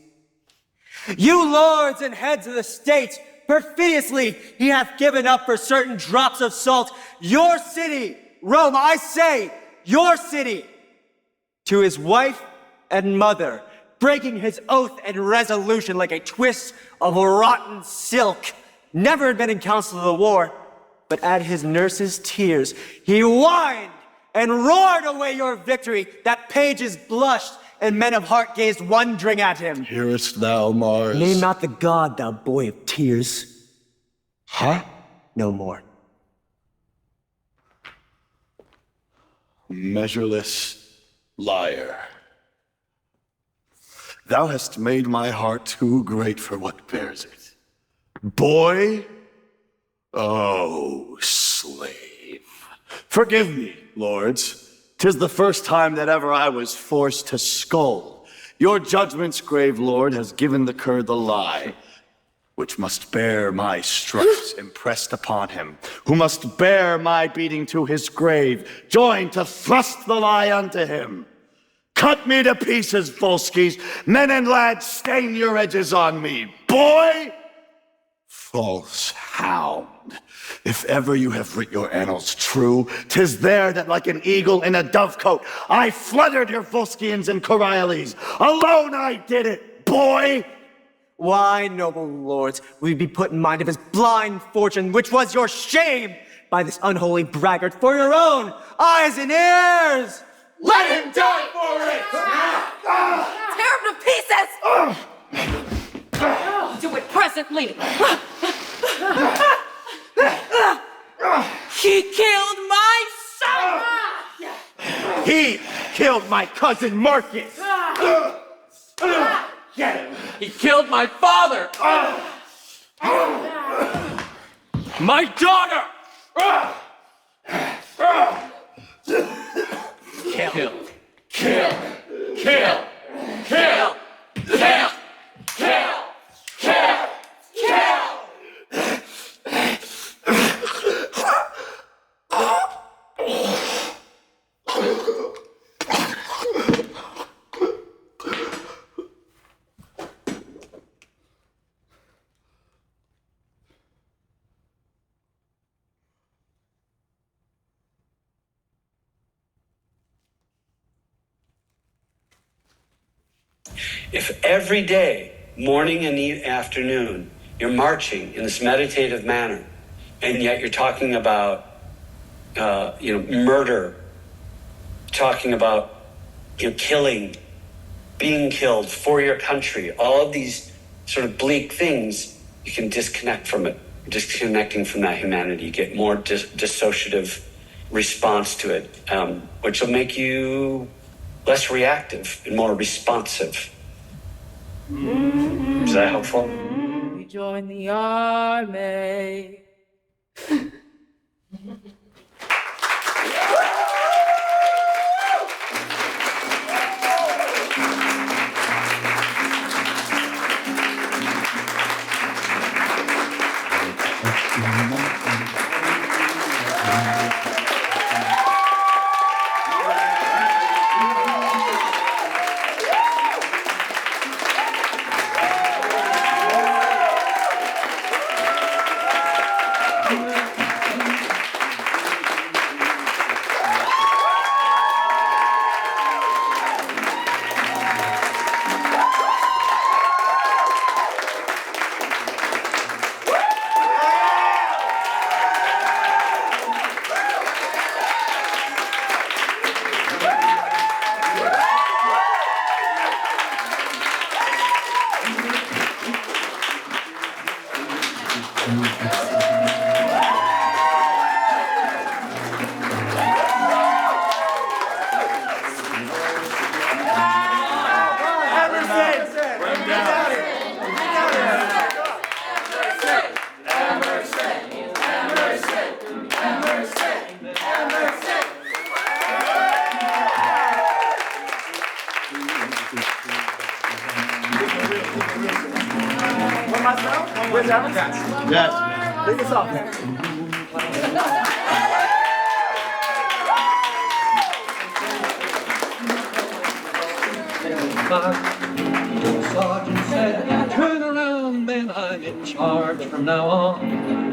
You lords and heads of the state, perfidiously he hath given up for certain drops of salt your city, Rome, I say, your city, to his wife and mother, breaking his oath and resolution like a twist of rotten silk. Never had been in council of the war, but at his nurse's tears, he whined and roared away your victory, that pages blushed and men of heart gazed wondering at him. Hearest thou, Mars? Name not the god, thou boy of tears. Huh? No more. Measureless liar. Thou hast made my heart too great for what bears it. Boy? Oh, slave. Forgive me, lords. 'Tis the first time that ever I was forced to scold. Your judgment's grave lord has given the cur the lie, which must bear my stripes impressed upon him, who must bear my beating to his grave, joined to thrust the lie unto him. Cut me to pieces, Volskis. Men and lads, stain your edges on me. Boy! False hound. If ever you have writ your annals true, 'tis there that like an eagle in a dovecote, I fluttered your Volskians and Coriolis. Alone I did it, boy! Why, noble lords, will you be put in mind of his blind fortune, which was your shame, by this unholy braggart for your own eyes and ears? Let him die for it! Tear him to pieces! Do it presently. He killed my son! He killed my cousin Marcus! Get him! He killed my father! My daughter! Kill. Kill. Kill. Kill. Kill. Kill. Kill. Kill. Kill. If every day, morning and afternoon, you're marching in this meditative manner, and yet you're talking about, murder, talking about, killing, being killed for your country, all of these sort of bleak things, you can disconnect from it. Disconnecting from that humanity, you get more dissociative response to it, which will make you less reactive and more responsive. Is that helpful? We join the army. Where's Emerson? Yes. Lead us off. The sergeant said, turn around, men, I'm in charge from now on.